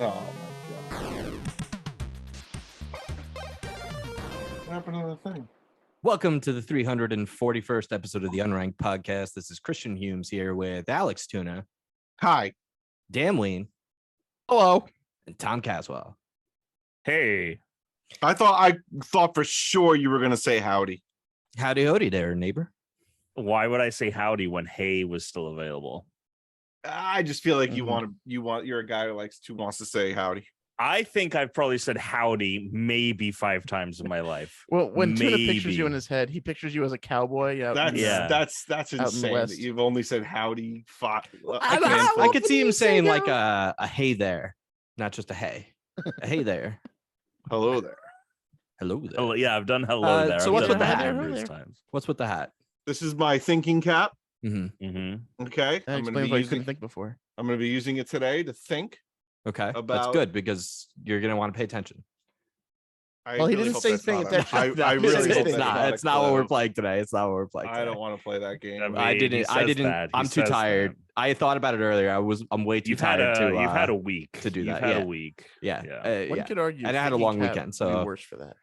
Oh my god. What happened to the thing? Welcome to the 341st episode of the Unranked Podcast. This is Christian Humes here with Alex Tuna, Hi. Dan Weine, Hello. and Tom Caswell. Hey. I thought for sure you were gonna say howdy. Howdy howdy there, neighbor. Why would I say howdy when hey was still available? I just feel like you're a guy who wants to say howdy. I think I've probably said howdy maybe 5 times in my life. Well, when Tuna Maybe. pictures you in his head, he pictures you as a cowboy. That's Out in the insane West. that you've only said howdy. I could see him saying like a hey there, not just a hey. A hey there. Hello there. Hello there. Oh, yeah, I've done hello there. so I've what's done with the it hat? numerous times. What's with the hat? This is my thinking cap. Mm-hmm. Mm-hmm. Okay. That explains why you couldn't think before. I'm gonna be using it today to think. Okay, that's About- good because you're gonna want to pay attention. I Well, he really didn't hope say that's thing not attention. I really hope it's that's not. It's not a what we're clue. playing today. It's not what we're playing. I Today. don't want to play that game. I didn't. I'm too tired. I thought about it earlier. I'm way too You've had tired you've had to. a week to do You've that, had yeah. a week. Yeah. Yeah. One Yeah. could argue, And I had a thinking long cap weekend, would so- be worse for that.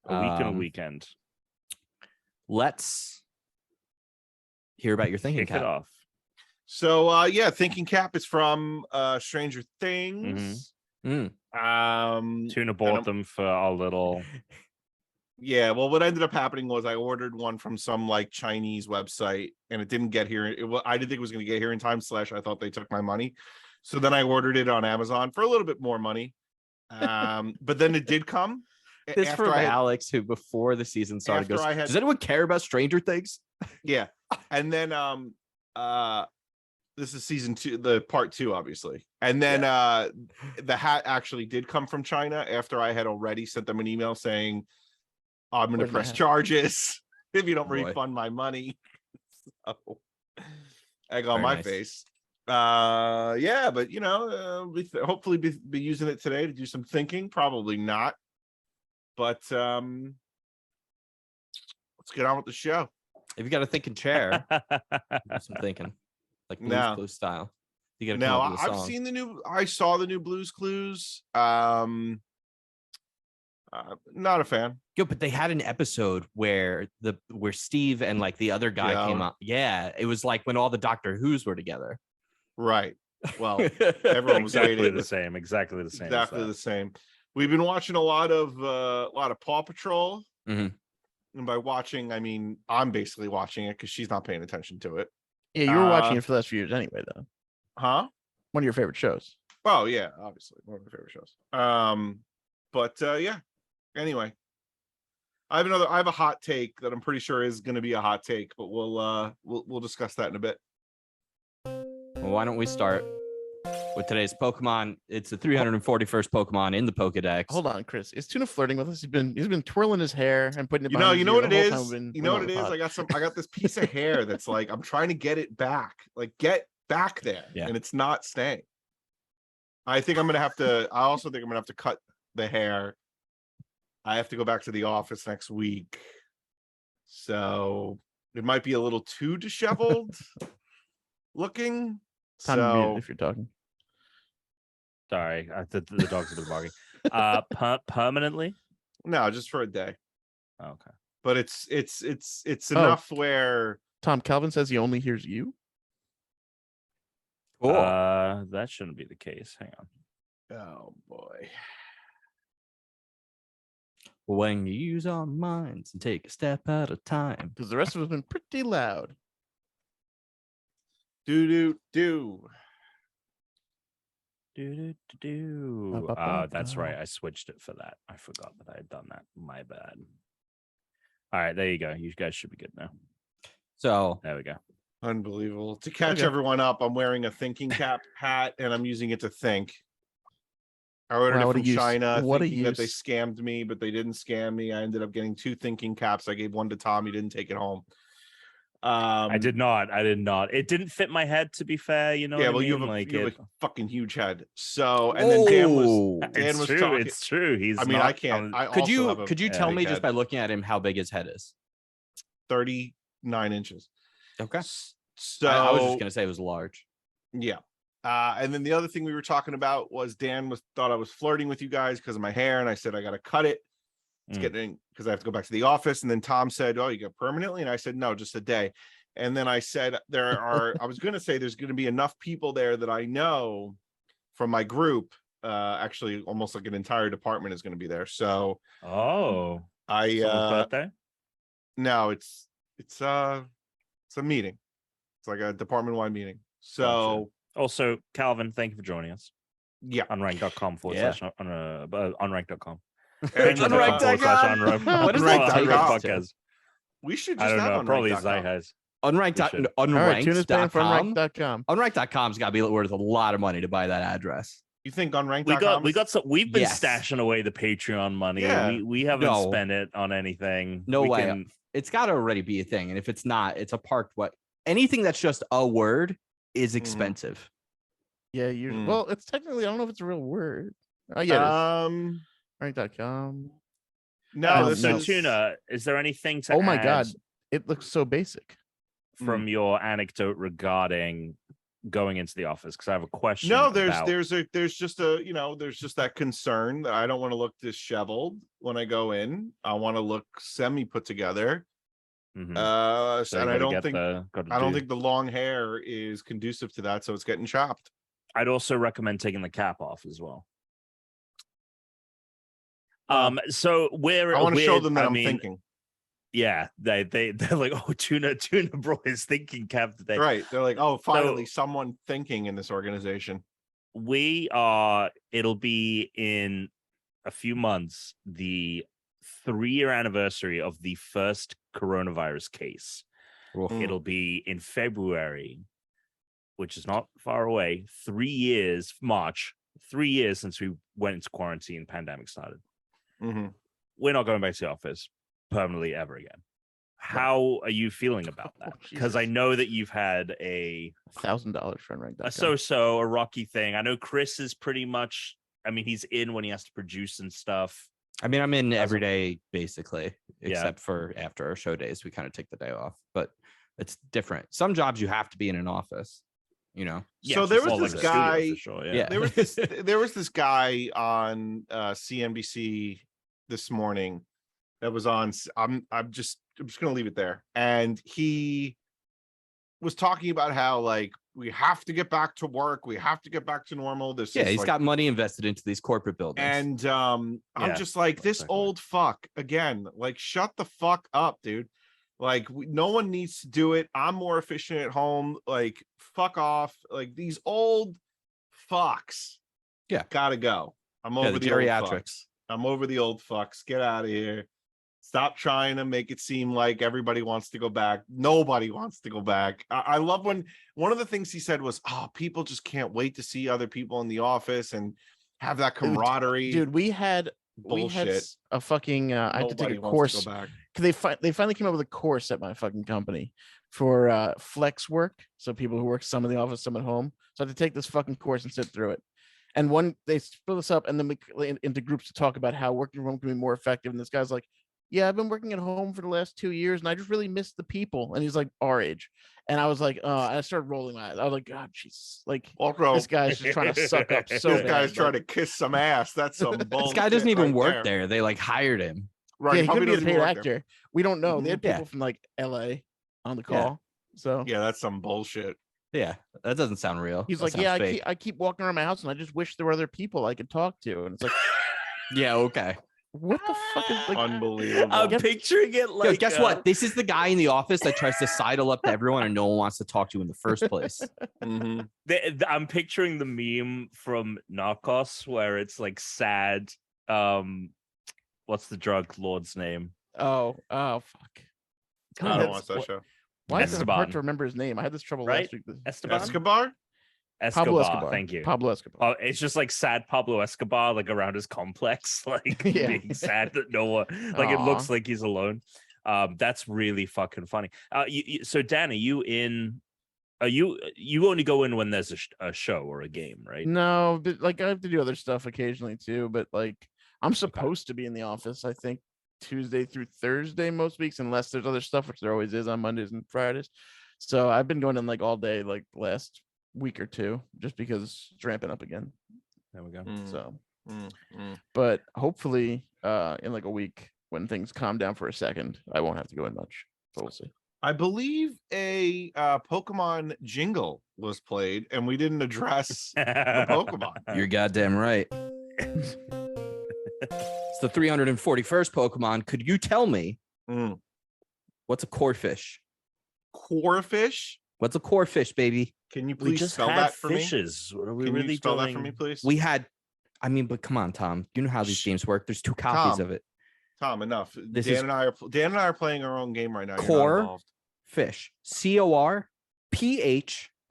A week and a Um, weekend. Let's hear about your thinking Kick it cap. off. So thinking cap is from Stranger Things. Mm. Tuna bought them for our little. Yeah, well, what ended up happening was I ordered one from some like Chinese website, and it didn't get here. I didn't think it was going to get here in time. / I thought they took my money, so then I ordered it on Amazon for a little bit more money. But then it did come. This after from I had- Alex, who before the season started After goes, I had- "Does anyone care about Stranger Things?" Yeah, and then this is season 2, the part 2, obviously, and then the hat actually did come from China after I had already sent them an email saying, I'm going to Where's my press hat? charges if you don't Boy. refund my money. So, egg on Very my nice. face. Yeah, but hopefully be using it today to do some thinking. Probably not, but let's get on with the show. If you got a thinking chair, do some thinking, like Blue's No. Clues style. You got to come Now up with a I've song. seen I saw the new Blue's Clues. Not a fan. Yo, but they had an episode where Steve and like the other guy came Yeah. up. Yeah, it was like when all the Doctor Who's were together. Right. Well, everyone was exactly waiting. the same. Exactly the same. as Exactly that. the same. We've been watching a lot of Paw Patrol. Mhm. And by watching, I mean I'm basically watching it because she's not paying attention to it. Yeah, you were watching it for the last few years anyway, though. Huh? One of your favorite shows. Oh yeah, obviously one of my favorite shows. But yeah. Anyway, I have a hot take that I'm pretty sure is going to be a hot take, but we'll discuss that in a bit. Well, why don't we start with today's Pokemon? It's the 341st Pokemon in the Pokedex. Hold on, Chris. Is Tuna flirting with us? He's been twirling his hair and putting it. You behind his know ear what it the whole is. time we've been You know what on it the is. pod. I got this piece of hair that's like I'm trying to get it back, like get back there, Yeah. and it's not staying. I think I'm gonna have to. I also think I'm gonna have to cut the hair. I have to go back to the office next week, so it might be a little too disheveled looking. Time to mute it So if you're talking. Sorry, the dogs have been barking. Permanently. no, just for a day. Okay. But it's enough where Tom Calvin says he only hears you. Cool. That shouldn't be the case. Hang on. oh boy. When you use our minds and take a step at a time. Because the rest of us have been pretty loud. Do. That's right. I switched it for that. I forgot that I had done that. My bad. All right, there you go. You guys should be good now. So There we go. Unbelievable. To catch Okay. everyone up, I'm wearing a thinking cap hat and I'm using it to think. I ordered Wow, it what a from use. China What a thinking that they use. scammed me, but they didn't scam me. I ended up getting 2 thinking caps. I gave one to Tom. He didn't take it home. I did not. It didn't fit my head, to be fair. You know. Yeah, what well, I you mean? have a it- fucking huge head. So, and then Dan Whoa. was It's true. talking. It's true. He's. I mean, not I can't. I could also have a you yeah, tell big me just head. by looking at him how big his head is? 39 inches. Okay. So I was just gonna say it was large. yeah. And then the other thing we were talking about was thought I was flirting with you guys because of my hair, and I said I got to cut it. It's getting because I have to go back to the office. And then Tom said, "Oh, you got permanently?" And I said, "No, just a day." And then I said, I was going to say there's going to be enough people there that I know from my group. Actually, almost like an entire department is going to be there. So, Oh, I someone's birthday? no, it's a meeting. It's like a department-wide meeting. So, Also, Calvin, thank you for joining us. yeah, Unranked.com Yeah. / unranked.com. And, Unranked.com / What is Unranked.com. podcast. we should I just don't have know. Probably Unranked.com. Zeihez. Unranked. All right, Tuna's paying for Unranked.com. unranked.com. Unranked.com's got to be worth a lot of money to buy that address. You think Unranked.com? We got some. We've been Yes. stashing away the Patreon money. Yeah. We haven't No. spent it on anything. No We way. can- It's got to already be a thing, and if it's not, it's a parked what. Anything that's just a word is expensive. Yeah, you. Mm. Well, it's technically I don't know if it's a real word. Oh yeah, Um, unranked.com. no, this so is Tuna, is there anything to Oh my add god, it looks so basic. from your anecdote regarding going into the office? Because I have a question. No, about... there's just that concern that I don't want to look disheveled when I go in. I want to look semi put together. Mhm. So And you I gotta don't get think the- I don't think the long hair is conducive to that, so it's getting chopped. I'd also recommend taking the cap off as well. So I want to show them that I'm thinking. Yeah, they're like, oh, Tuna bro is thinking cap today. Right. They're like, oh, finally someone thinking in this organization. It'll be in a few months, the 3-year anniversary of the first coronavirus case. It'll be in February, which is not far away. 3 years, March, 3 years since we went into quarantine, pandemic started. Mm-hmm. We're not going back to the office permanently ever again. How are you feeling about that? Because I know that you've had $1,000 for unranked.com. a rocky thing. I know Chris is pretty much, I mean, he's in when he has to produce and stuff. I mean, I'm in every day basically, except for after our show days, we kind of take the day off. But it's different. Some jobs you have to be in an office, you know. So there was this guy. For sure, Yeah. There was this guy on CNBC this morning that was on. I'm just gonna leave it there. And he was talking about how like we have to get back to work. We have to get back to normal. He's like, got money invested into these corporate buildings. And I'm just like, this old fuck again. Like, shut the fuck up, dude. Like, no one needs to do it. I'm more efficient at home. Like, fuck off. Like, these old fucks. Yeah, gotta go. I'm over the geriatrics. old fucks. I'm over the old fucks. Get out of here. Stop trying to make it seem like everybody wants to go back. Nobody wants to go back. I love when one of the things he said was, oh, people just can't wait to see other people in the office and have that camaraderie. Dude, we had a fucking I had to take a course. They finally came up with a course at my fucking company for flex work. So people who work some in the office, some at home. So I had to take this fucking course and sit through it. And they split us up and then into groups to talk about how working from home can be more effective. And this guy's like, yeah, I've been working at home for the last 2 years and I just really miss the people. And he's like our age. And I was like, I started rolling my eyes. I was like, God, jeez. Like, this guy's just trying to suck up so this bad. guy's trying to kiss some ass. That's some bullshit. This guy doesn't even work there. They like hired him. Right. Yeah, he could be a paid actor. There. We don't know. They had people from like LA on the call. So yeah, that's some bullshit. Yeah, that doesn't sound real. He's like, yeah, I keep walking around my house and I just wish there were other people I could talk to. And it's like, yeah, okay. What the fuck is like unbelievable? I'm picturing it like. Yo, guess what? This is the guy in the office that tries to sidle up to everyone and no one wants to talk to in the first place. Mm-hmm. I'm picturing the meme from Narcos where it's like sad. What's the drug lord's name? Oh, fuck. I don't watch that show. Why is it hard Esteban. to remember his name? I had this trouble Right? last week. Esteban? Escobar? Pablo Escobar. Thank you. Pablo Escobar. Oh, it's just like sad Pablo Escobar, like around his complex, like Yeah. being sad that no one, like it looks like he's alone. That's really fucking funny. So Dan, are you in? You only go in when there's a show or a game, right? No, but like I have to do other stuff occasionally too. But like I'm supposed to be in the office, I think, Tuesday through Thursday most weeks, unless there's other stuff, which there always is on Mondays and Fridays. So I've been going in like all day, like last week or two, just because it's ramping up again. There we go. So, but hopefully, in like a week when things calm down for a second, I won't have to go in much. But we'll see. I believe a Pokemon jingle was played, and we didn't address the Pokemon. You're goddamn right. It's the 341st Pokemon. Could you tell me what's a Corphish? Corphish? What's a Corphish, baby? Can you please spell that for fishes. me? What are we Can really you spell doing? that for me, please? We had, I mean, but come on, Tom. You know how these games work. There's 2 copies of it. Tom, enough. This Dan and I are playing our own game right now. Corphish. Corphish.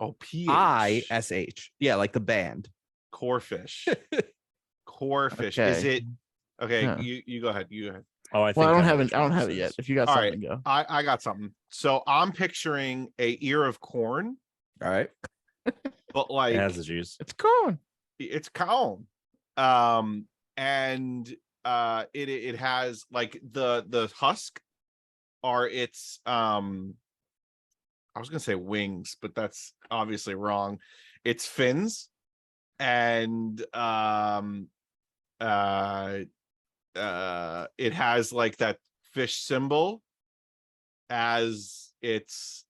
Oh, Ish. Yeah, like the band. Corphish. Corphish. Okay. Is it okay? Huh. You go ahead. You go ahead. Oh, I don't have it. I don't have it yet. If you got All something, right. go. I got something. So I'm picturing a ear of corn, All right. but like It has the juice. It's corn. it's corn. And it has like the husk are its I was gonna say wings, but that's obviously wrong. It's fins, and it has like that fish symbol as it's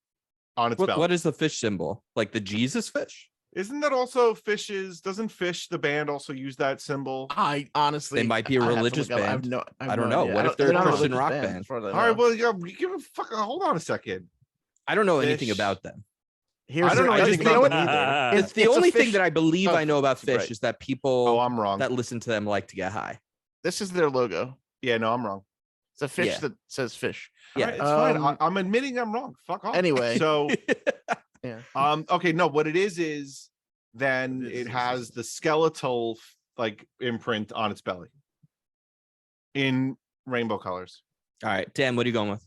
on its belly. What is the fish symbol? Like the Jesus fish? Isn't that also Fish's? Doesn't Fish the band also use that symbol? I honestly, They might be a I'd have to religious look up. band. I don't know. What if they're a not Christian religious rock band, band? as far as I All right, know. well, yeah, give a fuck. Hold on a second. I don't know anything Fish. about them. I don't know anything you know about what? them either. It's the it's a only thing fish- that I believe Oh, I know about fish right. is that people Oh, I'm wrong. that listen to them like to get high. This is their logo. Yeah, no, I'm wrong. It's a fish Yeah. that says fish. Yeah. All right, it's fine. Um, I'm admitting I'm wrong. Fuck off. Anyway. So Yeah. okay, no, what it is then It is- it has the skeletal like imprint on its belly in rainbow colors. All right, Dan, what are you going with?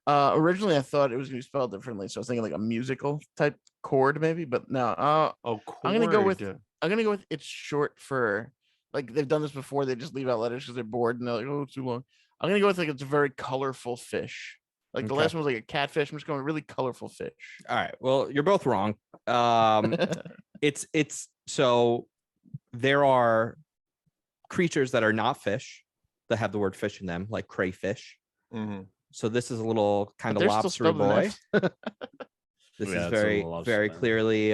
Originally, I thought it was going to be spelled differently, so I was thinking like a musical type chord, maybe. But no. Oh, I'm gonna go with- cord. I'm gonna go with it's short for, like they've done this before. They just leave out letters because they're bored and they're like, oh, it's too long. I'm gonna go with like it's a very colorful fish. Like the Okay. last one was like a catfish. I'm just going with really colorful fish. All right, well, you're both wrong. It's so there are creatures that are not fish that have the word fish in them, like crayfish. Mhm. So this is a little kind But of they're still lobstery spelled with an boy. F. This Yeah, is it's a very, little lobster very man. clearly,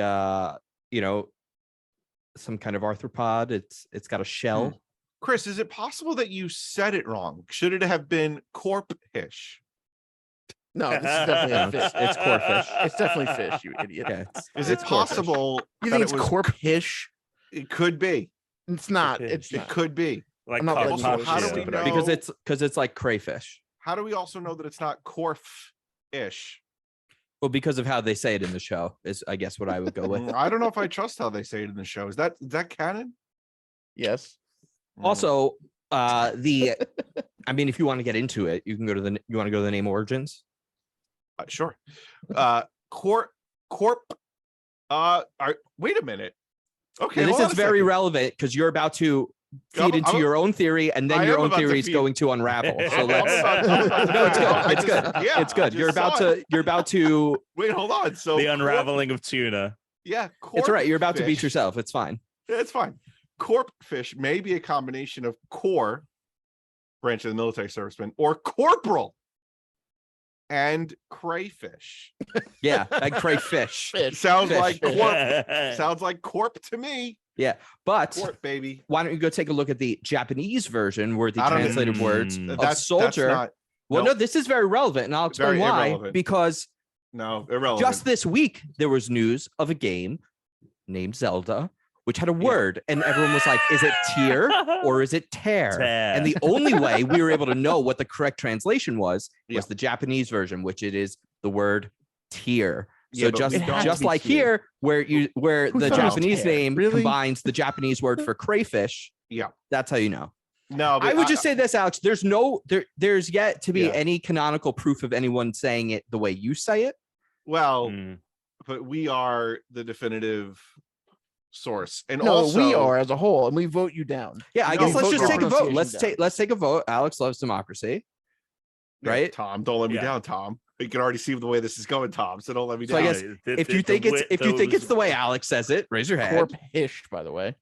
some kind of arthropod. It's got a shell. Chris, is it possible that you said it wrong? Should it have been corphish? No, this is definitely a fish. It's corphish. It's definitely fish, you idiot. Okay, Is it corphish. possible? You that think it's it was- corphish? It could be. It's not. fish. It's It not. could be. Like I'm not letting Also, you how do shit we on it. know? because it's like crayfish. How do we also know that it's not corf-ish? Well, because of how they say it in the show is, I guess, what I would go with. I don't know if I trust how they say it in the show. Is that canon? Yes. Also, I mean, if you want to get into it, you can go to you want to go to the name origins. Sure. Corp. Wait a minute. Okay, And this hold on is a very second. relevant because you're about to feed I'm- into I'm- your own theory, and I then am your own about to theory is feed- going to unravel. So I'm let's. about- No, it's good. I It's just- good. yeah, It's I good. just You're about saw it. to. You're about to. Wait, hold on. So The unraveling of tuna. Yeah, It's all right. You're about to beat corpfish- yourself. It's fine. Yeah, it's fine. Corpfish may be a combination of core, branch of the military serviceman, or corporal, and crayfish. Yeah, like crayfish. Fish. Sounds Fish. like corp. Sounds like corp to me. But Corp, baby. why don't you go take a look at the Japanese version where the I don't- translated words Mm. of soldier. Not, Well, nope. no, this is very relevant, and I'll explain Very why. irrelevant. Because no, irrelevant. just this week there was news of a game named Zelda, which had a word, and everyone was like, "Is it tier or is it tear?" Tear. And the only way we were able to know what the correct translation was Yeah. the Japanese version, which it is the word tier. Yeah, So but just we don't- just be like tier. here, where Who the thought it was Japanese tear? name Really? combines the Japanese word for crayfish. Yeah. That's how you know. No, but I would just say this, Alex. There's yet to be Yeah. any canonical proof of anyone saying it the way you say it. well, Mm. but we are the definitive source, and No, also we are as a whole, and we vote you down. Yeah, I No, guess let's vote just your take a vote. pronunciation down. Let's take a vote. Alex loves democracy. Yeah, right? Tom, don't let me Yeah. down, Tom. You can already see the way this is going, Tom. So don't let me So down. I guess if you think it's the way Alex says it, raise your hand. Corphish, by the way.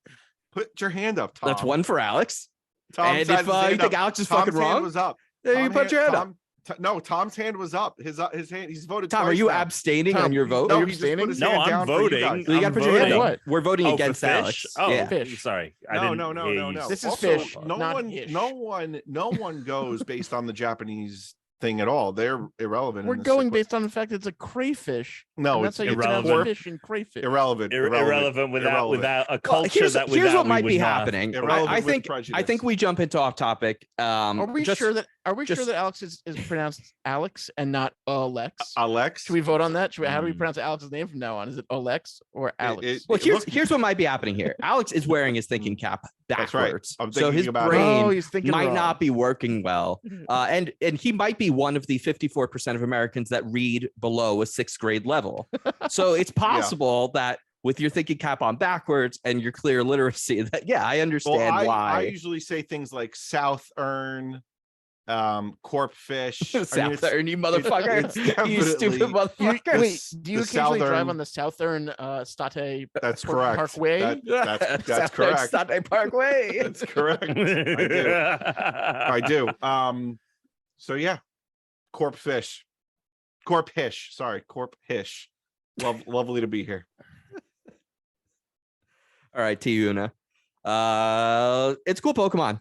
Put your hand up, Tom. That's one for Alex. Tom, and if you think Alex is fucking wrong, hand was up. Then you put your hand up. No, Tom's hand was up. His hand. He's voted. Tom, are you abstaining on your vote? No, he just put his hand I'm down voting. For you got to put your hand up. What? We're voting against Alex. Oh, yeah. Fish. Sorry. No. This is Also, fish. No not one, ish. no one goes based on the Japanese thing at all. They're irrelevant. We're going based on the fact it's a crayfish. No, that's it's how you pronounce irrelevant. fish and crayfish. Irrelevant without a culture that here's what might we be would not- happening. Irrelevant I think we jump into off topic. Are we sure that Alex is pronounced Alex and not Alex? Alex? Should we vote on that? How do we pronounce Alex's name from now on? Is it Alex or Alex? Well, here's what might be happening here. Alex is wearing his thinking cap backwards, I'm so his about brain he's might wrong. not be working well, and he might be one of the 54% of Americans that read below a 6th grade level. So it's possible that with your thinking cap on backwards and your clear literacy, that I understand why. I usually say things like Southern, Corphish. Southern, you motherfucker. You stupid motherfucker. Wait, do you occasionally drive on the Southern State? That's correct. Parkway? That's correct. State Parkway. That's correct. I do. So yeah, Corphish. Sorry, Corphish. Lovely to be here. All right, Tuna. It's cool Pokemon.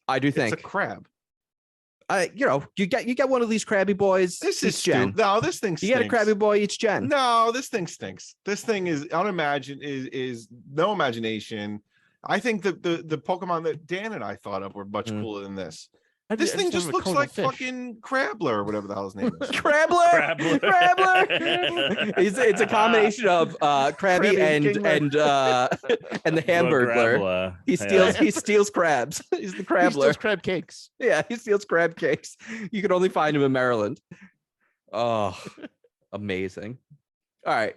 I do think it's a crab. You get one of these crabby boys. This is gen. No, this thing stinks. You get a crabby boy each gen. No, this thing stinks. This thing is is no imagination. I think the Pokemon that Dan and I thought of were much cooler than this. This thing just looks like fucking Crabbler or whatever the hell his name is. Crabbler. It's a combination of Krabby and the Hamburglar. He steals crabs. He's the Crabbler. He steals crab cakes. Yeah, he steals crab cakes. You can only find him in Maryland. Oh, amazing. All right.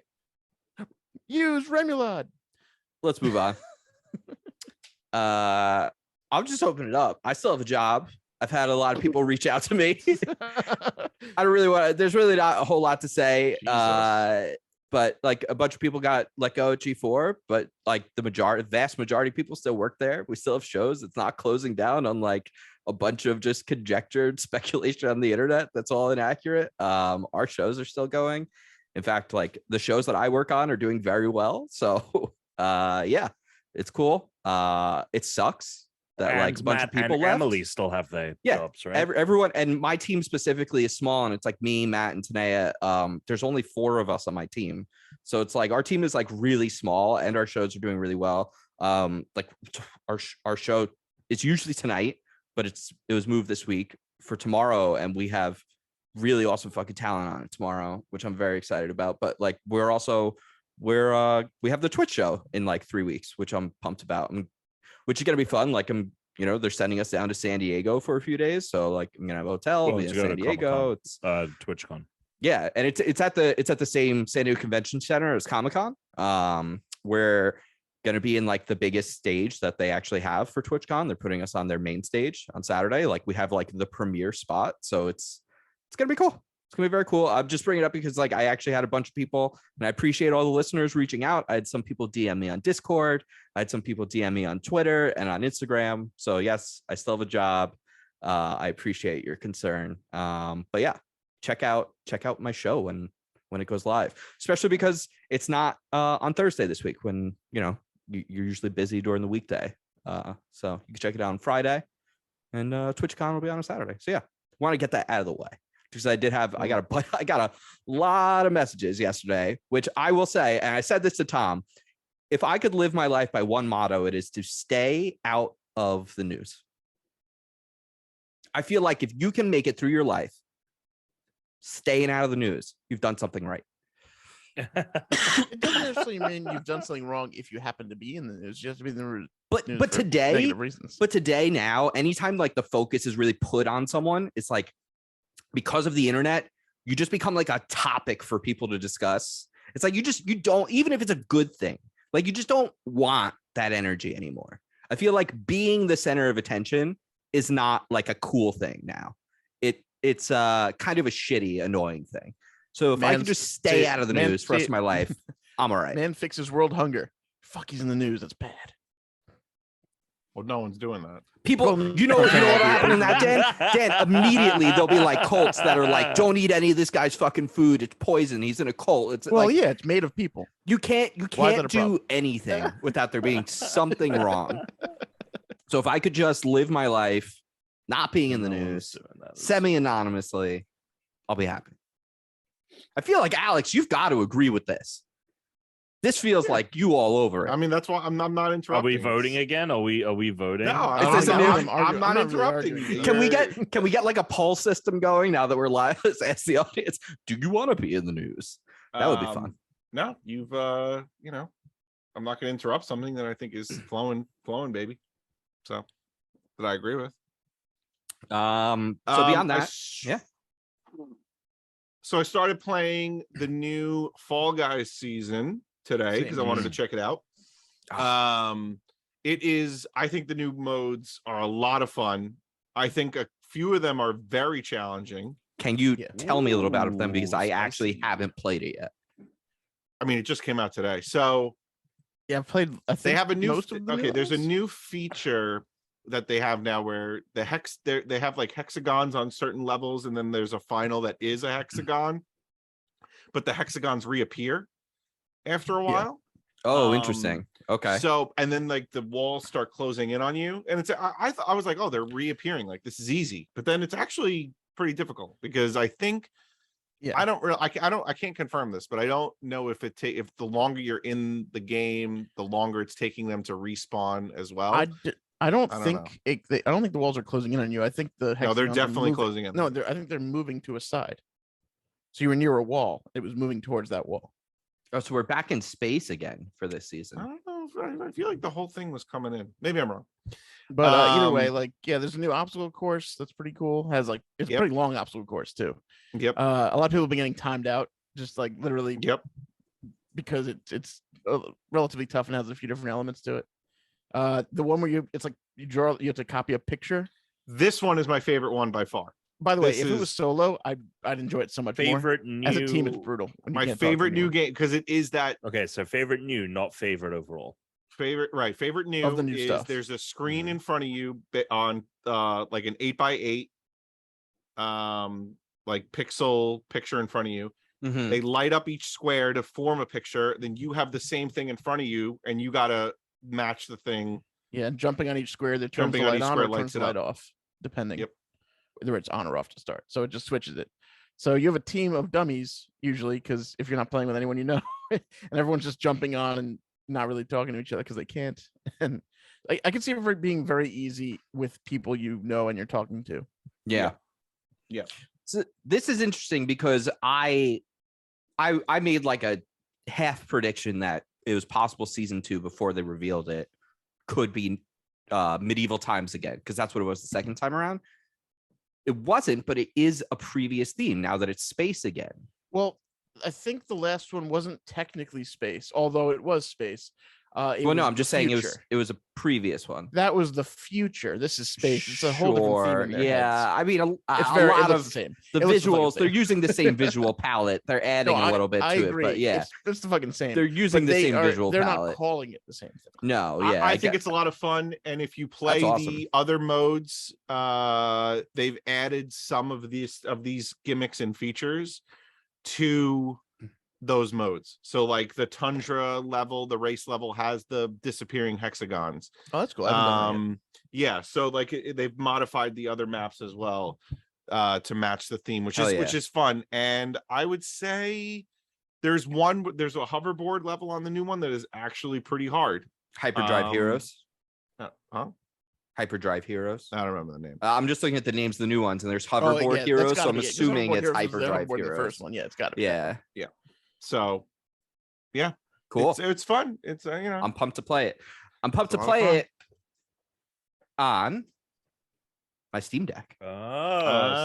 Use Remoulade. Let's move on. I'll just open it up. I still have a job. I've had a lot of people reach out to me. I don't really want to, there's really not a whole lot to say. But like a bunch of people got let go at G4, but like the vast majority of people still work there. We still have shows. It's not closing down on like a bunch of just conjectured speculation on the internet. That's all inaccurate. Our shows are still going. In fact, like the shows that I work on are doing very well. So yeah, it's cool. It sucks that and like a bunch Matt of people and left. Emily still have their jobs, right? Everyone, and my team specifically is small, and it's like me, Matt, and Tanea. There's only 4 of us on my team, so it's like our team is like really small, and our shows are doing really well. Like our show is usually tonight, but it was moved this week for tomorrow, and we have really awesome fucking talent on it tomorrow, which I'm very excited about. But like we have the Twitch show in like 3 weeks, which I'm pumped about, which is gonna be fun. Like they're sending us down to San Diego for a few days, so like I'm gonna have a hotel in San Diego. It's TwitchCon. Yeah, and it's at the same San Diego Convention Center as Comic-Con. We're gonna be in like the biggest stage that they actually have for TwitchCon. They're putting us on their main stage on Saturday. Like we have like the premiere spot, so it's gonna be cool. It's gonna be very cool. I'm just bringing it up because like I actually had a bunch of people, and I appreciate all the listeners reaching out. I had some people DM me on Discord. I had some people DM me on Twitter and on Instagram. So yes, I still have a job. I appreciate your concern. But yeah, check out my show when it goes live, especially because it's not on Thursday this week when you're usually busy during the weekday. So you can check it out on Friday, and TwitchCon will be on a Saturday. So yeah, want to get that out of the way. Because I got a lot of messages yesterday, which I will say, and I said this to Tom, if I could live my life by one motto, it is to stay out of the news. I feel like if you can make it through your life staying out of the news, you've done something right. It doesn't necessarily mean you've done something wrong if you happen to be in the news. You have to be in the news. But today, reasons. But today now, anytime like the focus is really put on someone, it's like, because of the internet, you just become like a topic for people to discuss. It's like you don't, even if it's a good thing, like you just don't want that energy anymore. I feel like being the center of attention is not like a cool thing now. it's kind of a shitty, annoying thing. So if I can just stay out of the news for the rest of my life, I'm all right. Man fixes world hunger. Fuck, he's in the news. That's bad. Well, no one's doing that. People, you know what happened in that, Dan? Dan, immediately there'll be like cults that are like, don't eat any of this guy's fucking food. It's poison. He's in a cult. It's yeah, it's made of people. You can't do anything without there being something wrong. So if I could just live my life not being in the news, semi-anonymously, I'll be happy. I feel like, Alex, you've got to agree with this. This feels like you all over it. I mean, that's why I'm not interrupting. Are we voting again? Are we voting? No, I'm not interrupting you. Can we get like a poll system going now that we're live? Let's ask the audience, do you want to be in the news? That would be fun. No, you've I'm not going to interrupt something that I think is flowing, baby. So that I agree with. So beyond that, yeah. So I started playing the new Fall Guys season today because I wanted to check it out. It is, I think the new modes are a lot of fun. I think a few of them are very challenging. Can you tell me a little about them, because I actually haven't played it yet. I mean, it just came out today. So yeah, I've played. They have a new there's a new feature that they have now where the they have like hexagons on certain levels, and then there's a final that is a hexagon, but the hexagons reappear after a while. Oh, interesting. Okay. So, and then like the walls start closing in on you, and it's I was like, oh, they're reappearing, like this is easy, but then it's actually pretty difficult because I think I can't confirm this, but I don't know if if the longer you're in the game, the longer it's taking them to respawn as well. I don't think the walls are closing in on you. I think they're definitely closing in. No, I think they're moving to a side. So you were near a wall. It was moving towards that wall. Oh, so we're back in space again for this season. I don't know. I feel like the whole thing was coming in. Maybe I'm wrong. But either way, there's a new obstacle course that's pretty cool. It's a pretty long obstacle course too. Yep. A lot of people have been getting timed out, just like literally. Yep. Because it's relatively tough and has a few different elements to it. The one where you have to copy a picture. This one is my favorite one by far. By the way, if it was solo, I'd enjoy it so much more. As a team, it's brutal. My favorite new game, because it is that. Okay, so favorite new, not favorite overall. Favorite new of the new stuff. There's a screen in front of you on like an 8x8 like pixel picture in front of you. Mm-hmm. They light up each square to form a picture. Then you have the same thing in front of you, and you gotta match the thing. Yeah, jumping on each square that turns the light on or turns the light off, depending. Yep. Whether it's on or off to start. So it just switches it. So you have a team of dummies usually, because if you're not playing with anyone you know, and everyone's just jumping on and not really talking to each other because they can't. And I can see it being very easy with people you know and you're talking to. Yeah. So this is interesting because I made like a half prediction that it was possible season 2 before they revealed it could be medieval times again, because that's what it was the second time around. It wasn't, but it is a previous theme now that it's space again. Well, I think the last one wasn't technically space, although it was space. I'm just saying it was a previous one. That was the future. This is space. It's a whole different theme. Yeah, I mean, it's a lot of the same. The visuals, they're using the same visual palette. They're adding a little bit to agree. it, but yeah, it's the fucking same. They're using the same visual palette. They're not calling it the same thing. No, yeah, I think it's a lot of fun, and if you play the other modes, they've added some of these gimmicks and features to those modes. So like the tundra level, the race level has the disappearing hexagons. Oh, that's cool. Yeah, so like they've modified the other maps as well to match the theme, which is fun. And I would say there's a hoverboard level on the new one that is actually pretty hard. Hyperdrive Heroes. Hyperdrive Heroes. I don't remember the name. I'm just looking at the names of the new ones, and there's Hoverboard Heroes, so I'm assuming it's Hyperdrive Heroes. The first one, yeah, it's got to be. Yeah. So, yeah, cool. It's fun. It's I'm pumped to play it. I'm pumped to play it on my Steam Deck. Oh,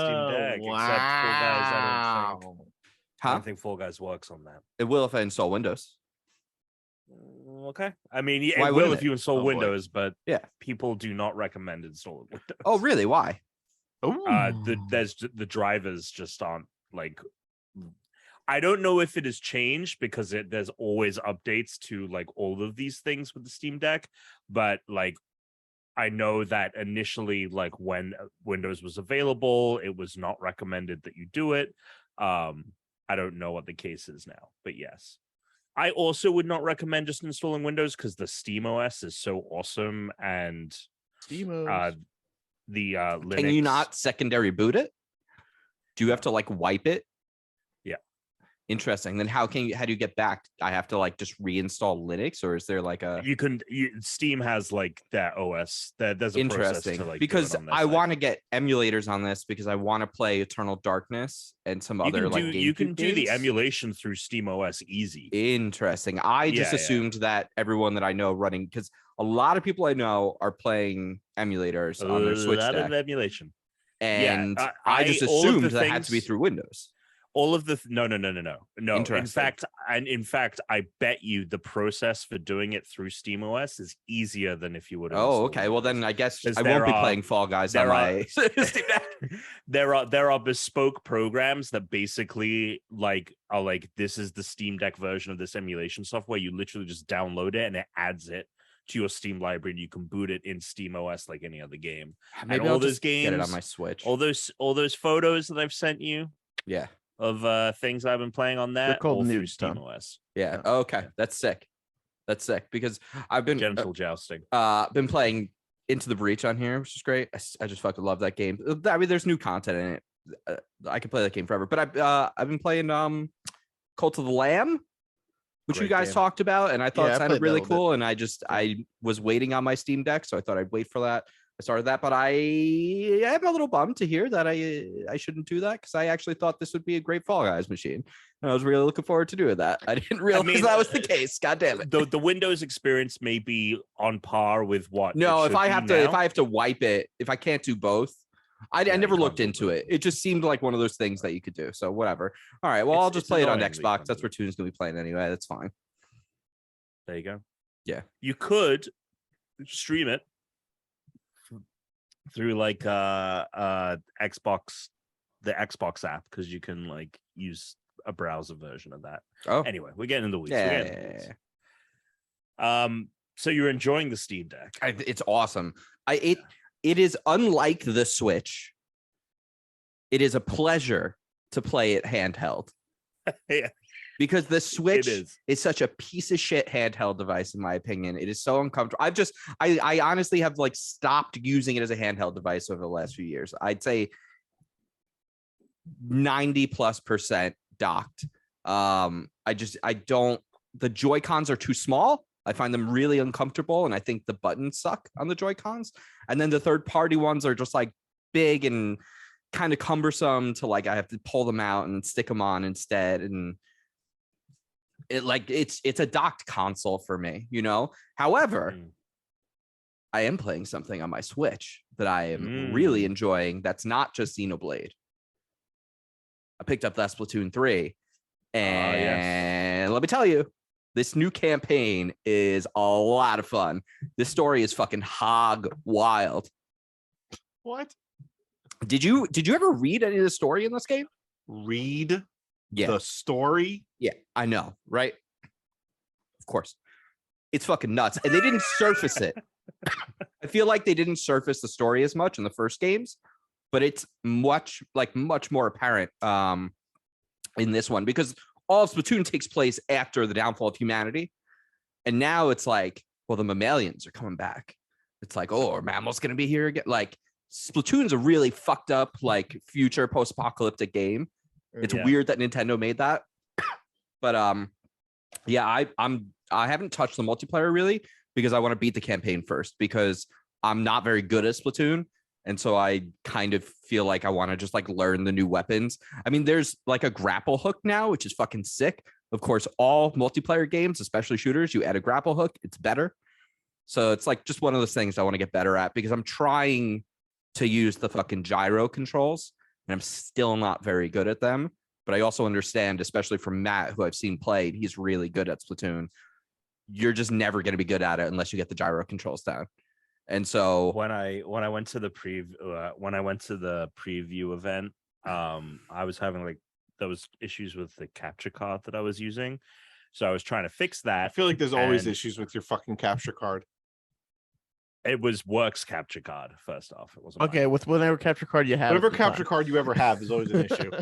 Steam Deck. Wow. Except Fall Guys, I don't think Fall Guys works on that. It will if I install Windows. Okay. I mean, it will if you install Windows, but people do not recommend installing Windows. Oh, really? Why? The drivers just aren't like. I don't know if it has changed because there's always updates to like all of these things with the Steam Deck, but like I know that initially, like when Windows was available, it was not recommended that you do it. I don't know what the case is now, but yes. I also would not recommend just installing Windows because the SteamOS is so awesome, and SteamOS. The Linux. Can you not secondary boot it? Do you have to like wipe it? Yeah. Interesting. Then how do you get back? I have to like just reinstall Linux, or is there like a Steam has like that OS there's a interesting process to, like, because I want to get emulators on this because I want to play Eternal Darkness and some other like you can do the games. emulation through SteamOS easy. Interesting. I just assumed that everyone that I know running, because a lot of people I know are playing emulators on their Switch deck. Of emulation. And I just assumed that had to be through Windows. All of the no. In fact, I bet you the process for doing it through SteamOS is easier than if you would. Oh, okay. Well, then I guess I won't be playing Fall Guys on my Steam Deck. There are bespoke programs that basically are like this is the Steam Deck version of this emulation software. You literally just download it and it adds it to your Steam library, and you can boot it in SteamOS like any other game. Maybe and all those games, get it on my Switch. All those photos that I've sent you. Yeah. Of things I've been playing on that. They're called through nudes, SteamOS. Yeah. Oh, okay. That's sick. Because I've been genital jousting. Been playing Into the Breach on here, which is great. I just fucking love that game. I mean, there's new content in it. I could play that game forever. But I've been playing Cult of the Lamb, which Great you guys game. talked about, and I thought Yeah, it I sounded played really that a cool. And I was waiting on my Steam Deck, so I thought I'd wait for that. I started that, but I am a little bummed to hear that I shouldn't do that because I actually thought this would be a great Fall Guys machine, and I was really looking forward to doing that. I didn't realize that was the case. God damn it! The Windows experience may be on par with what. No, if I have to wipe it, if I can't do both, I never looked into it. It just seemed like one of those things that you could do. So whatever. All right. Well, I'll just play it on Xbox. That's where Tuna's gonna be playing anyway. That's fine. There you go. Yeah, you could stream it through like Xbox, the Xbox app, because you can like use a browser version of that. Oh, anyway, we're getting in the weeds. Yeah. So you're enjoying the Steam Deck? It's awesome. It is unlike the Switch. It is a pleasure to play it handheld. Yeah. Because the Switch is such a piece of shit handheld device, in my opinion. It is so uncomfortable. I honestly have like stopped using it as a handheld device over the last few years. I'd say 90+% docked. The Joy-Cons are too small. I find them really uncomfortable, and I think the buttons suck on the Joy-Cons. And then the third-party ones are just like big and kind of cumbersome to like I have to pull them out and stick them on instead. And it's a docked console for me, you know. However, I am playing something on my Switch that I am really enjoying. That's not just Xenoblade. I picked up that Splatoon 3, and let me tell you, this new campaign is a lot of fun. This story is fucking hog wild. What? Did you ever read any of the story in this game? Read Yeah. the story? Yeah, I know, right? Of course. It's fucking nuts. And they didn't surface it. I feel like they didn't surface the story as much in the first games, but it's much more apparent in this one, because all of Splatoon takes place after the downfall of humanity. And now it's like, well, the mammalians are coming back. It's like, oh, are mammals going to be here again? Like, Splatoon's a really fucked up, like, future post-apocalyptic game. It's weird that Nintendo made that. But yeah, I haven't touched the multiplayer really because I want to beat the campaign first, because I'm not very good at Splatoon. And so I kind of feel like I want to just like learn the new weapons. I mean, there's like a grapple hook now, which is fucking sick. Of course, all multiplayer games, especially shooters, you add a grapple hook, it's better. So it's like just one of those things I want to get better at, because I'm trying to use the fucking gyro controls and I'm still not very good at them. But I also understand, especially from Matt, who I've seen played, he's really good at Splatoon. You're just never going to be good at it unless you get the gyro controls down. And so when I went to the preview event, I was having like there was issues with the capture card that I was using, so I was trying to fix that. I feel like there's always issues with your fucking capture card. It was Works capture card. First off, it wasn't okay. mine. With whatever capture card you have, Whatever capture card you ever have is always an issue.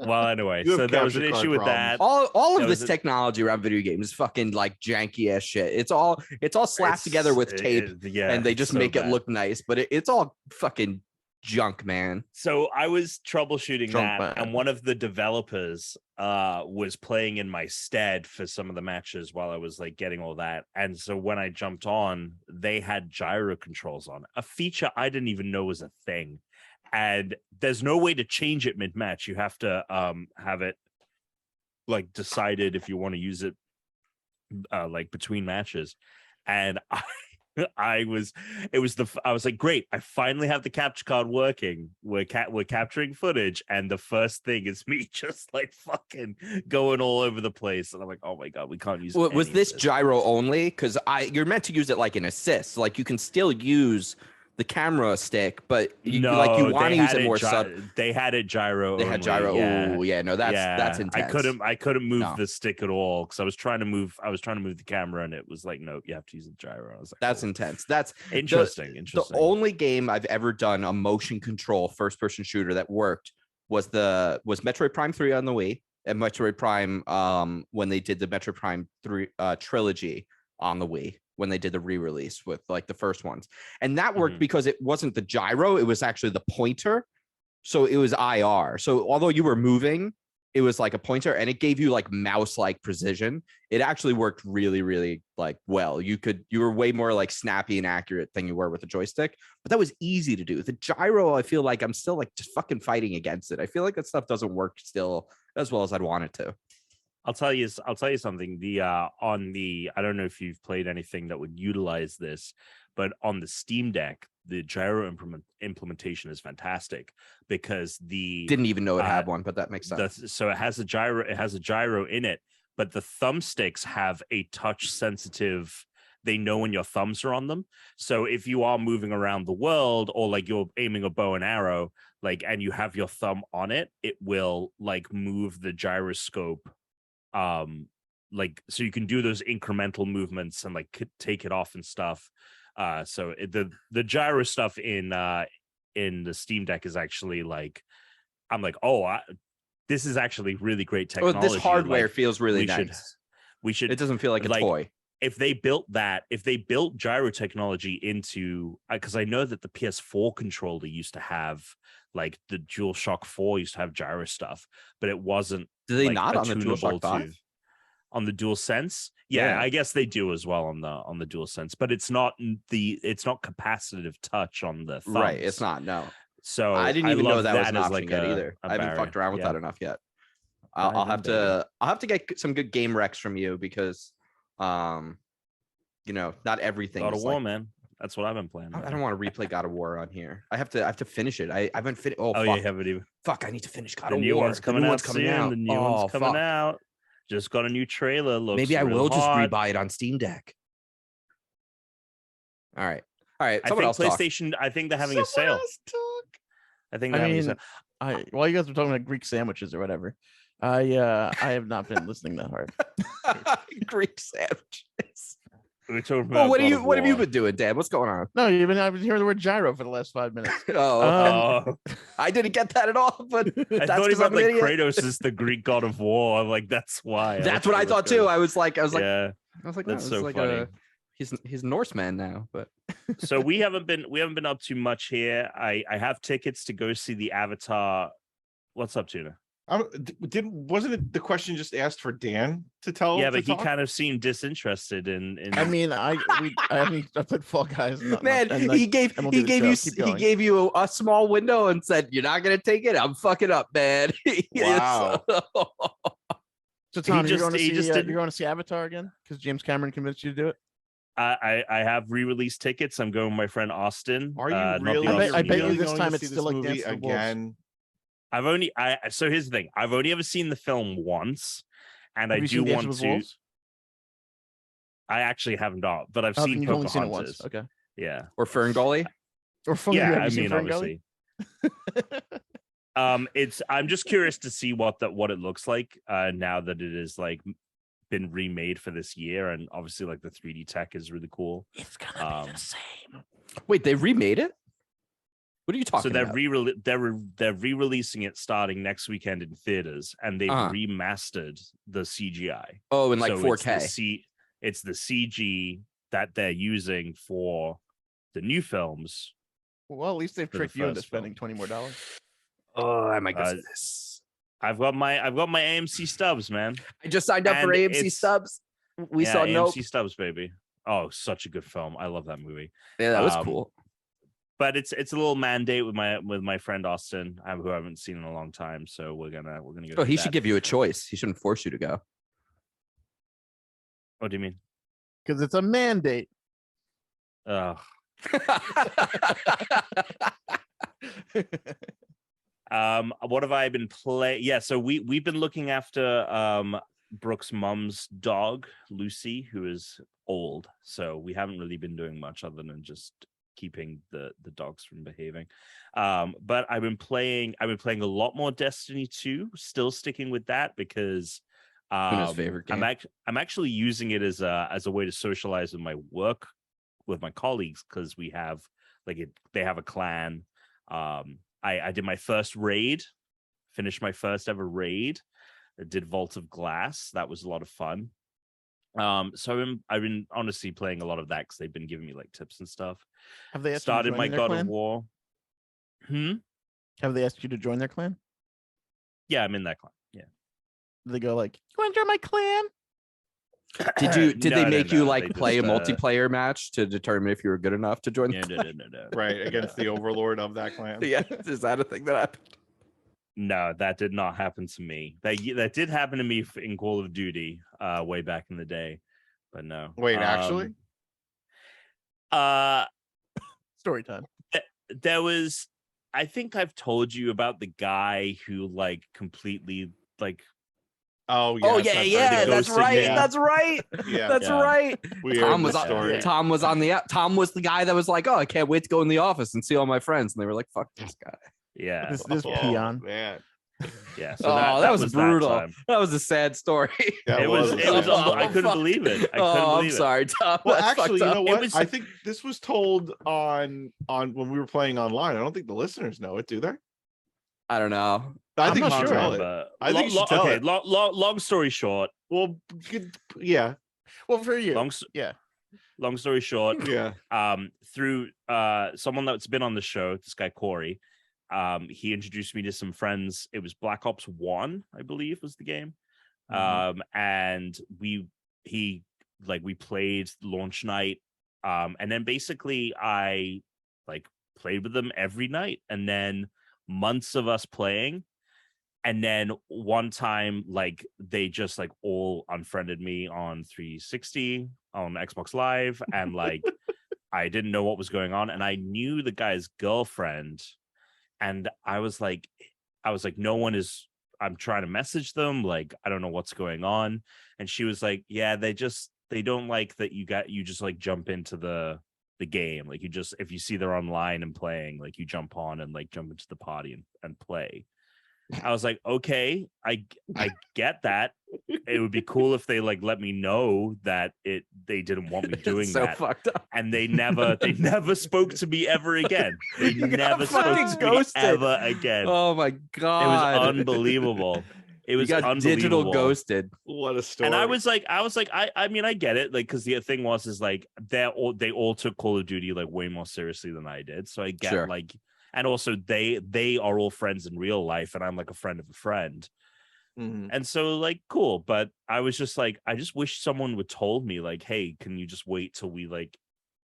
Well, anyway, You have so there was an capture issue card with that. all of this technology around video games is fucking like janky ass shit. It's all slapped together with tape, and they just make it look nice, but it's all fucking junk, man. So I was troubleshooting that, and one of the developers was playing in my stead for some of the matches while I was like getting all that. And so when I jumped on, they had gyro controls on, a feature I didn't even know was a thing. And there's no way to change it mid-match. You have to have it like decided if you want to use it like between matches. And I was like, great, I finally have the capture card working. We're capturing footage, and the first thing is me just like fucking going all over the place, and I'm like, oh my god, we can't use it. Was this gyro only? Because you're meant to use it like an assist, like you can still use the camera stick, but you want to use it more they had it gyro. They had gyro. Oh yeah, no, that's intense. I couldn't move the stick at all because I was trying to move the camera, and it was like, no, you have to use the gyro. I was like, that's intense. That's interesting. The only game I've ever done a motion control first person shooter that worked was Metroid Prime 3 on the Wii, and Metroid Prime when they did the Metroid Prime 3 trilogy on the Wii, when they did the re-release with like the first ones. And that worked because it wasn't the gyro, it was actually the pointer. So it was IR. So although you were moving, it was like a pointer, and it gave you like mouse-like precision. It actually worked really, really like well. You were way more like snappy and accurate than you were with the joystick, but that was easy to do. The gyro, I feel like I'm still like just fucking fighting against it. I feel like that stuff doesn't work still as well as I'd want it to. I'll tell you something. I don't know if you've played anything that would utilize this, but on the Steam Deck, the gyro implementation is fantastic because didn't even know it had one, but that makes sense. So it has a gyro in it, but the thumbsticks have a touch sensitive. They know when your thumbs are on them. So if you are moving around the world, or like you're aiming a bow and arrow, like, and you have your thumb on it, it will like move the gyroscope. Like, so you can do those incremental movements and like take it off and stuff. So the gyro stuff in the Steam Deck is actually like, I'm like, this is actually really great technology. Well, this hardware feels really nice. We should. It doesn't feel like a toy. If they built gyro technology into, because I know that the PS4 controller used to have, like the DualShock 4 used to have gyro stuff, but it wasn't. Do they like, not on the DualShock 5? On the DualSense? Yeah, I guess they do as well on the DualSense, but it's not capacitive touch on the thumbs. Right, it's not. No. So I didn't even know that was an option like yet either. I haven't fucked around with that enough yet. I'll have to get some good game recs from you because, not everything. God of War, man. That's what I've been playing. I don't want to replay God of War on here. I have to finish it. I haven't finished. Oh, fuck. Yeah, you haven't even. Fuck, I need to finish God of War. The new one's coming out soon. out. The new one's coming out. Just got a new trailer. Maybe I will just rebuy it on Steam Deck. All right. Someone else PlayStation. Talk. I think they're having a sale. I think they're having a sale. While you guys were talking about Greek sandwiches or whatever, I have not been listening that hard. Greek sandwiches. Well, what have you been doing, Dan? What's going on? No, I've been hearing the word gyro for the last 5 minutes. I didn't get that at all. But I thought he meant like Kratos is the Greek god of war. I'm like, that's why. That's what I thought too. I was like, yeah. That's so like funny. He's Norseman now, but so we haven't been up too much here. I have tickets to go see the Avatar. What's up, Tuna? Wasn't it the question just asked for Dan to tell? Yeah, but he kind of seemed disinterested in. I mean, I played Fall Guys. He gave you a small window and said, "You're not gonna take it. I'm fucking up, man." Wow. So Tom, you're going to see Avatar again because James Cameron convinced you to do it. I have re-release tickets. I'm going with my friend Austin. Are you really? I bet you this time it's still like Dance again. So here's the thing. I've only ever seen the film once, and I do want to. I actually have not, but I've seen Pocahontas. Okay. Yeah. Or Ferngully. Or Fungi. Yeah, Have I you seen mean, Ferngully? obviously. I'm just curious to see what it looks like now that it is like been remade for this year, and obviously like the 3D tech is really cool. It's gonna be the same. Wait, they remade it? What are you talking so they're about? they're re-releasing it starting next weekend in theaters, and they've Uh-huh. remastered the CGI. Oh, in like So 4K. it's the CG that they're using for the new films. Well, at least they've For the tricked you into first spending film. $20 more. Oh, I might go Uh, see this. I've got my AMC stubs, man. I just signed up for and AMC it's- Stubs. We saw AMC Nope. Stubs, baby. Oh, such a good film. I love that movie. Yeah, that was Um, cool. But it's a little mandate with my friend Austin, who I haven't seen in a long time. So we're gonna go. Oh, do he that. should give you a choice. He shouldn't force you to go. What do you mean? Because it's a mandate. Ugh. What have I been playing? Yeah, so we've been looking after Brooke's mom's dog, Lucy, who is old. So we haven't really been doing much other than just keeping the dogs from behaving. But I've been playing a lot more Destiny 2, still sticking with that because Tuna's favorite game. I'm actually using it as a way to socialize with my work, with my colleagues, because we have they have a clan. I did my first raid, finished my first ever raid. I did Vault of Glass. That was a lot of fun. So I've been honestly playing a lot of that because they've been giving me like tips and stuff. Have they Started my God of War. Have they asked you to join their clan? Yeah, I'm in that clan. Yeah. Do they go like, you want to join my clan? Did they make you like They play a just, multiplayer match to determine if you were good enough to join the clan? No. Right, against the overlord of that clan. Yeah, is that a thing that happened? No, that did not happen to me. That did happen to me in Call of Duty way back in the day, but no. Wait, actually? Story time. There was, I think I've told you about the guy who like completely like. Oh Oh yes, I've yeah, heard the that's ghosting, right. yeah. That's right. Yeah. That's Yeah. right. We Tom heard was the on, story. Tom was on the Tom was the guy that was like, oh, I can't wait to go in the office and see all my friends, and they were like, fuck this guy. Yeah. This Oh, peon. man. Yeah. So Oh, that was brutal. That time. That was a sad story. Yeah, It was I couldn't fuck. believe it. I couldn't Oh, I'm believe it. sorry, Tom. Well, That's actually, fucked you know up. what? was- I think this was told on when we were playing online. I don't think the listeners know it, do they? I don't know. I I'm think not you should sure. tell it. But I think you should tell okay, it. long story short. Well, yeah, Well, for you. Long story short, yeah. through someone that's been on the show, this guy Corey, he introduced me to some friends. It was Black Ops 1, I believe, was the game. And we played launch night. And then basically I like played with them every night, and then months of us playing. And then one time, like, they just like all unfriended me on 360 on Xbox Live, and like I didn't know what was going on, and I knew the guy's girlfriend, and I was like, no one is. I'm trying to message them, like I don't know what's going on, and she was like, yeah, they don't like that you just like jump into the game, like you just, if you see they're online and playing, like you jump on and like jump into the party and play. I was like, okay, I get that. It would be cool if they like let me know that they didn't want me doing so that. fucked up. And they never spoke to me ever again. They You got never spoke fucking to ghosted. me ever again. Oh my It god. was unbelievable. It was you got unbelievable. digital ghosted. What a story. And I was like, I mean, I get it, like, because the thing is like they all took Call of Duty like way more seriously than I did. So I get Sure. like, and also they are all friends in real life, and I'm like a friend of a friend. Mhm. And so like, cool. But I was just like, I just wish someone would told me like, hey, can you just wait till we like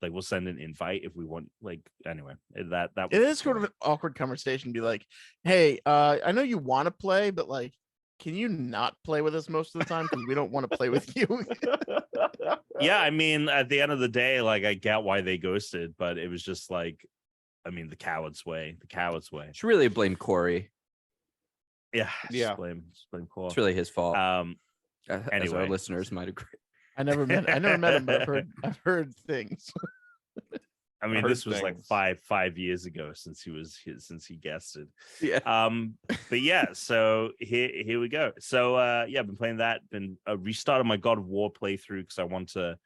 we'll send an invite if we want, like, anyway, that was It is sort of an awkward conversation to be like, hey, I know you want to play, but like, can you not play with us most of the time because we don't want to play with you? Yeah, I mean, at the end of the day, like, I get why they ghosted, but it was just like, I mean, the coward's way. Should really blame Corey. Yeah, Yeah. Just blame Cole. It's really his fault. As our Anyway. listeners might agree. I never met him, but I've heard things. I mean, this was like 5 years ago since he guested. Yeah. But yeah, so here we go. So yeah, I've been playing that. Been restarted my God of War playthrough because I want to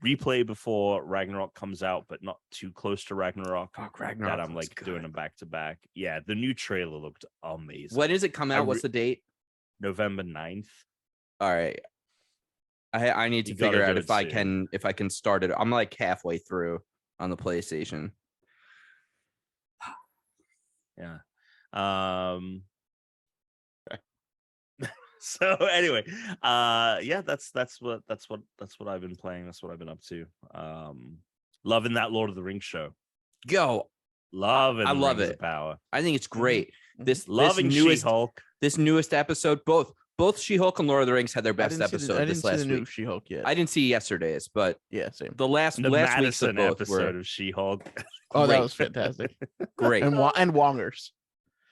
replay before Ragnarok comes out, but not too close to Ragnarok. Ragnarok that I'm like good. doing them back to back. Yeah, the new trailer looked amazing. When does it come out? What's the date? November 9th. All right. I need to figure out if I can start it. I'm like halfway through on the PlayStation. Yeah. So anyway, yeah, that's what I've been playing. That's what I've been up to. Loving that Lord of the Rings show. Yo, loving. I love Rings it. of Power. I think it's great. This newest She-Hulk. This newest episode, both She-Hulk and Lord of the Rings had their best episode this last week. I didn't see the new She-Hulk yet. I didn't see yesterday's, but yeah, same. The last week's episode of She-Hulk. Oh, that was fantastic. Great. And Wongers.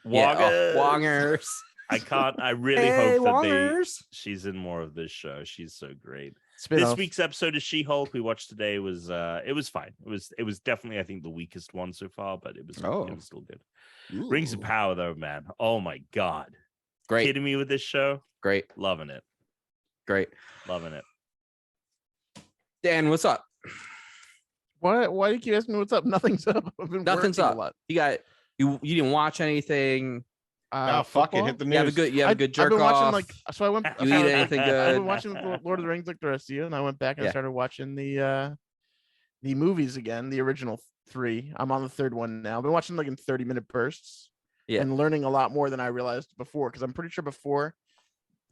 Wongers. I really hope that she's in more of this show. She's so great. This week's episode of She-Hulk we watched today was it was fine. It was definitely, I think, the weakest one so far, but it was still good. Ooh. Rings of Power though, man. Oh my God. Great. Kidding me with this show? Great. Loving it. Great. Loving it. Dan, what's up? Why do you keep asking me what's up? Nothing's up. Nothing's up. A lot. You didn't watch anything? Fuck it. Hit the news. You have a good jerk I've been off. watching so I went. You eat anything good? I've been watching Lord of the Rings like the rest of you, and I went back and started watching the movies again, the original 3. I'm on the 3rd one now. I've been watching like in 30-minute bursts. Yeah. And learning a lot more than I realized before, because I'm pretty sure before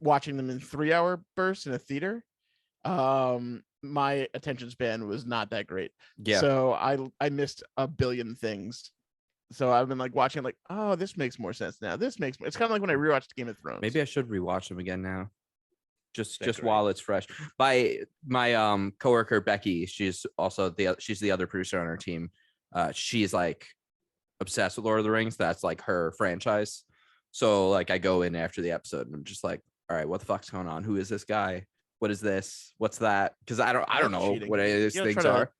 watching them in 3-hour bursts in a theater, my attention span was not that great. Yeah. So I missed a billion things. So I've been like watching like, oh, this makes more sense now. It's kind of like when I rewatched Game of Thrones. Maybe I should rewatch them again now. Just while it's fresh. My coworker Becky, she's also she's the other producer on our team. She's like obsessed with Lord of the Rings. That's like her franchise. So like I go in after the episode and I'm just like, all right, what the fuck's going on? Who is this guy? What is this? What's that? Because I don't know what any of these things are.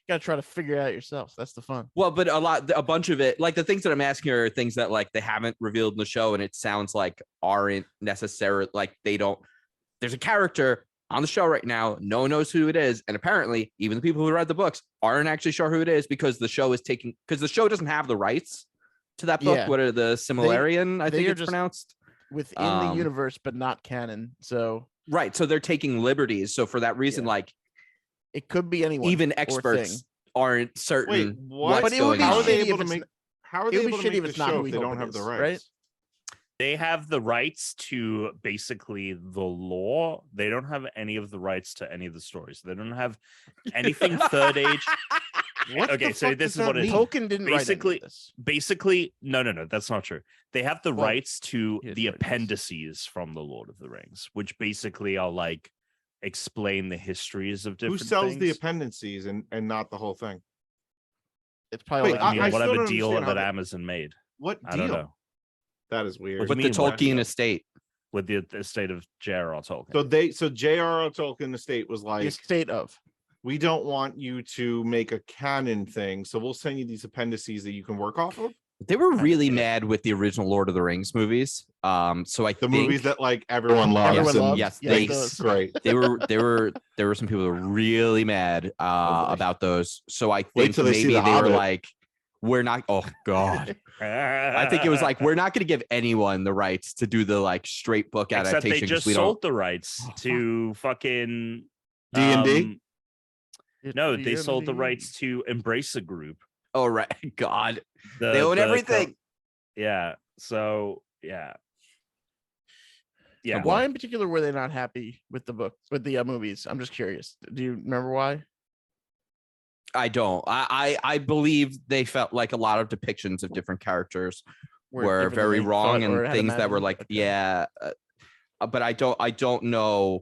You gotta try to figure it out yourself. That's the fun. Well, but a bunch of it, like the things that I'm asking are things that like they haven't revealed in the show, and it sounds like aren't necessarily like they don't. There's a character on the show right now. No one knows who it is, and apparently, even the people who read the books aren't actually sure who it is because the show doesn't have the rights to that book. Yeah. What are the Similarian? I think it's pronounced within the universe, but not canon. So right, so they're taking liberties. So for that reason, like. It could be anyone. Even experts aren't certain. Wait, what? But it would be how are they able to make? How are they able to make the show if they don't have the rights? Right? They have the rights to basically the lore. They don't have any of the rights to any of the stories. They don't have anything third age. Okay, so this is what it is. Tolkien didn't basically. Write this. Basically, no, that's not true. They have the rights to the appendices from the Lord of the Rings, which basically are like. Explain the histories of different Who sells things. the appendices and not the whole thing? It's probably whatever deal that Amazon made. What deal? I don't know. That is weird. With the Tolkien estate. With the estate of J.R.R. Tolkien. So J.R.R. Tolkien estate was like the estate of. We don't want you to make a canon thing, so we'll send you these appendices that you can work off of. They were really mad with the original Lord of the Rings movies. So I think movies that like everyone loves. Yes, great. There were some people who were really mad about those. So I think maybe they were like, we're not. Oh God. I think it was like we're not going to give anyone the rights to do the like straight book adaptation. Except they just sold the rights to fucking D&D. No, they sold the rights to Embrace a Group. Oh right, God. They own everything. Yeah. So yeah. Why in particular were they not happy with the book, with the movies? I'm just curious. Do you remember why? I don't. I believe they felt like a lot of depictions of different characters were very wrong and things that were like, but I don't know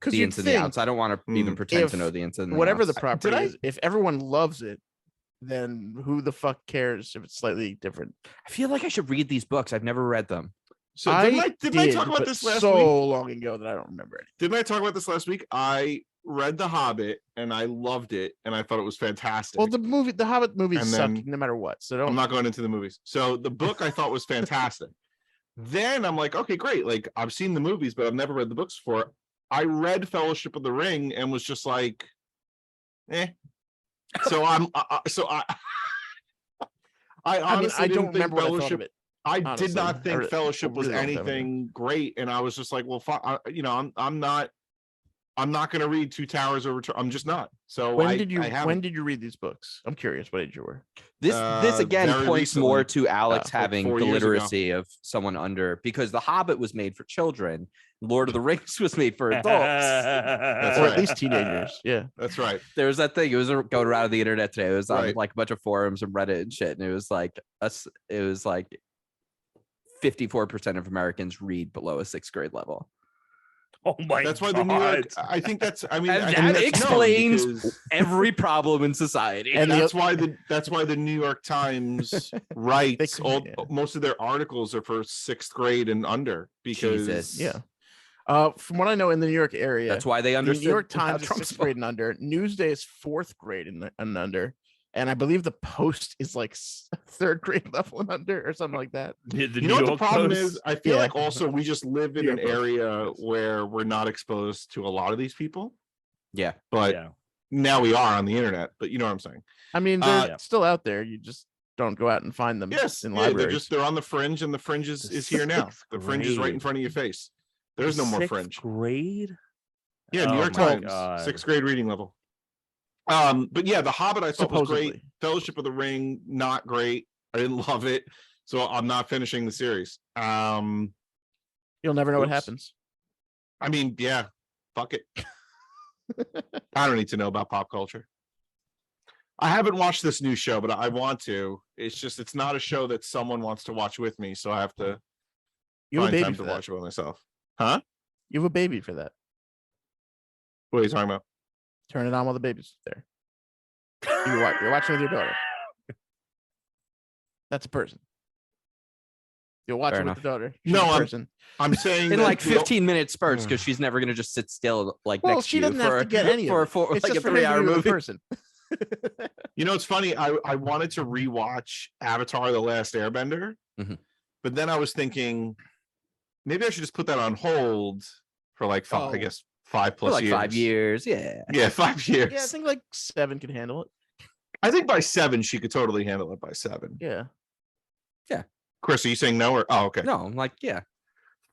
the ins and the outs. I don't want to even pretend to know the ins and the outs. Whatever the property is, if everyone loves it, then who the fuck cares if it's slightly different? I feel like I should read these books. I've never read them. So didn't I talk about this last week? So long ago that I don't remember it. Didn't I talk about this last week? I read The Hobbit and I loved it and I thought it was fantastic. Well, the Hobbit movies suck no matter what. So I'm not going into the movies. So the book I thought was fantastic. Then I'm like, okay, great. Like I've seen the movies, but I've never read the books before. I read Fellowship of the Ring and was just like, eh. So I honestly don't remember what I thought of it. I did not think Fellowship was anything great, and I was just like, well, I'm not going to read Two Towers or Return. I'm just not. So when did you read these books? I'm curious. What age you were? This again points recently. more to Alex having like the literacy of someone under, because The Hobbit was made for children, Lord of the Rings was made for adults, or at least teenagers. Yeah, that's right. There was that thing. It was going around the internet today. It was on like a bunch of forums and Reddit and shit, and it was like 54% of Americans read below a 6th grade level. Oh my! That's why God. the New York. I think that's. I mean, that explains every problem in society. And that's why the New York Times writes most of their articles are for 6th grade and under. Because from what I know, in the New York area, that's why they understood. The New York Times is 6th grade and under. Newsday is 4th grade and under. And I believe the Post is like 3rd grade level and under or something like that. You know what the problem is? I feel like also we just live in an area where we're not exposed to a lot of these people. Yeah. But now we are on the internet, but you know what I'm saying? I mean, they're still out there. You just don't go out and find them in libraries. They're on the fringe, and the fringe is here now. The fringe is right in front of your face. There's no more fringe. 6th grade? Yeah, New York Times, 6th grade reading level. But yeah, The Hobbit I thought was great. Fellowship of the Ring, not great. I didn't love it, so I'm not finishing the series. You'll never know what happens. I mean, yeah, fuck it. I don't need to know about pop culture. I haven't watched this new show, but I want to. It's not a show that someone wants to watch with me, so I have to find time to watch it by myself. Huh? You have a baby for that. What are you talking about? Turn it on while the baby's there. You're watching with your daughter. That's a person. You'll watch it with the daughter. I'm saying in like 15-minute spurts, because she's never gonna just sit still like next she doesn't have to get any for it's like just a 3-hour movie. Person. You know, it's funny. I wanted to rewatch Avatar: The Last Airbender, but then I was thinking maybe I should just put that on hold for like 5 years. 5 years. Yeah, 5 years. Yeah, I think like 7 can handle it. I think by 7 she could totally handle it by 7. Yeah. Chris, are you saying no or okay? No, I'm like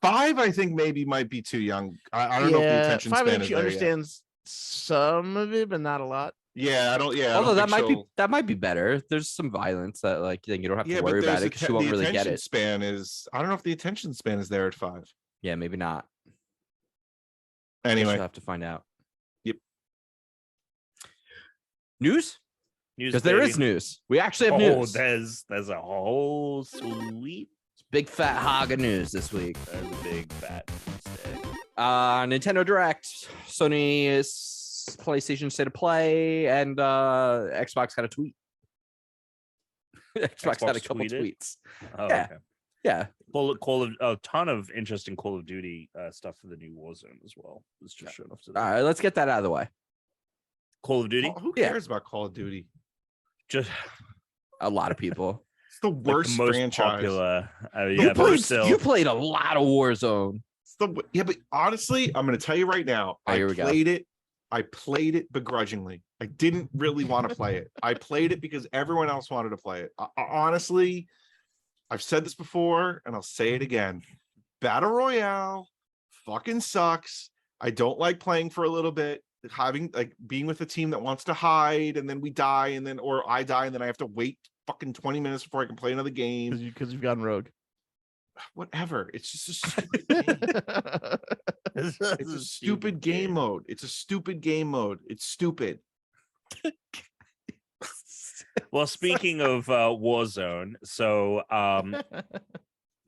5 I think maybe might be too young. I don't know if the attention 5 span is she there understands some of it, but not a lot. Yeah, I don't. Yeah, although that might be better. There's some violence that like you don't have to worry about it because she won't really get it. Span is. I don't know if the attention span is there at 5. Yeah, maybe not. Anyway, we'll have to find out. Yep. News, because there is news. We actually have news. There's a whole sweet big fat hog of news this week. There's a big fat stick. Nintendo Direct, Sony's PlayStation State of Play, and Xbox got a tweet. Xbox had a couple tweets. Oh, yeah. Okay. Yeah. A ton of interesting Call of Duty stuff for the new Warzone as well. Let's just show off today. All right, let's get that out of the way. Call of Duty? Who cares about Call of Duty? Just a lot of people. It's the worst most franchise. Popular. You played a lot of Warzone. But honestly, I'm going to tell you right now. I played it begrudgingly. I didn't really want to play it. I played it because everyone else wanted to play it. Honestly, I've said this before and I'll say it again. Battle Royale fucking sucks. I don't like playing for a little bit, being with a team that wants to hide and then we die or I die and then I have to wait fucking 20 minutes before I can play another game. Because you've gone rogue. Whatever. It's just a stupid game. It's a stupid game mode. It's a stupid game mode. It's stupid. Well, speaking of Warzone, so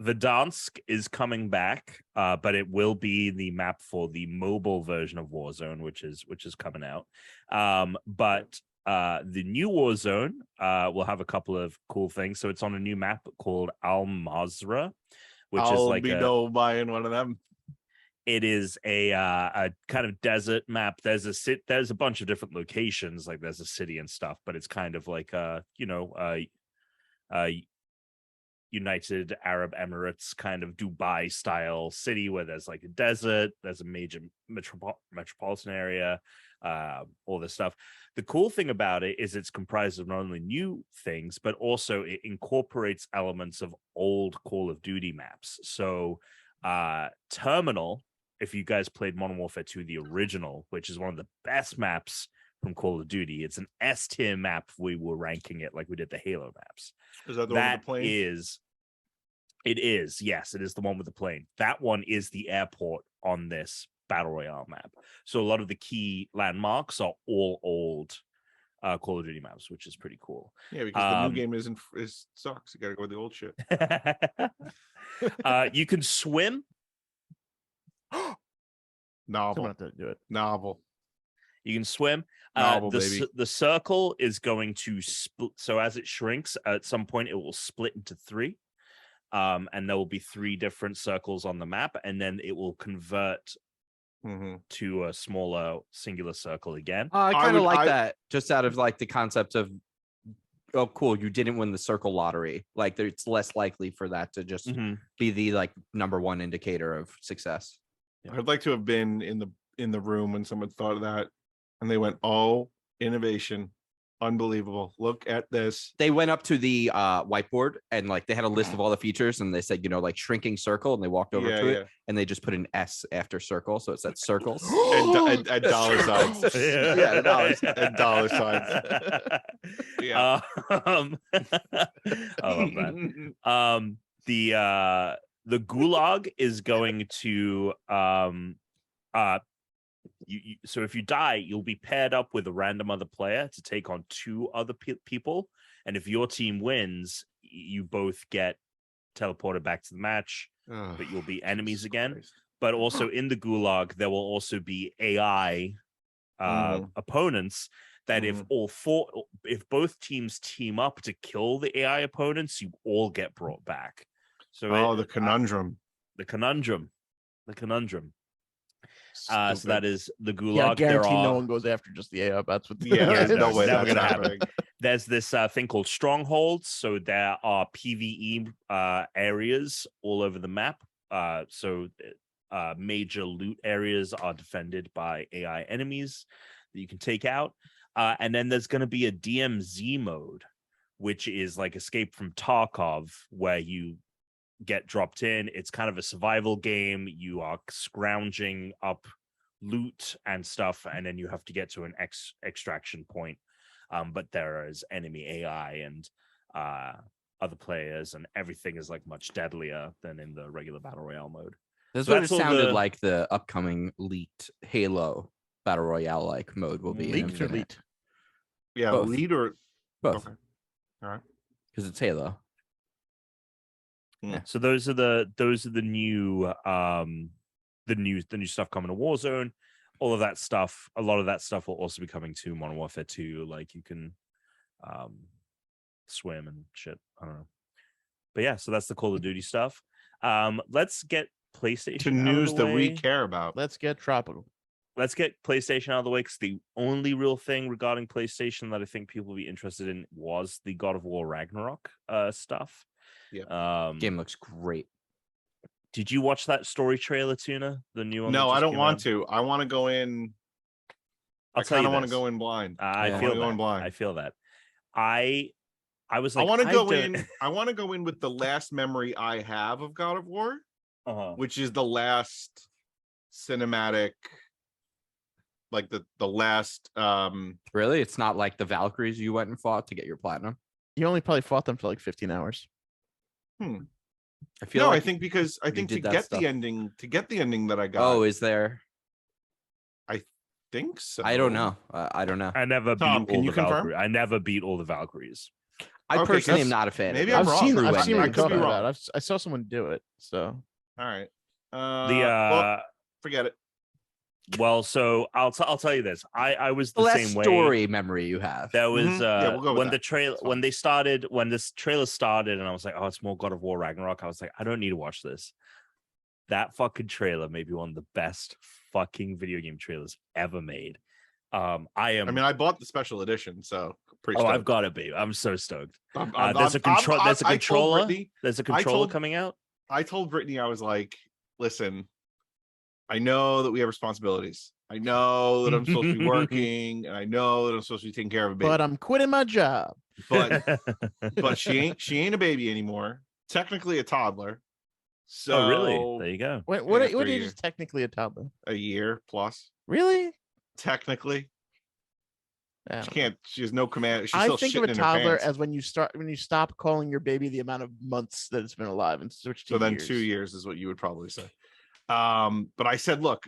Verdansk is coming back, but it will be the map for the mobile version of Warzone, which is coming out. But the new Warzone will have a couple of cool things. So it's on a new map called Al Mazrah, which is I'll like be buying one of them. It is a kind of desert map. There's a bunch of different locations, like there's a city and stuff, but it's kind of like United Arab Emirates kind of Dubai style city where there's like a desert, there's a major metropolitan area, all this stuff. The cool thing about it is it's comprised of not only new things, but also it incorporates elements of old Call of Duty maps. So Terminal, if you guys played Modern Warfare 2, the original, which is one of the best maps from Call of Duty, it's an S tier map. We were ranking it like we did the Halo maps. Is that the one with the plane? It is, yes, it is the one with the plane. That one is the airport on this Battle Royale map. So a lot of the key landmarks are all old Call of Duty maps, which is pretty cool. Yeah, because the new game sucks. You gotta go with the old shit. You can swim. Novel. Have to do it. Novel. You can swim. The circle is going to split. So as it shrinks, at some point it will split into 3. And there will be 3 different circles on the map, and then it will convert to a smaller singular circle again. I kind of like that, just out of like the concept of, oh, cool, you didn't win the circle lottery. Like, it's less likely for that to just be the like number one indicator of success. Yeah. I'd like to have been in the room when someone thought of that, and they went, "Oh, innovation. Unbelievable. Look at this." They went up to the whiteboard and like they had a list of all the features, and they said, like shrinking circle, and they walked over to it and they just put an S after circle, so it said circles and dollar signs. Yeah, dollars and dollar signs. Yeah. Oh man. The gulag is going to so if you die, you'll be paired up with a random other player to take on 2 other people, and if your team wins, you both get teleported back to the match, but you'll be enemies again. Christ. But also in the gulag, there will also be AI opponents that if both teams team up to kill the AI opponents, you all get brought back. So the conundrum. The conundrum. So that is the gulag. Yeah, I guarantee no one goes after just the AI. That's what. There's no way never that's gonna happening. There's this thing called strongholds. So there are PvE areas all over the map. So major loot areas are defended by AI enemies that you can take out. And then there's going to be a DMZ mode, which is like Escape from Tarkov, where you get dropped in. It's kind of a survival game. You are scrounging up loot and stuff, and then you have to get to an extraction point. But there is enemy AI and other players, and everything is like much deadlier than in the regular Battle Royale mode. That's what it sounded like the upcoming leaked Halo Battle Royale like mode will be. Leaked or leaked? Yeah, both. lead or both. Okay. All right. Because it's Halo. Yeah. So those are the new stuff coming to Warzone. All of that stuff, a lot of that stuff will also be coming to Modern Warfare 2. Like you can swim and shit. I don't know. But yeah, so that's the Call of Duty stuff. Let's get PlayStation to news that we way. care about. Let's get tropical. Let's get PlayStation out of the way, because the only real thing regarding PlayStation that I think people will be interested in was the God of War Ragnarok stuff. Yeah. Game looks great. Did you watch that story trailer, Tuna? The new one? No, I don't want to. I want to go in. I kind of want to go in blind. I feel that. I was like, I want to go in. I want to go in with the last memory I have of God of War, which is the last cinematic, like the last. Really, it's not like the Valkyries you went and fought to get your platinum. You only probably fought them for like 15 hours. I feel like I think to get the ending that I got. Oh, is there? I think so. I don't know. I don't know. I never beat all can you the confirm? Valkyries. I never beat all the Valkyries. I personally am not a fan. Maybe of I'm it. wrong. I've seen I what could be talking wrong. about. I saw someone do it. So All right. Well, forget it. Well, so I'll tell you this. I was the last same way. Story memory you have. That was we'll go with when that. the trailer when this trailer started, and I was like, oh, it's more God of War Ragnarok. I was like, I don't need to watch this. That fucking trailer may be one of the best fucking video game trailers ever made. I bought the special edition, so pretty stoked. I've got it, babe. I'm so stoked. There's a controller. There's a controller coming out. I told Brittany, I was like, listen, I know that we have responsibilities. I know that I'm supposed to be working, and I know that I'm supposed to be taking care of a baby. But I'm quitting my job. But she ain't a baby anymore. Technically a toddler. So really? There you go. What age is technically a toddler? A year plus. Really? Technically. Yeah. She can't. She has no command. She's I still think shitting of a in her toddler pants. as when you stop calling your baby the amount of months that it's been alive and switch to So then years. 2 years is what you would probably say. But I said, look,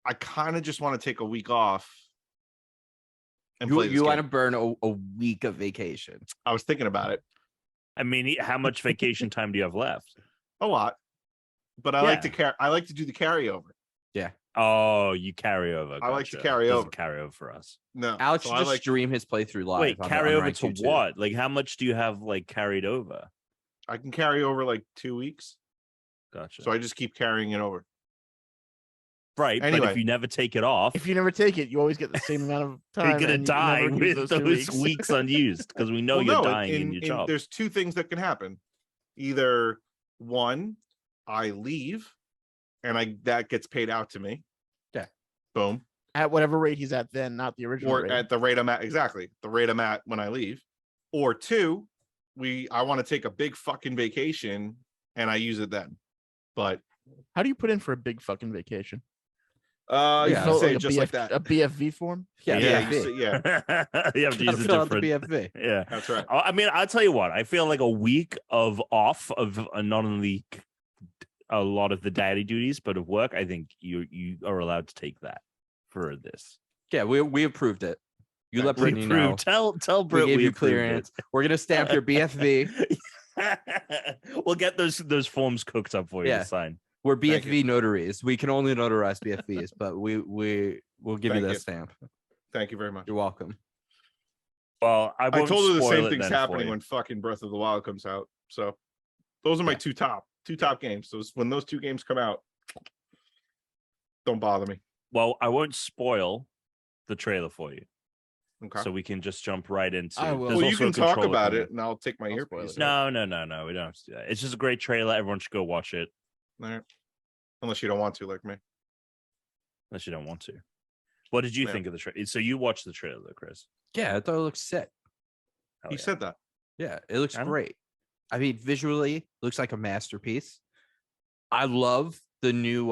I kind of just want to take a week off and play this You game. want to burn a week of vacation. I was thinking about it. I mean, how much vacation time do you have left? A lot. But I like to do the carryover. Yeah. Oh, you carry over. I like to Gotcha. carry Doesn't over. carry over for us. No. So Alex should I just stream his playthrough live. Wait, on carry over ranked to YouTube. what? Like, how much do you have like carried over? I can carry over like 2 weeks. Gotcha. So I just keep carrying it over. Right, but Anyway. if you never take it off, If you never take it, you always get the same amount of time. you're gonna and you die never use with those 2 those weeks unused because we know Well, you're no, dying in your job. There's two things that can happen. Either one, I leave and that gets paid out to me. Yeah. Boom. At whatever rate he's at then, not the original Or rate. at the rate I'm at, exactly. The rate I'm at when I leave. Or two, I want to take a big fucking vacation and I use it then. But How do you put in for a big fucking vacation? you Yeah. can say Like it just like that. a BFV form? Yeah, Yeah, BFV. you say- yeah, You have to use Gotta a fill out the different. BFV. Yeah, that's right. I mean, I'll tell you what. I feel like a week of off of not only a lot of the daddy duties, but of work. I think you are allowed to take that for this. Yeah, we approved it. You let We Brittany know. approved. Tell We Britt gave you approved clearance. We're gonna stamp your BFV. it. We'll get those forms cooked up for you Yeah. to sign. We're Thank BFV notaries. We can only notarize BFVs, but we'll give Thank you that you. stamp. Thank you very much. You're welcome. Well, I I won't told her the spoil same it thing's then for happening you. when fucking Breath of the Wild comes out. So those are my Yeah. two top games. So when those two games come out, don't bother me. Well, I won't spoil the trailer for you, Okay. so we can just jump right into. I will. There's Well, you also a can talk controller about coming it, and I'll take my I'll spoil earpiece. it. No, we don't have to do that. It's just a great trailer. Everyone should go watch it, All right. Unless you don't want to, like me. unless you don't want to. What did you Yeah. think of the trailer? So you watched the trailer, though, Chris? Yeah, I thought it looked sick. Hell He yeah. said that. Yeah, it looks I don't- great. I mean, visually, looks like a masterpiece. I love the new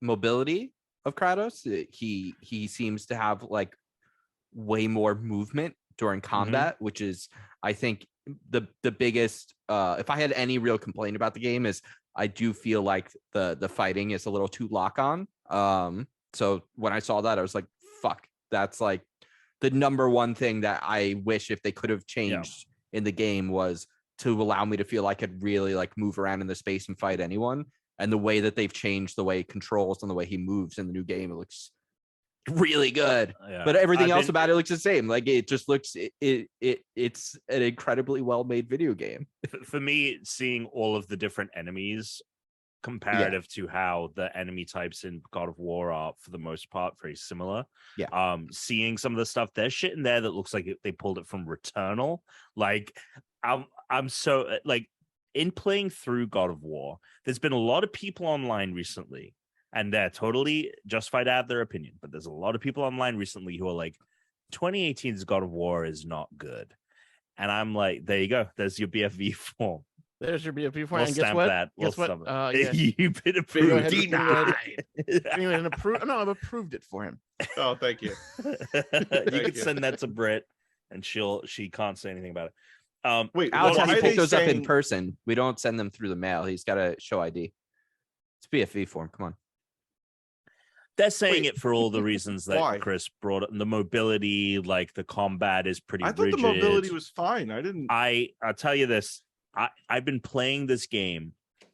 mobility of Kratos. He seems to have like way more movement during combat, which is, I think, the biggest. If I had any real complaint about the game, is I do feel like the fighting is a little too lock on. So when I saw that, I was like, fuck, that's like the number one thing that I wish if they could have changed in the game was to allow me to feel I could really like move around in the space and fight anyone. And the way that they've changed the way he controls and the way he moves in the new game, it looks really good. Yeah. But everything I've else been- about it looks the same. Like it just looks it's an incredibly well made video game. for me, seeing all of the different enemies comparative to how the enemy types in God of War are for the most part very similar. Yeah. Seeing some of the stuff, there's shit in there that looks like they pulled it from Returnal. Like I'm so like in playing through God of War, there's been a lot of people online recently, and they're totally justified to have their opinion, but there's a lot of people online recently who are like, 2018's God of War is not good. And I'm like, there you go. There's your BFV form. There's your BFP form. We'll and guess stamp what? that. We'll Guess what? stamp Yeah. You've been Go approved. ahead, Denied. Anyone approve? No, I've approved it for him. Oh, thank you. You could send that to Britt, and she can't say anything about it. Wait, Alex why has to are pick they those up in saying- person. We don't send them through the mail. He's got to show ID. It's BFV form. Come on. They're saying Wait. it for all the reasons that Why? Chris brought up. The mobility, like the combat, is pretty I thought rigid. the mobility was fine. I didn't. I'll tell you this. I've been playing this game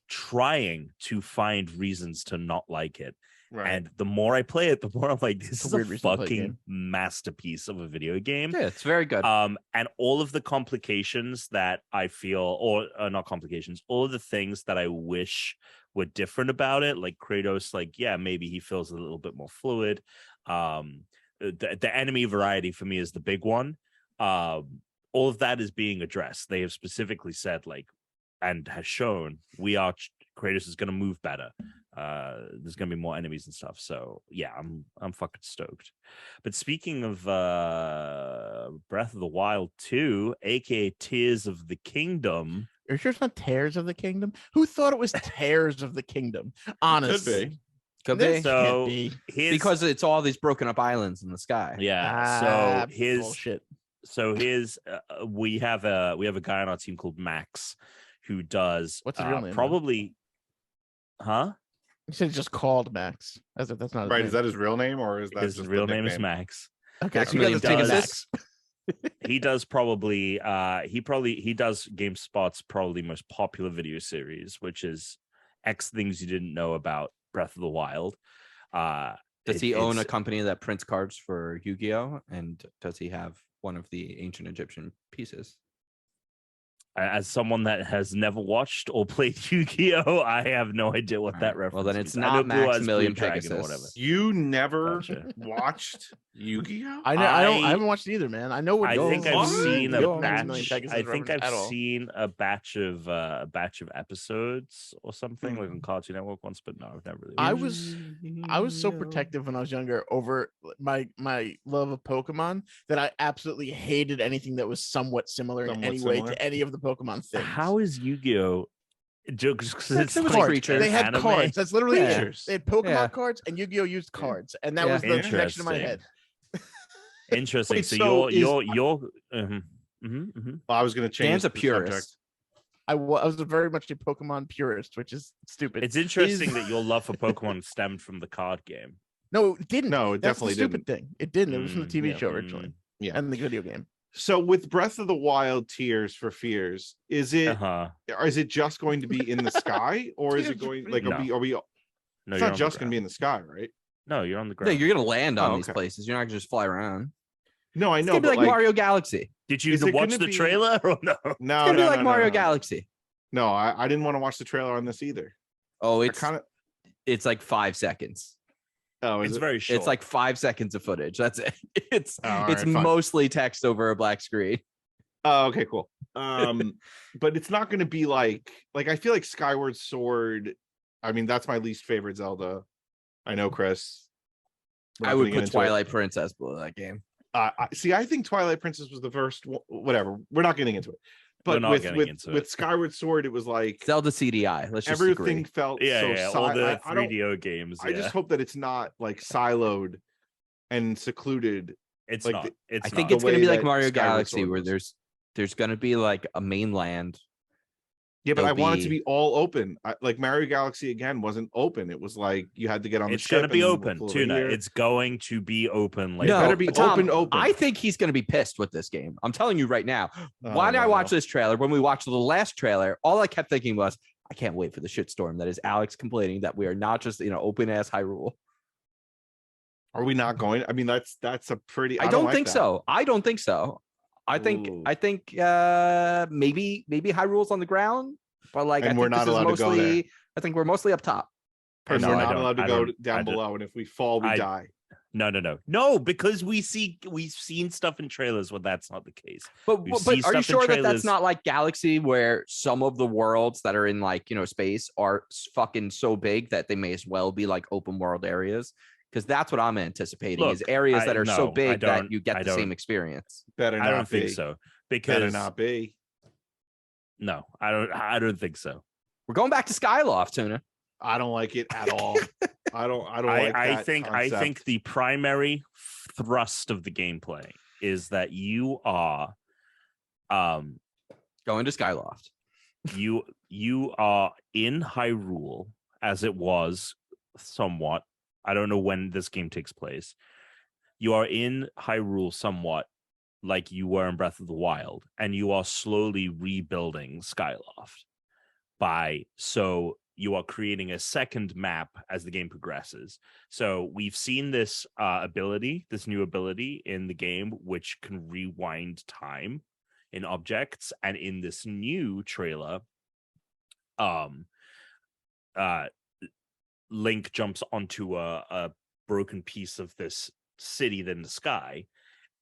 trying to find reasons to not like it. Right. And the more I play it, the more I'm like, this It's a is weird a reason to play a fucking game. masterpiece of a video game. Yeah, it's very good. And all of the complications that I feel, or not complications, all of the things that I wish were different about it, like Kratos, like, yeah, maybe he feels a little bit more fluid. The enemy variety for me is the big one. All of that is being addressed. They have specifically said, like, and has shown Kratos is going to move better. There's going to be more enemies and stuff. So yeah, I'm fucking stoked. But speaking of Breath of the Wild 2, aka Tears of the Kingdom. Are you sure it's not Tears of the Kingdom? Who thought it was Tears of the Kingdom? Honestly. Could be. This So can't be. Because it's all these broken up islands in the sky. Yeah. So his bullshit. So his we have a guy on our team called Max who does What's his real name? probably huh? You said it's just called Max, as if that's not his Right? name. Is that his real name, or is that His just real the name is nickname? Max. Okay, X so you got Million the thing of Pegasus. Max. He does probably he does GameSpot's probably most popular video series, which is X Things You Didn't Know About Breath of the Wild. Does he own a company that prints cards for Yu-Gi-Oh? And does he have one of the ancient Egyptian pieces? As someone that has never watched or played Yu-Gi-Oh, I have no idea what that reference. Well, then it's means. I know not Blue Eyes Maximilian Blue Dragon or Pegasus. whatever. You never Gotcha. watched Yu-Gi-Oh? I haven't watched it either, man. I know what I goes think I've on seen with a Maximilian batch. Pegasus I think reference I've at all. seen a batch of episodes or something like on Cartoon Network once, but no, I've never really. I watched was so protective when I was younger over my love of Pokemon that I absolutely hated anything that was somewhat similar in Somewhat any way similar? to any of the Pokemon it. things. How is Yu-Gi-Oh? Jokes It's it's like like creatures. They had anime? cards. That's literally it. Creatures. They had Pokemon Yeah. cards, and Yu-Gi-Oh used cards, and that Yeah. was the connection in my head. Interesting. Wait, so so you're I was going to change Dan's a the subject. purist. I was very much a Pokemon purist, which is stupid. It's interesting that your love for Pokemon stemmed from the card game. No, it didn't. No, it That's the definitely stupid didn't. thing. It didn't. It was from the TV yeah, show originally, Yeah. and the video game. So with Breath of the Wild Tears for Fears, is it Uh-huh. or is it just going to be in the sky, or is it Tears for going like No. are we No, it's you're not on the just going to ground. be in the sky, right? No, you're on the Yeah, ground. you're gonna land on Oh, these okay. places. You're not gonna just fly around. No, I It's know, gonna be but like Mario Galaxy. Did you Is it watch gonna the be- trailer or no? It's No, gonna be no, like no, Mario no. Galaxy. No, I didn't want to watch the trailer on this either. Oh, I it's kind of it's like 5 seconds. is It's it? very short. It's like 5 seconds of footage. That's it. It's Oh, all it's right, fine. mostly text over a black screen. Oh, okay, cool. But it's not going to be like I feel like Skyward Sword. I mean, that's my least favorite Zelda. I know, Chris. We're not I would gonna get put into it. Twilight Princess below that game. See, I think Twilight Princess was the first. Whatever, we're not getting into it. We're But not with getting into with it. Skyward Sword, it was like Zelda CDI. Let's just everything agree. felt yeah, so. yeah, all the I don't. 3DO games. I just hope that it's not like siloed and secluded. it's like not. the- It's I think not. it's going to way be like that Mario Skyward Galaxy, Sword where was. there's going to be like a mainland. Yeah, but I There'll want it to be- be all open. Like Mario Galaxy again wasn't open. It was like you had to get on the It's ship. gonna be and open, flew over Tuna. here. It's going to be open. Like It better be Tom, open. I think he's going to be pissed with this game. I'm telling you right now. Oh, Why did I watch no. this trailer? When we watched the last trailer, all I kept thinking was, I can't wait for the shitstorm that is Alex complaining that we are not just open ass Hyrule. Are we not going? I mean, that's a pretty. I don't like think that. so. I don't think so. I think Ooh. maybe Hyrule's on the ground, but like And I we're think not this is allowed to go mostly. there. I think we're mostly up top. And No, we're I not don't. allowed to I go don't- I down don't- below, and if we fall, we I- die. No, because we've seen stuff in trailers where that's not the case. But We but see are you stuff in sure that that's trailers- not like Galaxy, where some of the worlds that are in like space are fucking so big that they may as well be like open world areas? Because that's what I'm anticipating is Look, areas that are so no, I big that don't- you get I the same don't- experience. Better not I don't be. think so. Better Because not be. no, I don't think so. We're going back to Skyloft, Tuna. I don't like it at all. I don't like I that think concept. the primary thrust of the gameplay is that you are Going to Skyloft. you are in Hyrule as it was somewhat. I don't know when this game takes place. You are in Hyrule somewhat like you were in Breath of the Wild, and you are slowly rebuilding Skyloft. So you are creating a second map as the game progresses. So we've seen this new ability in the game, which can rewind time in objects. And in this new trailer, Link jumps onto a broken piece of this city in the sky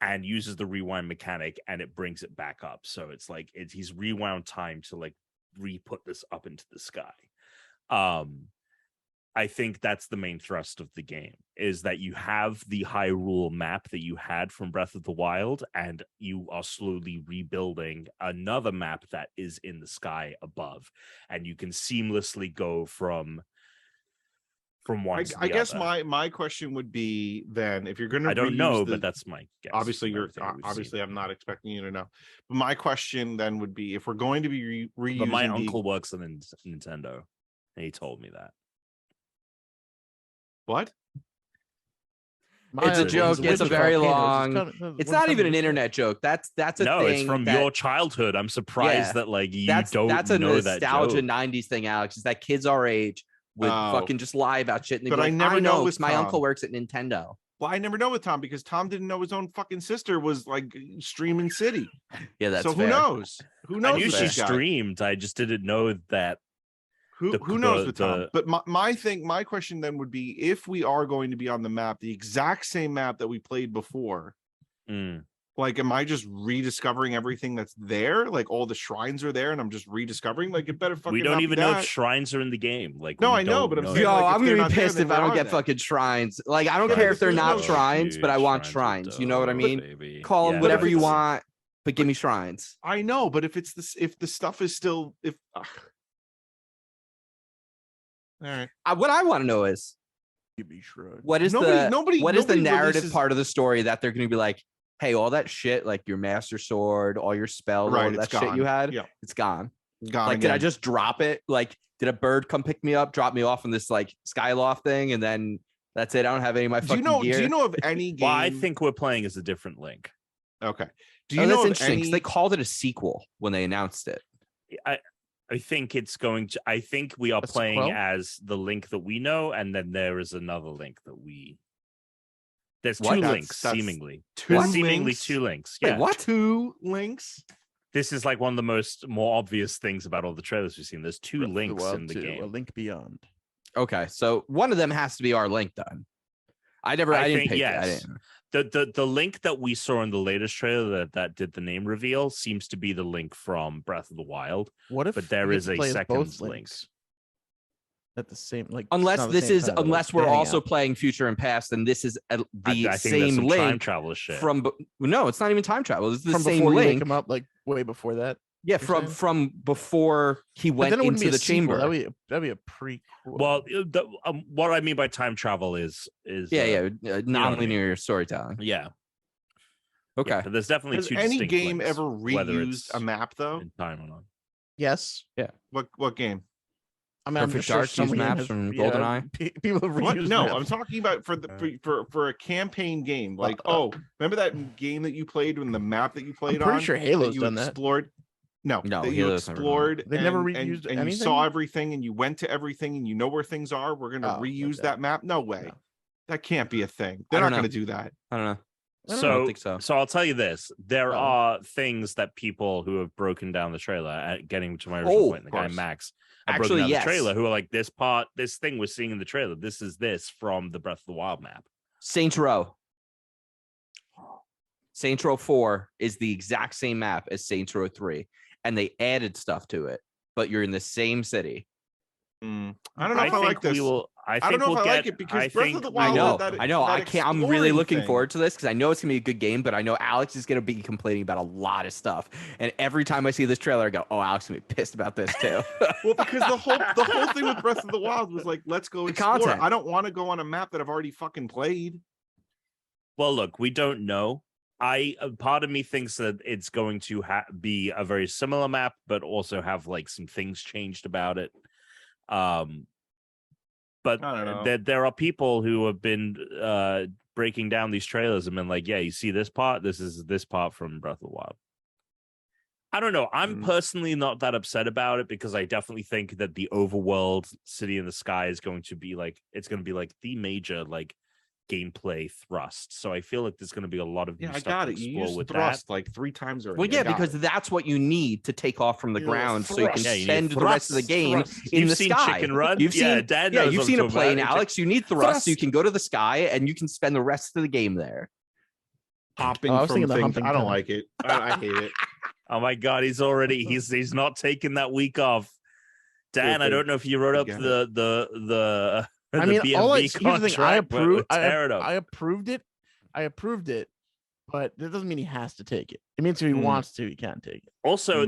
and uses the rewind mechanic, and it brings it back up. So it's like he's rewound time to like re-put this up into the sky. I think that's the main thrust of the game, is that you have the Hyrule map that you had from Breath of the Wild, and you are slowly rebuilding another map that is in the sky above, and you can seamlessly go from one to the I guess other. my question would be then, if you're going to, I don't know, but that's my guess. Obviously, I'm not expecting you to know. But my question then would be, if we're going to be reusing, but my uncle works on Nintendo, and he told me that. What? It's a joke. It's a very long. It's not even an internet joke. That's a thing. No, it's from your childhood. I'm surprised that like you don't that's a know that nostalgia joke. 90s thing, Alex. Is that kids our age would fucking just lie about shit. And but like, I never know with my Tom. uncle works at Nintendo. Well, I never know with Tom, because Tom didn't know his own fucking sister was like streaming City. Yeah, that's so fair. Who knows? Who knows? I knew she streamed. I just didn't know that. Who knows with Tom? But my question then would be, if we are going to be on the map, the exact same map that we played before, like, am I just rediscovering everything that's there? Like, all the shrines are there, and I'm just rediscovering. Like, it better fucking. We don't even know if shrines are in the game. Like, no, I know, but I'm saying, like, like, I'm gonna be pissed if I don't get fucking shrines. Like, I don't care if they're not shrines, but I want shrines. You know what I mean? Call them whatever you want, but give me shrines. I know, but if the stuff is still all right. What I want to know is, what is the narrative part of the story that they're going to be like, hey, all that shit, like your master sword, all your spells, all that shit you had, it's gone. Like, did I just drop it? Like, did a bird come pick me up, drop me off in this like skyloft thing, and then that's it? I don't have any of my fucking gear. Do you know of any game? Well, I think we're playing as a different Link. Okay. Do you know? That's interesting, because they called it a sequel when they announced it. I think it's going to. I think we are playing as the Link that we know, and then there is another Link that we. There's two Links, seemingly. Seemingly two Links. Yeah. Wait, what? 2 Links? This is like one of the more obvious things about all the trailers we've seen. There's two Links in the game. A Link Beyond. Okay, so one of them has to be our Link then. I didn't pick yes. The Link that we saw in the latest trailer that did the name reveal seems to be the Link from Breath of the Wild. What if? But there is a second Link at the same, like, unless we're also playing future and past, and this is the same Link time travel shit. No, it's not even time travel. It's the from same before Link. You wake him up, like way before that. Yeah, from before he went into the chamber. That'd be a prequel. Well, what I mean by time travel is non-linear storytelling. Yeah. Okay. Yeah, but there's definitely Has two. any game Links, ever reused a map though? In time or not? Yes. Yeah. What game? I mean, Perfect Dark maps from Goldeneye. People have reused No, maps. I'm talking about for a campaign game. Like, remember that game that you played when the map that you played I'm pretty sure Halo's you done explored? No, that you explored. They never reused and anything? you saw everything, and you went to everything, and you know where things are. We're gonna reuse that map? No way. No. That can't be a thing. They're not gonna do that. I don't know. I don't think so. So I'll tell you this: there are things that people who have broken down the trailer, at getting to my original point, the guy Max, broken down the trailer, who are like, this thing we're seeing in the trailer, this is this from the Breath of the Wild map. Saints Row 4 is the exact same map as Saints Row 3, and they added stuff to it, but you're in the same city. I don't know if I like this. I don't know if I like it, because Breath of the Wild. I know. I'm really looking forward to this, because I know it's gonna be a good game, but I know Alex is gonna be complaining about a lot of stuff. And every time I see this trailer, I go, "Oh, Alex is gonna be pissed about this too." Well, because the whole thing with Breath of the Wild was like, let's go explore. Content. I don't want to go on a map that I've already fucking played. Well, look, we don't know. Part of me thinks that it's going to be a very similar map, but also have like some things changed about it. But there are people who have been breaking down these trailers and been like, yeah, you see this part? This is this part from Breath of the Wild. I don't know. I'm personally not that upset about it because I definitely think that the overworld City in the Sky is going to be like the major like gameplay thrust. So I feel like there's going to be a lot of new stuff to explore with thrust that. like 3 times already. Well, yeah, because that's what you need to take off from the ground, so you can spend the rest of the game in the sky. Chicken Run. You've seen, Dan knows you've what seen I'm a talking plane, about. Alex. You need thrust, so you can go to the sky, and you can spend the rest of the game there. Hopping I was from thinking the things. humping I don't time. like it. I hate it. Oh my god, he's not taking that week off. Dan, I don't know if you wrote up the I mean, BMV here's the thing. I approved it. I approved it, but that doesn't mean he has to take it. It means if he wants to, he can take it. Also,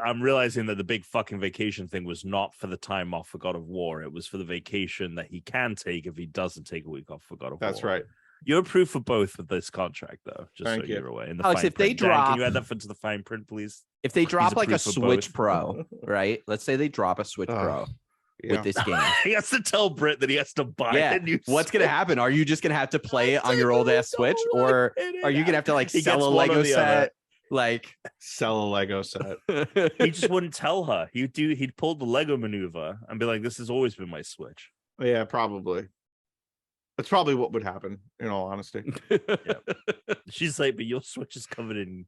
I'm realizing that the big fucking vacation thing was not for the time off for God of War. It was for the vacation that he can take if he doesn't take a week off for God of War. That's right. You're approved for both of this contract, though. Just Thank so you. you're aware. In the Alex, fine if they print. Dan, drop, can you add that to the fine print, please? If they drop like a approved for Switch both. Pro, right? Let's say they drop a Switch Pro with this game. He has to tell Britt that he has to buy a new What's going to happen? Are you just going to have to play it on your old ass Switch, or are you going to have to like sell a Lego set? Like sell a Lego set. He just wouldn't tell her. He'd pull the Lego maneuver and be like, "This has always been my Switch." Yeah, probably. That's probably what would happen, in all honesty. She's like, "But your Switch is covered in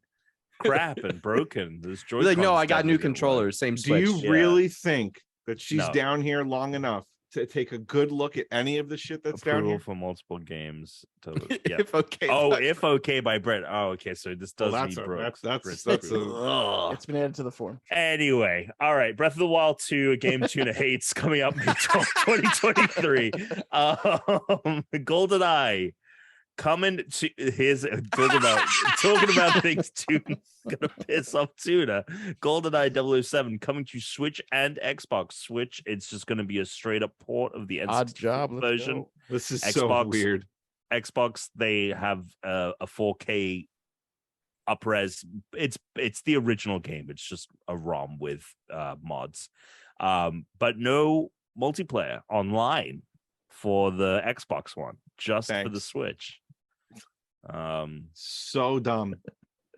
crap and broken." There's Joy-Cons like, no, I got new definitely controllers. Same Do Switch. you really think that she's No. down here long enough to take a good look at any of the shit that's down Approval here? for multiple games. If okay. Oh, if okay by Brett. Oh, okay. So this does Well, need that's Brett. that's a It's been added to the form. Anyway, all right. Breath of the Wild 2, a game Tuna hates, coming up May 12th, 2023. GoldenEye coming to here's Goldeneye talking about things Tuna's gonna piss off Tuna. GoldenEye 007 coming to Switch and Xbox. Switch, it's just gonna be a straight up port of the Odd job. Let's version. go. this is Xbox, so weird. Xbox, they have a 4K upres. It's the original game. It's just a ROM with mods, but no multiplayer online for the Xbox One, just for the Switch. So dumb.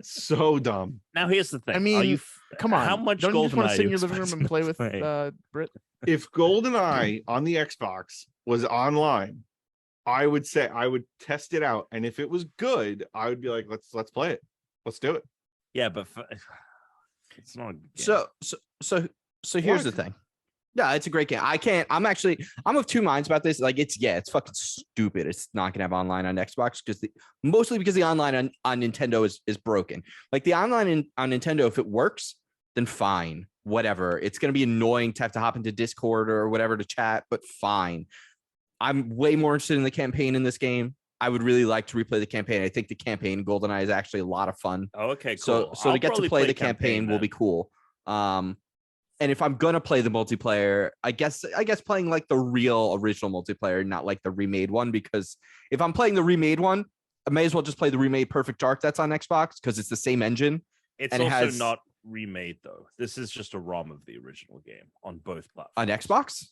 So dumb. Now here's the thing. I mean, come on. How much Don't you just want to GoldenEye sit in you your living room and play with Brit? If GoldenEye on the Xbox was online, I would say I would test it out, and if it was good, I would be like, let's play it. Let's do it. Yeah, but it's not. So here's the thing. Yeah, it's a great game. I'm of two minds about this. Like, it's fucking stupid. It's not gonna have online on Xbox mostly because the online on Nintendo is broken. Like, the online on Nintendo, if it works, then fine, whatever. It's gonna be annoying to have to hop into Discord or whatever to chat, but fine. I'm way more interested in the campaign in this game. I would really like to replay the campaign. I think the campaign GoldenEye is actually a lot of fun. Oh, okay, cool. So to get to play the campaign will be cool. And if I'm gonna play the multiplayer, I guess playing like the real original multiplayer, not like the remade one, because if I'm playing the remade one, I may as well just play the remade Perfect Dark that's on Xbox because it's the same engine. It's also not remade though. This is just a ROM of the original game on both platforms. On Xbox?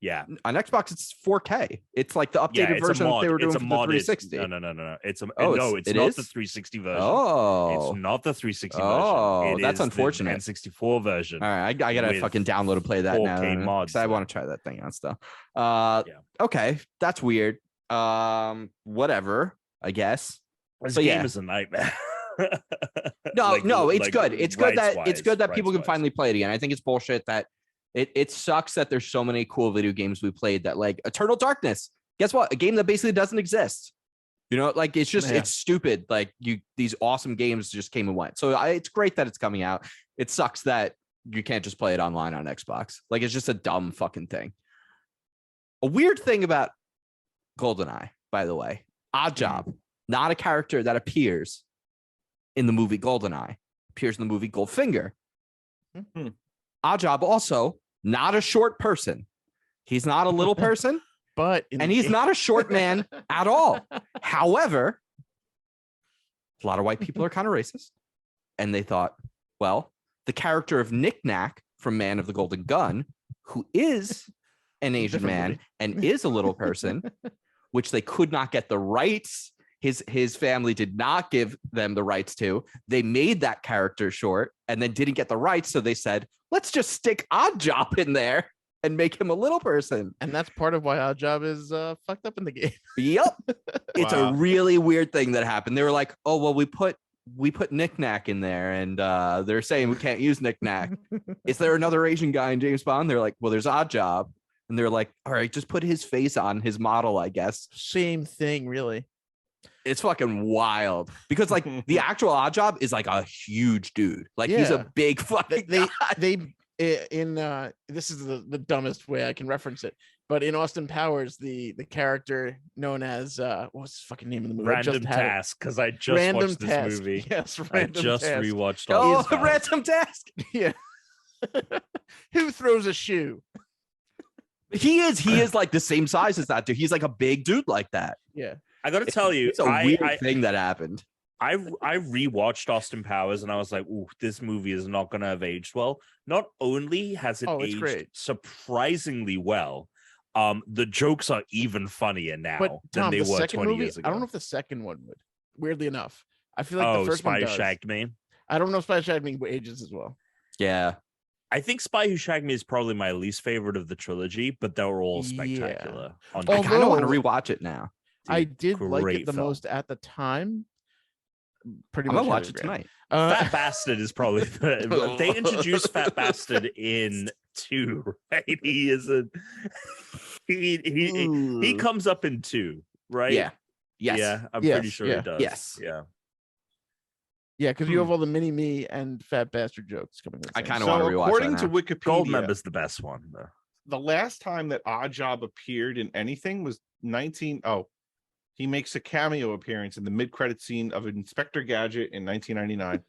Yeah. On Xbox, it's 4K. It's like the updated version that they were doing for the 360. No. It's not the 360 version. Oh, it's not the 360 version. Oh, that's unfortunate. The N64 version. All right, I gotta fucking download and play that 4K now. mods. I want to try that thing on stuff. Okay, that's weird. Whatever, I guess. This game is a nightmare. No, it's good. It's good that people can finally play it again. I think it's bullshit that it sucks that there's so many cool video games we played that, like Eternal Darkness. Guess what? A game that basically doesn't exist. You know, like it's just it's stupid. Like these awesome games just came and went. So it's great that it's coming out. It sucks that you can't just play it online on Xbox. Like, it's just a dumb fucking thing. A weird thing about GoldenEye, by the way, Oddjob, not a character that appears in the movie GoldenEye, appears in the movie Goldfinger. Oddjob also not a short person. He's not a little person, and he's not a short man at all. However, a lot of white people are kind of racist, and they thought, well, the character of Nick Nack from Man of the Golden Gun, who is an Asian man and is a little person, which they could not get the rights his family did not give them the rights to. They made that character short and then didn't get the rights. So they said, let's just stick Oddjob in there and make him a little person. And that's part of why Oddjob is fucked up in the game. Yep. It's a really weird thing that happened. They were like, oh, well, we put Knick-Knack in there, and they're saying we can't use Knick-Knack. Is there another Asian guy in James Bond? They're like, well, there's Oddjob. And they're like, all right, just put his face on his model, I guess. Same thing, really. It's fucking wild because like the actual Oddjob is like a huge dude. Like he's a big fucking guy. This is the dumbest way I can reference it, but in Austin Powers, the character known as what's his fucking name in the movie? Random Task, because I just watched this movie. Yes, I just rewatched. Oh, Random Task. Yeah. Who throws a shoe? He is like the same size as that dude. He's like a big dude like that. Yeah. I got to tell you, it's a weird thing that happened. I rewatched Austin Powers and I was like, ooh, this movie is not going to have aged well. Not only has it aged surprisingly well, the jokes are even funnier now than they were 20 years ago. I don't know if the second one would. Weirdly enough, I feel like the first one does. Spy Who Shagged Me. I don't know if Spy Who Shagged Me ages as well. Yeah. I think Spy Who Shagged Me is probably my least favorite of the trilogy, but they were all spectacular. I kind of want to rewatch it now. Dude, I did like it the most at the time. Pretty much. I'm gonna watch it tonight. Fat Bastard is probably they introduced Fat Bastard in 2, right? He is he comes up in 2, right? Yeah. Yes. Yeah, I'm pretty sure he does. Yes. Yeah. Yeah, because you have all the mini-me and Fat Bastard jokes coming. I kind of want to rewatch according that to now. Wikipedia, Goldmember's the best one, though. The last time that Oddjob appeared in anything was he makes a cameo appearance in the mid-credit scene of Inspector Gadget in 1999.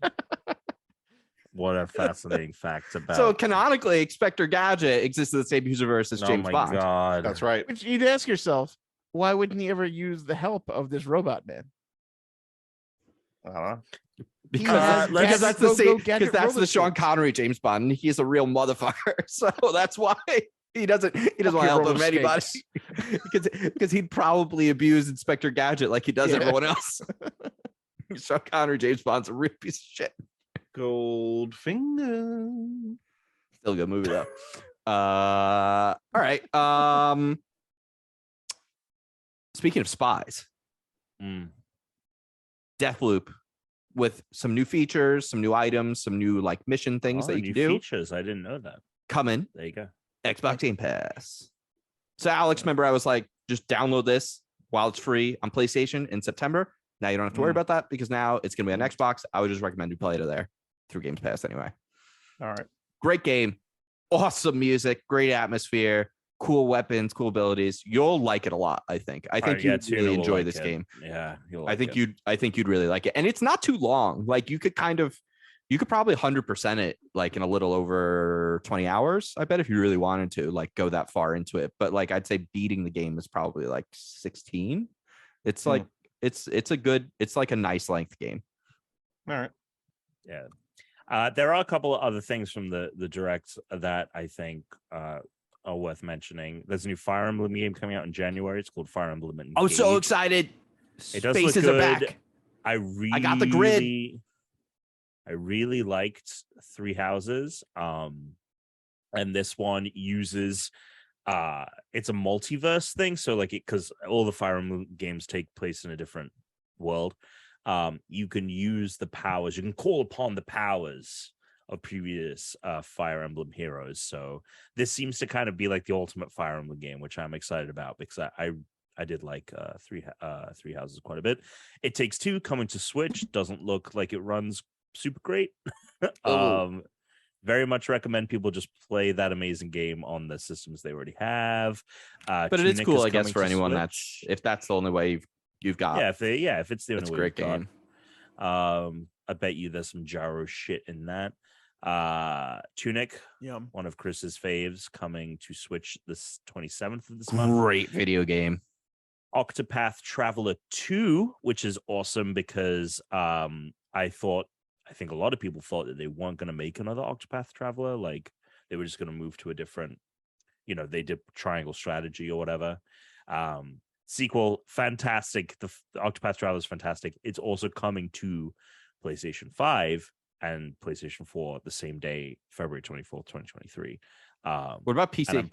What a fascinating fact about. So canonically, Inspector Gadget exists in the same universe as James Bond. God. That's right. Which you'd ask yourself, why wouldn't he ever use the help of this robot man? Because that's the same. Because that's the Sean Connery James Bond. And he's a real motherfucker. So that's why he doesn't want to help him anybody. because he'd probably abuse Inspector Gadget like he does everyone else. Sean Connery James Bond's a real piece of shit. Goldfinger. Still a good movie though. All right. Speaking of spies, Deathloop with some new features, some new items, some new like mission things that you can do. Features, I didn't know that. Coming. There you go. Xbox Game Pass. So Alex, remember I was like, just download this while it's free on PlayStation in September. Now you don't have to worry about that because now it's going to be on Xbox. I would just recommend you play it there through Games Pass anyway. All right. Great game. Awesome music. Great atmosphere. Cool weapons. Cool abilities. You'll like it a lot, I think. I think you'd really enjoy this game. Yeah. I think you'd really like it. And it's not too long. Like you could probably 100% it like in a little over 20 hours. I bet if you really wanted to like go that far into it. But like I'd say beating the game is probably like 16. It's like it's like a nice length game. All right. Yeah. There are a couple of other things from the direct that I think are worth mentioning. There's a new Fire Emblem game coming out in January. It's called Fire Emblem Engage. I'm so excited. It does Spaces look good. are back. I got the grid. I really liked Three Houses. And this one uses it's a multiverse thing. So like because all the Fire Emblem games take place in a different world. You can use the powers, you can call upon the powers of previous Fire Emblem heroes. So this seems to kind of be like the ultimate Fire Emblem game, which I'm excited about because I did like Three Houses quite a bit. It Takes Two coming to Switch doesn't look like it runs super great. Very much recommend people just play that amazing game on the systems they already have. But it is cool, I guess, for anyone Switch. If that's the only way you've got. If it's the only way, great game. I bet you there's some Gyro shit in that. Tunic, one of Chris's faves, coming to Switch this 27th of this month. Great video game. Octopath Traveler 2, which is awesome because I think a lot of people thought that they weren't going to make another Octopath Traveler. Like they were just going to move to a different, they did Triangle Strategy or whatever. sequel, fantastic. The Octopath Traveler is fantastic. It's also coming to PlayStation 5 and PlayStation 4 the same day, February 24th, 2023. What about PC?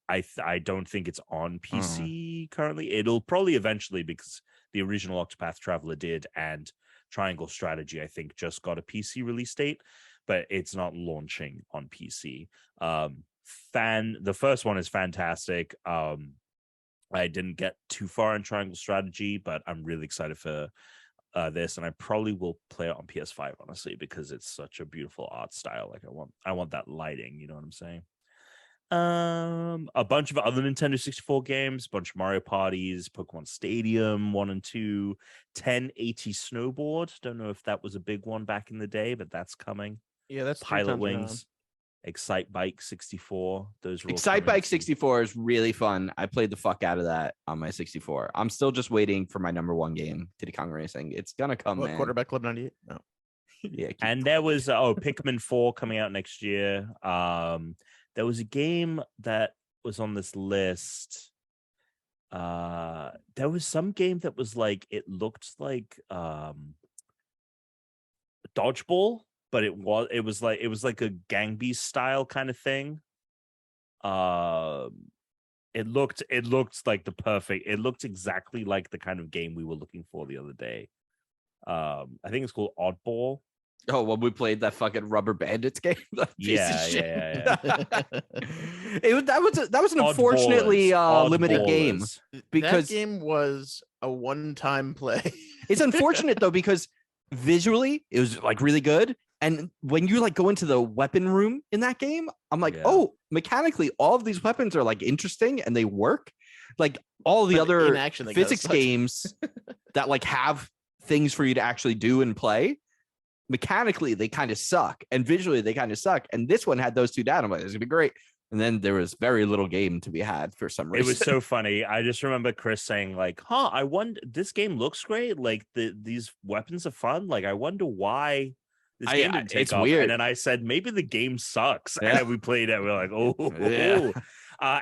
I don't think it's on PC currently. It'll probably eventually, because the original Octopath Traveler did, and Triangle Strategy, I think, just got a PC release date, but it's not launching on PC. The first one is fantastic. I didn't get too far in Triangle Strategy, but I'm really excited for this, and I probably will play it on PS5, honestly, because it's such a beautiful art style. Like I want that lighting, you know what I'm saying? A bunch of other Nintendo 64 games, a bunch of Mario Parties, Pokemon Stadium 1 and 2, 1080 Snowboard. Don't know if that was a big one back in the day, but that's coming. Yeah, that's Pilot Wings. Excite Bike 64. Those are Excite Bike 64 is really fun. I played the fuck out of that on my 64. I'm still just waiting for my number one game, Diddy Kong Racing. It's gonna come, man. Quarterback Club 98? No. Yeah. And there was Pikmin 4 coming out next year. There was a game that was on this list. There was some game that was like, it looked like Dodgeball, but it was like a Gang Beast style kind of thing. It looked like it looked exactly like the kind of game we were looking for the other day. I think it's called Oddball. Oh, well, we played that fucking Rubber Bandits game. Yeah. That was an unfortunately limited game, because that game was a one-time play. It's unfortunate though, because visually it was like really good, and when you like go into the weapon room in that game, I'm like, oh, mechanically all of these weapons are like interesting and they work. Like all the other physics games that like have things for you to actually do and play, mechanically they kind of suck, and visually they kind of suck, and this one had those two down. I'm like, it's gonna be great. And then there was very little game to be had for some reason. It was so funny. I just remember Chris saying like, I wonder, this game looks great, like these weapons are fun, like I wonder why this game didn't take off. Weird. And then I said, maybe the game sucks. And then we played it, we're like,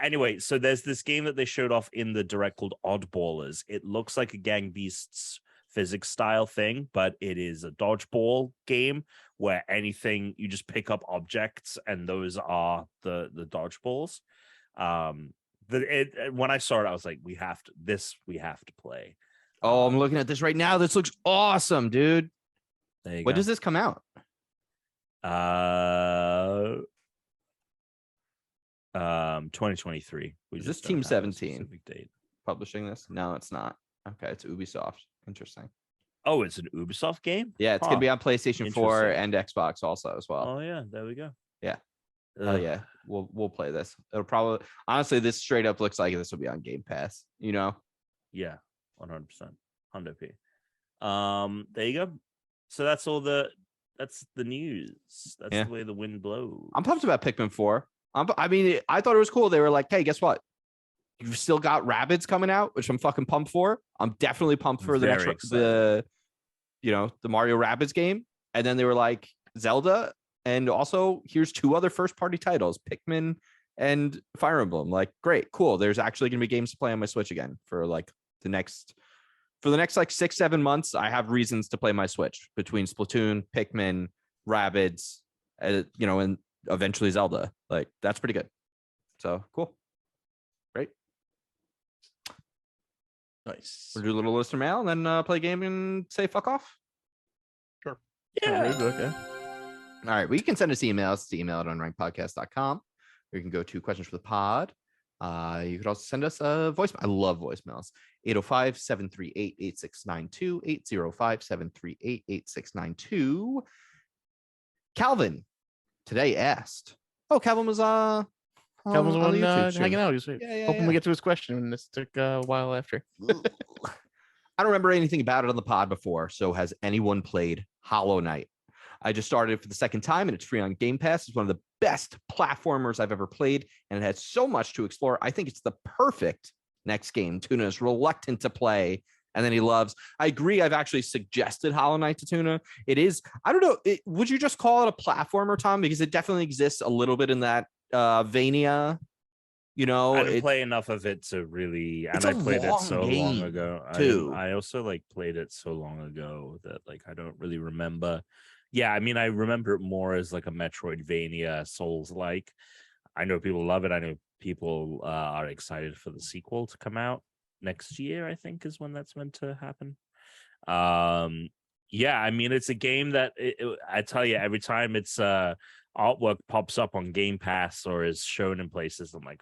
anyway, so there's this game that they showed off in the direct called Oddballers. It looks like a Gang Beasts physics style thing, but it is a dodgeball game where anything, you just pick up objects and those are the dodgeballs. When I saw it, I was like, we have to play. Oh, I'm looking at this right now. This looks awesome, dude. When does this come out? 2023. Is this Team 17 date publishing this? No, it's not. Okay, it's Ubisoft. Interesting. Oh, it's an Ubisoft game? Yeah, it's gonna be on PlayStation 4 and Xbox also as well. Oh yeah, there we go. Yeah. Oh yeah, we'll play this. It'll probably, honestly, this straight up looks like this will be on Game Pass. You know? Yeah, 100%. 100p. There you go. So that's the news. That's the way the wind blows. I'm pumped about Pikmin 4. I thought it was cool. They were like, hey, guess what? You've still got Rabbids coming out, which I'm fucking pumped for. I'm definitely pumped for the Mario Rabbids game. And then they were like, Zelda, and also here's 2 other first-party titles, Pikmin and Fire Emblem. Like, great, cool. There's actually gonna be games to play on my Switch again for the next like 6-7 months. I have reasons to play my Switch between Splatoon, Pikmin, Rabbids, and eventually Zelda. Like, that's pretty good. So cool. Great. Nice. We'll do a little listener mail and then play a game and say fuck off. Sure. Yeah. Okay. All right. Well, you can send us emails to email@unrankedpodcast.com. Or you can go to questions for the pod. You could also send us a voicemail. I love voicemails. 805-738-8692. 805-738-8692. Calvin today asked. Oh, Calvin was Calvin was the one hanging out. He was hoping we get to his question, and this took a while after. I don't remember anything about it on the pod before. So has anyone played Hollow Knight? I just started it for the second time, and it's free on Game Pass. It's one of the best platformers I've ever played, and it has so much to explore. I think it's the perfect next game. Tuna is reluctant to play, and then he loves. I agree. I've actually suggested Hollow Knight to Tuna. It is, I don't know, would you just call it a platformer, Tom? Because it definitely exists a little bit in that Vania I didn't play enough of it to really, and I played it so long ago too. I also like played it so long ago that like I don't really remember. Yeah, I mean, I remember it more as like a Metroidvania Souls like. I know people love it. I know people are excited for the sequel to come out next year, I think is when that's meant to happen. Yeah, I mean, it's a game that I tell you, every time its artwork pops up on Game Pass or is shown in places, I'm like,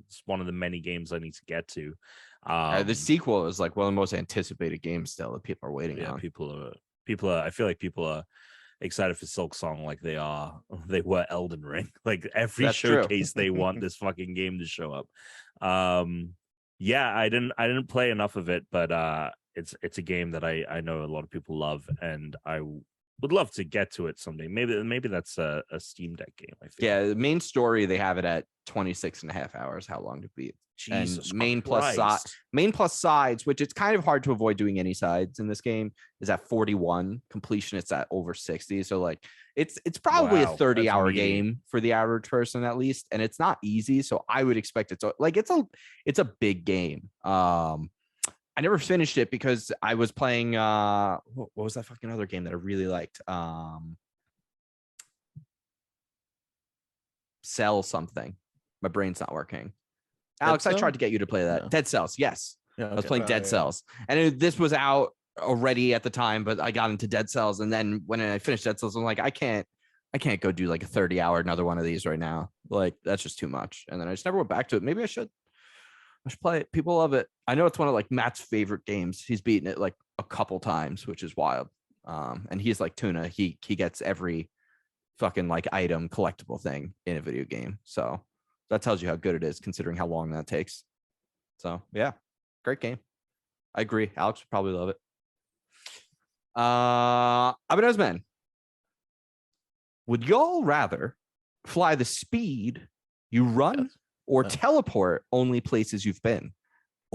it's one of the many games I need to get to. The sequel is like one of the most anticipated games still that people are waiting on. People are. I feel like people are excited for Silk Song like they were Elden Ring. Like every showcase they want this fucking game to show up. Yeah, I didn't play enough of it, but it's a game that I know a lot of people love, and I would love to get to it someday. Maybe that's a Steam Deck game. I feel. Yeah, the main story, they have it at 26 and a half hours, how long to beat. Jesus and main Christ. plus sides, which it's kind of hard to avoid doing any sides in this game, is at 41. Completion, it's at over 60. So like it's probably a 30-hour game for the average person at least, and it's not easy. So I would expect it's a big game. I never finished it because I was playing what was that fucking other game that I really liked? Cell something. My brain's not working. Alex, I tried to get you to play that. No. Dead Cells, yes. Yeah, okay. I was playing Dead Cells. And this was out already at the time, but I got into Dead Cells. And then when I finished Dead Cells, I'm like, I can't go do like a 30-hour another one of these right now. Like, that's just too much. And then I just never went back to it. Maybe I should play it. People love it. I know it's one of like Matt's favorite games. He's beaten it like a couple times, which is wild. And he's like Tuna. He gets every fucking like item collectible thing in a video game. So that tells you how good it is, considering how long that takes. So yeah, great game. I agree. Alex would probably love it. Abanezman, would y'all rather fly the speed you run or teleport only places you've been?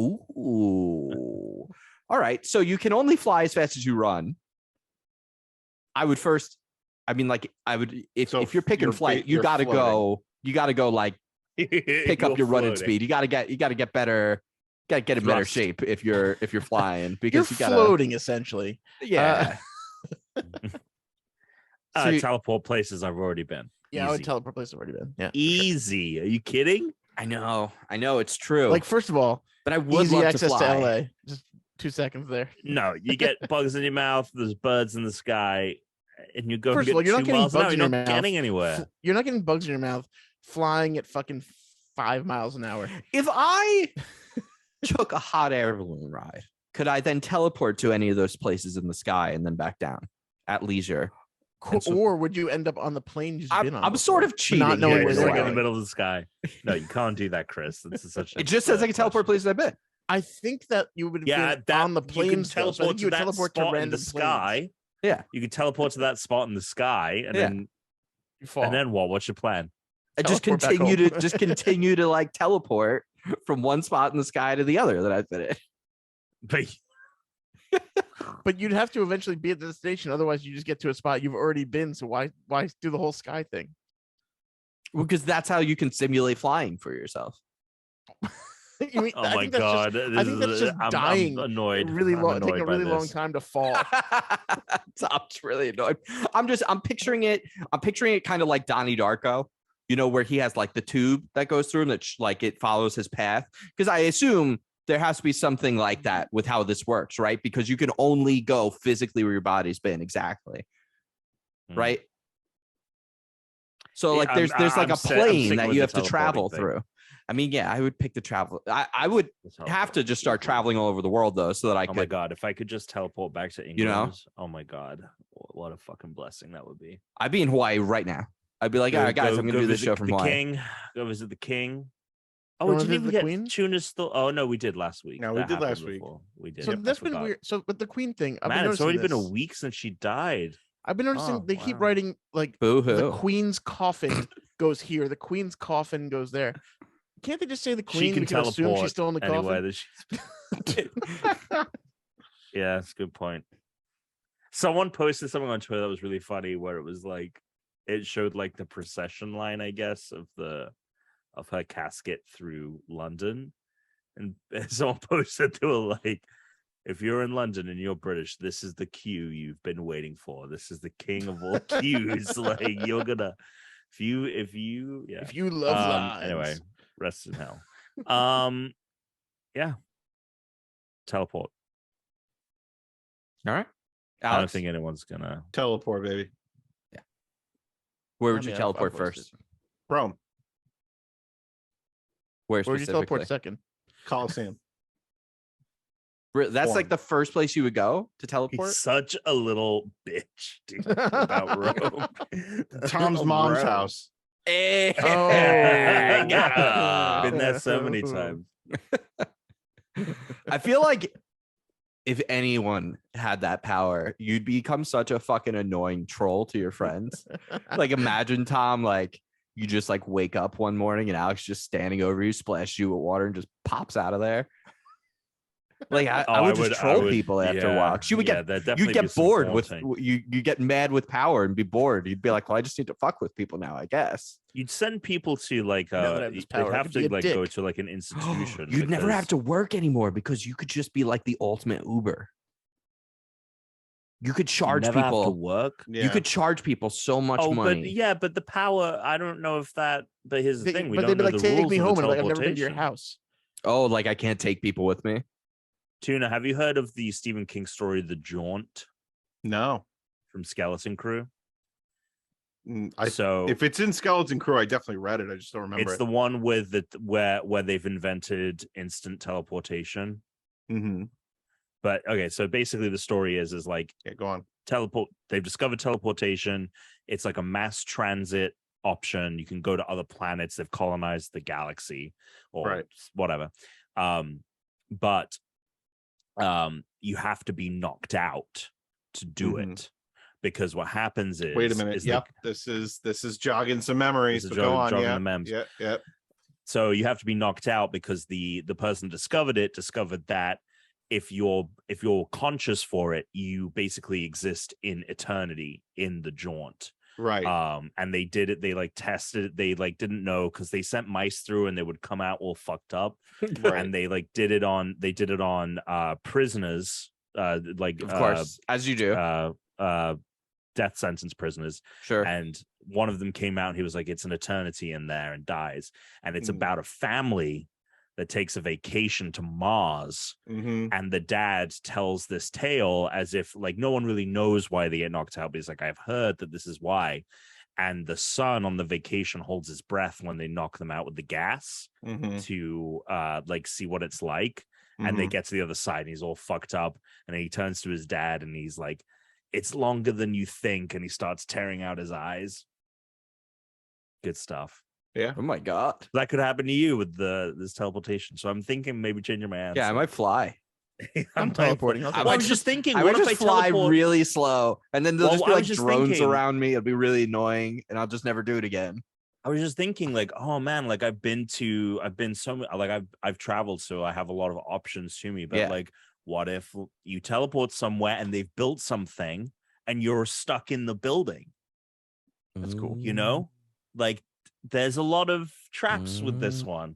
Ooh. All right. So you can only fly as fast as you run. If you're picking flight, you gotta go like pick up your running speed. You gotta get better. Gotta get in better shape if you're flying, because you're floating essentially. Yeah. Teleport places I've already been. Yeah, I would teleport places I've already been. Yeah. Easy. Are you kidding? I know, it's true. Like, first of all, but I would easy love access to fly. LA. Just 2 seconds there. No, you get bugs in your mouth. There's birds in the sky, and you go. First of all, you're not getting bugs in your mouth. Getting anywhere. You're not getting bugs in your mouth flying at fucking 5 miles an hour. If I took a hot air balloon ride, could I then teleport to any of those places in the sky and then back down at leisure? Or would you end up on the plane you've been on? I'm sort of cheating. Not knowing where they're like in the middle of the sky. No, you can't do that, Chris. This is such. It just says I can teleport places I've been. I think that you would have been on the plane. You can teleport to that spot in the sky. Yeah, you could teleport to that spot in the sky, and then you fall. And then what? What's your plan? Just continue to like teleport from one spot in the sky to the other that I've been in. But you'd have to eventually be at the destination. Otherwise, you just get to a spot you've already been. So why do the whole sky thing? Because that's how you can simulate flying for yourself. Oh my god! I think that's just dying. I'm annoyed. Really long. Taking a really long time to fall. Tom's really annoyed. I'm picturing it. I'm picturing it kind of like Donnie Darko. You know, where he has like the tube that goes through him that like it follows his path. Because I assume there has to be something like that with how this works, right? Because you can only go physically where your body's been, exactly, right? So like there's like a plane that you have to travel through. I mean, yeah, I would pick the travel. I would have to just start traveling all over the world though, so that I could. Oh my god, if I could just teleport back to England, you know? Oh my god, what a fucking blessing that would be. I'd be in Hawaii right now. I'd be like, all right, guys, I'm gonna do this show from Hawaii. Go visit the king. Oh, we didn't even get Queen? Tuna's still. Oh no, we did last week. No, we did last week. We did. So that's been weird. So with the Queen thing, man, it's already been a week since she died. I've been noticing they keep writing like Boo-hoo. The Queen's coffin goes here, the Queen's coffin goes there. Can't they just say the Queen? We can assume she's still in the coffin. Yeah, that's a good point. Someone posted something on Twitter that was really funny, where it was like it showed like the procession line, I guess, of the of her casket through London, and someone posted to her like, if you're in London and you're British, this is the queue you've been waiting for. This is the king of all queues. Like, you're gonna, if you love lines. Anyway, rest in hell. Yeah. Teleport. All right. Alex? I don't think anyone's gonna Teleport, baby. Yeah. Where would I you mean, teleport I've first? Rome. Where Where'd you teleport specifically? second? Coliseum. That's Forum. like the first place you would go to teleport? He's such a little bitch, dude, about Rome. Tom's mom's Rome. house. Hey, Oh. got him. Been there so many times. I feel like if anyone had that power, you'd become such a fucking annoying troll to your friends. Like, imagine, Tom, like, you just like wake up one morning and Alex just standing over you, splashes you with water, and just pops out of there. Like, I would just troll people after a while. 'Cause you would you'd get bored with you get mad with power and be bored. You'd be like, well, I just need to fuck with people now, I guess. You'd send people to like Now that I have this they'd power, I have could to be a like go dick. to like an institution. You'd never have because- to work anymore because you could just be like the ultimate Uber. You could charge never have to people. work. You could charge people so much money. But the power, I don't know if that. But here's the thing: we But don't they'd be know like, the take rules me of home, the and like, I've never been to your teleportation. house. Oh, like I can't take people with me. Tuna, have you heard of the Stephen King story, The Jaunt, No. from Skeleton Crew? So if it's in Skeleton Crew, I definitely read it. I just don't remember it's it. the one with the where they've invented instant teleportation. Mm-hmm. But okay, so basically the story is like go on. They've discovered teleportation. It's like a mass transit option. You can go to other planets. They've colonized the galaxy or whatever. But you have to be knocked out to do it, because what happens is, wait a minute. Yep, this is jogging some memories. So go on. jogging Yeah. the memes. Yep. So you have to be knocked out because the person discovered that if you're conscious for it, you basically exist in eternity in the jaunt. Right. And they did it. They like tested it. They like didn't know because they sent mice through and they would come out all fucked up. Right. And they like did it on prisoners. Like of course, as you do. Death sentence prisoners. Sure. And one of them came out and he was like, it's an eternity in there, and dies. And it's about a family that takes a vacation to Mars. And the dad tells this tale as if like no one really knows why they get knocked out, but he's like, I've heard that this is why. And the son on the vacation holds his breath when they knock them out with the gas to like see what it's like. And they get to the other side and he's all fucked up. And then he turns to his dad and he's like, it's longer than you think. And he starts tearing out his eyes. Good stuff. Yeah. Oh my God. That could happen to you with this teleportation. So I'm thinking maybe changing my answer. Yeah, I might fly. I'm teleporting. I was just thinking, I what would if just I fly teleport? really slow, and then there'll just be I like was just drones thinking- around me. It'll be really annoying, and I'll just never do it again. I was just thinking, like, oh man, like I've been so like I've traveled, so I have a lot of options to me. But Yeah. like, what if you teleport somewhere and they've built something and you're stuck in the building? That's cool. You know, like there's a lot of traps with this one.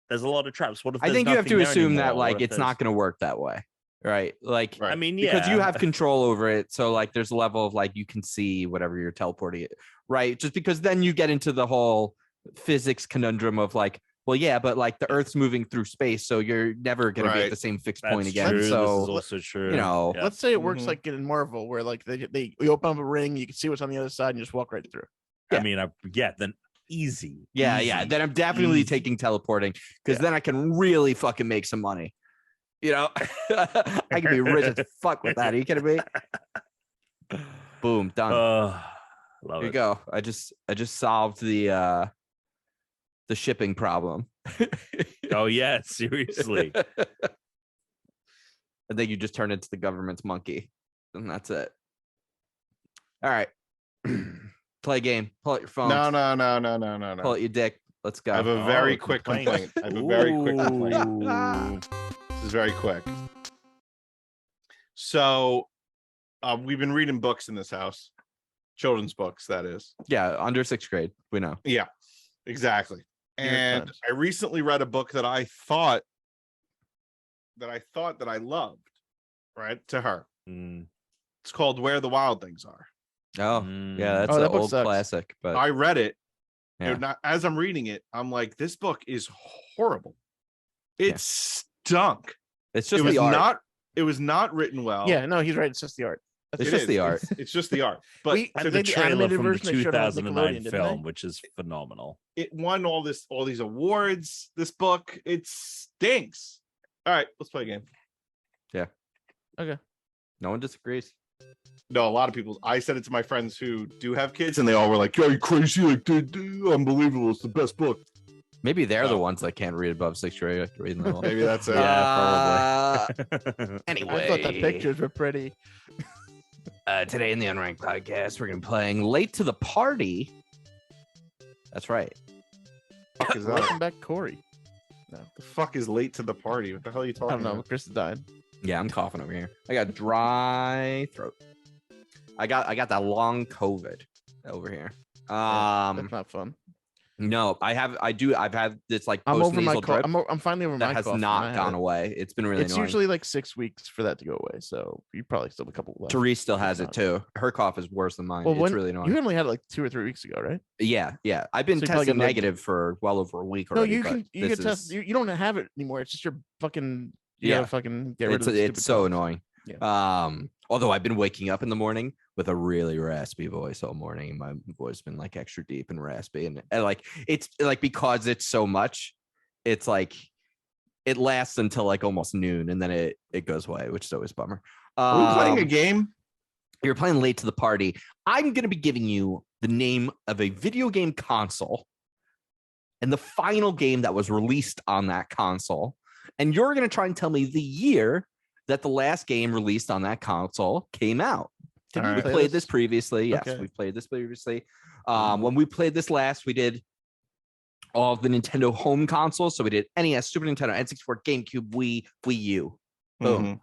There's a lot of traps. What if I there's think you have to nothing there assume that anymore? like What if it's not going to work that way, right? Like, I mean, because yeah, you have control over it, so like there's a level of like you can see whatever you're teleporting it, right? Just because then you get into the whole physics conundrum of like, well, yeah, but like the Earth's moving through space, so you're never going to be at the same fixed point again. True. So this is also true. you know, Let's say it works like in Marvel, where like we open up a ring, you can see what's on the other side, and you just walk right through. I mean, then easy. Yeah, easy, yeah. Then I'm definitely easy. taking teleporting because then I can really fucking make some money. You know, I can be rich as fuck with that. Are you kidding me? Boom, done. Love Here you it. go. I just solved the shipping problem. Oh yeah, seriously. I think you just turn into the government's monkey, and that's it. All right. Play a game. Pull out your phone. No. Pull out your dick. Let's go. I have a very Oh, quick complaint. complaint. I have a very quick complaint. Ooh. This is very quick. So we've been reading books in this house. Children's books, that is. Yeah, under 6th grade. We know. Yeah. Exactly. And I recently read a book that I thought that I loved, right? To her. It's called Where the Wild Things Are. Oh, yeah, that's an old classic. But I read it. Yeah. And as I'm reading it, I'm like, this book is horrible. It stunk. It's just the art. It was not written well. Yeah, no, he's right. It's just the art. It's just the art. It's just the art. But I think the trailer from the 2009 film, which is phenomenal. It won all these awards. This book, it stinks. All right, let's play a game. Yeah. Okay. No one disagrees. No, a lot of people. I said it to my friends who do have kids, and they all were like, "Are you crazy? Like, dude, unbelievable! It's the best book." Maybe they're the ones that can't read above 6th grade. Maybe that's it. Yeah, probably. Anyway, I thought the pictures were pretty. Today in the Unranked podcast, we're gonna be playing Late to the Party. That's right. Welcome back, Corey. No, the fuck is late to the party? What the hell are you talking about? I don't know. Chris is dying. Yeah, I'm coughing over here. I got dry throat. I got that long COVID over here. That's not fun. No, I've had this like I'm over my drip. I'm finally over my that cough. has not gone away. It's been really annoying. Usually like 6 weeks for that to go away. So you probably still have a couple left. Therese still has it too. Her cough is worse than mine. Well, it's really annoying. You only had it like 2 or 3 weeks ago, right? Yeah. I've been testing negative for well over a week already. No, you can test. You don't have it anymore. It's just your fucking. Gotta fucking get rid of it. It's so annoying. Yeah. Although I've been waking up in the morning with a really raspy voice all morning. My voice has been like extra deep and raspy, and like it's like because it's so much, it's like it lasts until like almost noon, and then it goes away, which is always a bummer. Are we playing a game? You're playing Late to the Party. I'm gonna be giving you the name of a video game console and the final game that was released on that console, and you're gonna try and tell me the year that the last game released on that console came out. We played this previously. Yes, we played this previously. When we played this last, we did all of the Nintendo home consoles. So we did NES, Super Nintendo, N64, GameCube, Wii U. Boom.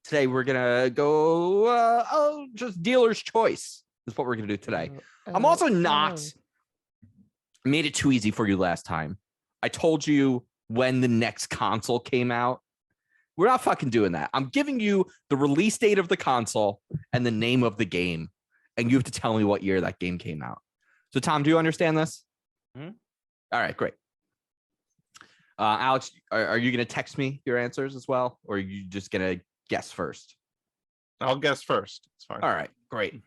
Today we're gonna go just dealer's choice is what we're gonna do today. I'm also not made it too easy for you last time. I told you when the next console came out. We're not fucking doing that. I'm giving you the release date of the console and the name of the game, and you have to tell me what year that game came out. So, Tom, do you understand this? Mm-hmm. All right, great. Alex, are you going to text me your answers as well, or are you just going to guess first? I'll guess first. It's fine. All right, great.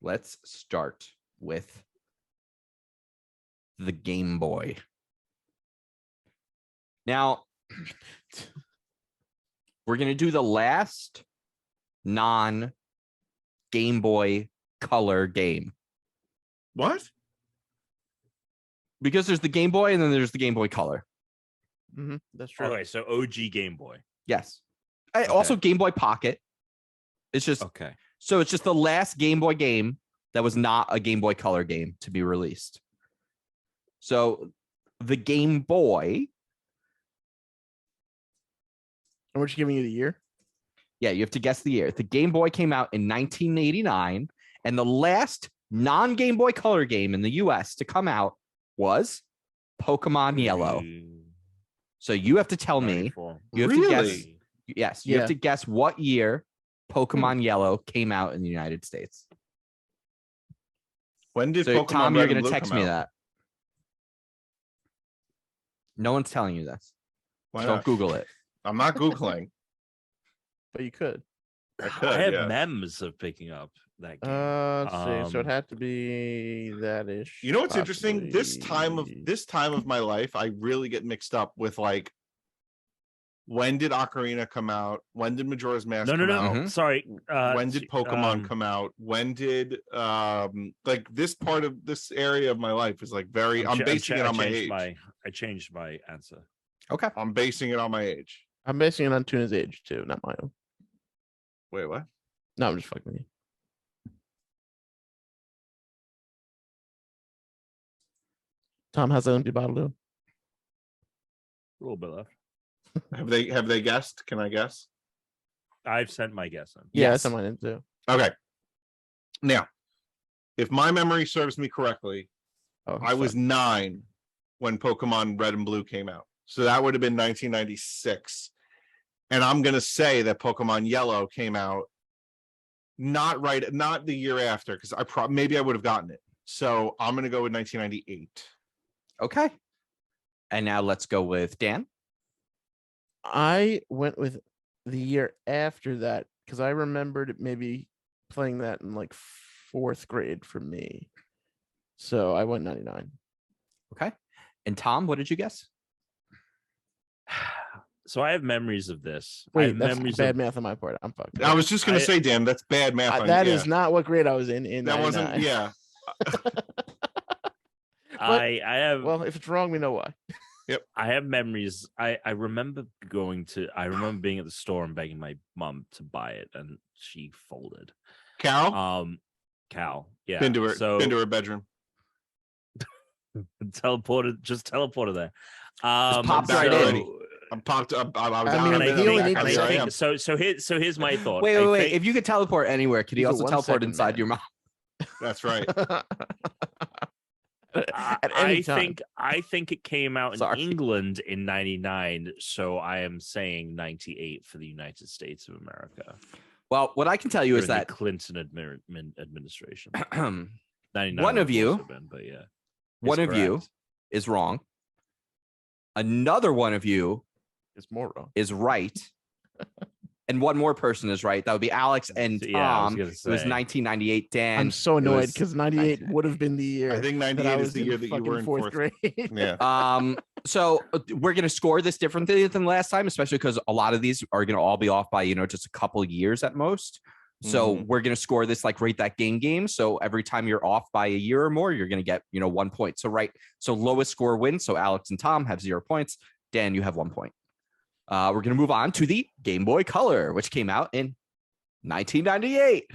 Let's start with the Game Boy. Now, we're going to do the last non-Game Boy Color game. What? Because there's the Game Boy and then there's the Game Boy Color. That's true. Okay, so OG Game Boy. Yes. Also Game Boy Pocket. It's just... Okay. So it's just the last Game Boy game that was not a Game Boy Color game to be released. So the Game Boy... And we're just giving you the year? Yeah, you have to guess the year. The Game Boy came out in 1989, and the last non-Game Boy Color game in the US to come out was Pokemon Yellow. So you have to tell me. You have to guess. Yes, you have to guess what year Pokemon Yellow came out in the United States. When did Pokemon Tom, you're going to text me out? that. No one's telling you this. Why Don't not? Google it. I'm not Googling. But you could. I have memes of picking up that game. Let's see. So it had to be that ish. You know what's interesting? This time of my life, I really get mixed up with like, when did Ocarina come out? When did Majora's Mask come out? Mm-hmm. Sorry. When did Pokemon come out? When did like this part of this area of my life is like very. I'm basing it on my age. I changed my answer. Okay. I'm basing it on my age. I'm basing it on Tuna's age too, not my own. Wait, what? No, I'm just fucking with you. Tom, how's that empty bottle doing? A little bit left. Have they guessed? Can I guess? I've sent my guess in. Yeah, I sent mine in too. Okay. Now, if my memory serves me correctly, I was 9 when Pokemon Red and Blue came out. So that would have been 1996. And I'm going to say that Pokemon Yellow came out not the year after, because maybe I would have gotten it. So I'm going to go with 1998. Okay. And now let's go with Dan. I went with the year after that because I remembered maybe playing that in like 4th grade for me. So I went 99. Okay. And Tom, what did you guess? So I have memories of this. I Wait, have that's memories bad of math on my part. I'm fucked. I was just going to say, Dan, that's bad math. That is not what grade I was in that 99. wasn't, yeah. I have. Well, if it's wrong, we know why. Yep. I have memories. I remember being at the store and begging my mom to buy it, and she folded. Cal, yeah. been to her bedroom. teleported there. Just popped right in. I'm popped up. I was I mean, out. he only needs Here I am. So here's my thought. Wait. If you could teleport anywhere, could he He's a also teleport 1 second inside man. your mouth? That's right. At any time. I think it came out in Sorry. England in 99, so I am saying 98 for the United States of America. Well, what I can tell you is During that the Clinton administration. 99 one of would you, also been, but yeah, one is of you correct. is wrong. Another one of you It's more wrong. is right. And one more person is right. That would be Alex and Yeah, I was Tom. gonna It was say. 1998. Dan. I'm so it annoyed was- because 98 would have been the year. I think that 98 was is the in year that you fucking were in 4th fourth grade. Yeah. So we're gonna score this differently than last time, especially because a lot of these are gonna all be off by just a couple years at most. So we're gonna score this like rate that game. So every time you're off by a year or more, you're gonna get 1 point. So lowest score wins. So Alex and Tom have 0 points. Dan, you have 1 point. We're gonna move on to the Game Boy Color, which came out in 1998.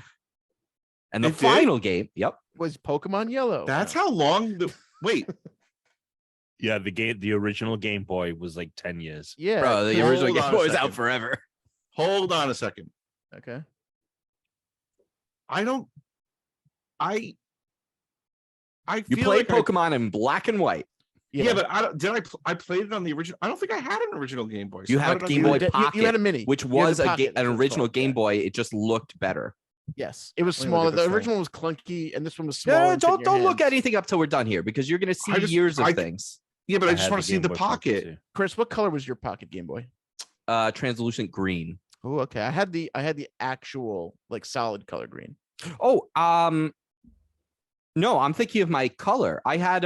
And the final game, Was Pokemon Yellow. That's how long wait. Yeah, the original Game Boy was like 10 years. Yeah. bro, the Hold original on Game a Boy was out second. forever. Hold on a second. Okay. I You feel played like Pokemon in black and white. Yeah, but I played it on the original. I don't think I had an original Game Boy. You how had did a I Game do Boy it? Pocket, you had a mini, which You was had the Pocket, an that's what it's original called, Game yeah. Boy. It just looked better. Yes, it was Let me look smaller. at The this thing. original was clunky, and this one was smaller. No, and fit in don't your look hands. anything up till we're done here because you're going to see years of things. Yeah, but I just had want to see Game the Boy pocket. too. Chris, what color was your Pocket Game Boy? Translucent green. Oh, okay. I had the actual like solid color green. Oh, no, I'm thinking of my color. I had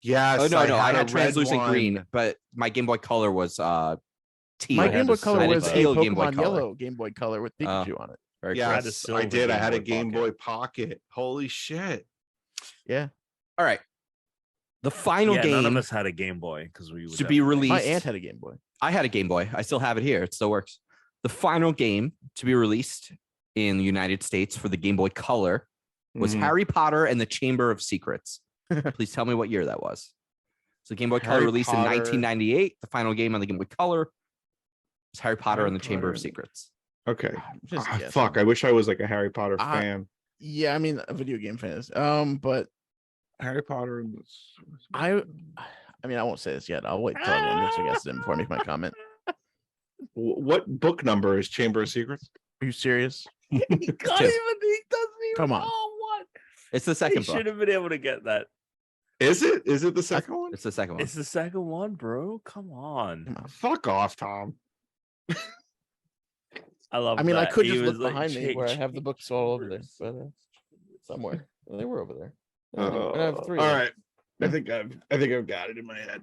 Yes. oh no, I a had red translucent one. green, but my Game Boy Color was teal. My I Game had Boy a Color silver. was I a had a teal Game Boy Pokemon Color. Yellow Game Boy Color with Pikachu on it. Very Yes, I had a cool. I silver did. I Game had a Boy Game Pocket. Boy Pocket. Holy shit. Yeah. All right. The final Yeah, none of game us had a Game Boy because we would to be released. My aunt had a Game Boy. I had a Game Boy. I still have it here. It still works. The final game to be released in the United States for the Game Boy Color was Mhm. Harry Potter and the Chamber of Secrets. Please tell me what year that was. So Game Boy Color Harry released in Potter. 1998. The final game on the Game Boy Color was Harry Potter Harry and the Chamber of Potter. Secrets. Okay. Just guessing. Fuck. I wish I was like a Harry Potter I- fan. Yeah, I mean, a video game fan is. But Harry Potter. I mean, I won't say this yet. I'll wait till everyone gets their guesses in before I make my comment. What book number is Chamber of Secrets? Are you serious? He can't Two. even. He doesn't even. Come on. Oh, what? It's the He second book. should have been able to get that. Is it? Is it the second one? It's the second one. It's the second one, bro. Come on. Come on. Fuck off, Tom. I love. I mean, I that. could He just was look like, behind me where I "Change have the books all over there, but somewhere. Well, they were over there. I have three. All right. I think I've got it in my head.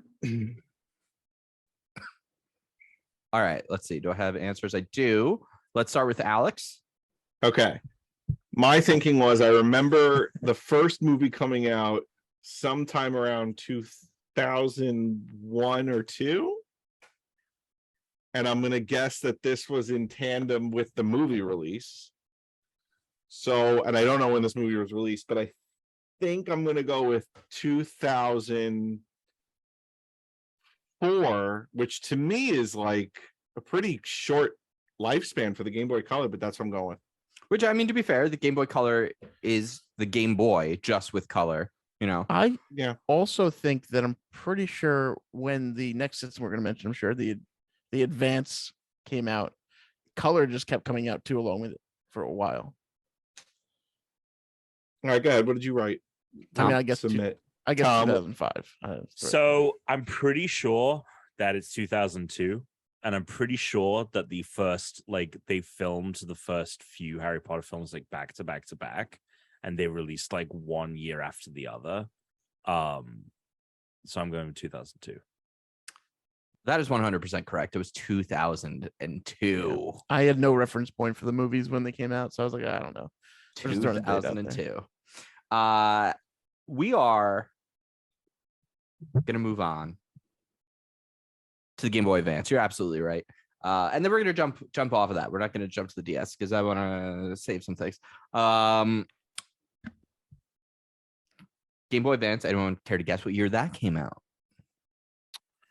All right. Let's see. Do I have answers? I do. Let's start with Alex. Okay. My thinking was I remember the first movie coming out sometime around 2001 or 2. And I'm going to guess that this was in tandem with the movie release. So, and I don't know when this movie was released, but I think I'm going to go with 2004, which to me is like a pretty short lifespan for the Game Boy Color, but that's what I'm going with. Which, I mean, to be fair, the Game Boy Color is the Game Boy just with color, you know. I also think that I'm pretty sure when the next system we're going to mention, I'm sure the Advance came out, color just kept coming out too along with it for a while. All right, go ahead. What did you write? Tom, I mean, I guess submit. I guess Tom, 2005. So I'm pretty sure that it's 2002. And I'm pretty sure that the first, like, they filmed the first few Harry Potter films like back to back to back, and they released like 1 year after the other. So I'm going with 2002. That is 100% correct. It was 2002. I had no reference point for the movies when they came out, so I was like, I don't know. 2002. We are gonna move on to the Game Boy Advance. You're absolutely right. And then we're gonna jump off of that. We're not gonna jump to the DS because I want to save some things. Game Boy Advance. Anyone care to guess what year that came out?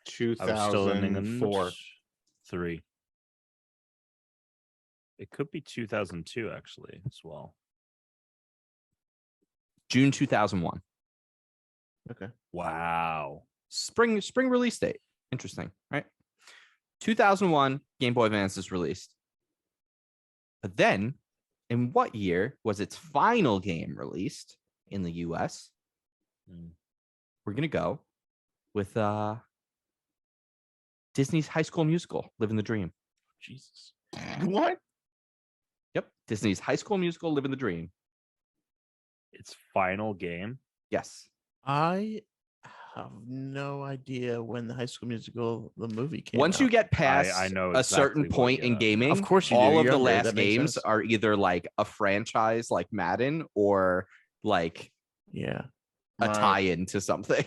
2004. 3. It could be 2002 actually as well. June 2001. Okay. Wow. Spring release date. Interesting, right? 2001 Game Boy Advance is released. But then, in what year was its final game released in the US? We're going to go with Disney's High School Musical, Living the Dream. Jesus. What? Yep. Disney's High School Musical, Living the Dream. Its final game. Yes. I have no idea when the High School Musical, the movie came Once out. you get past I know a certain exactly point in gaming, Of course you do. all of You're the younger. last That makes games sense. are either like a franchise like Madden or like Yeah. a Right. tie-in to something.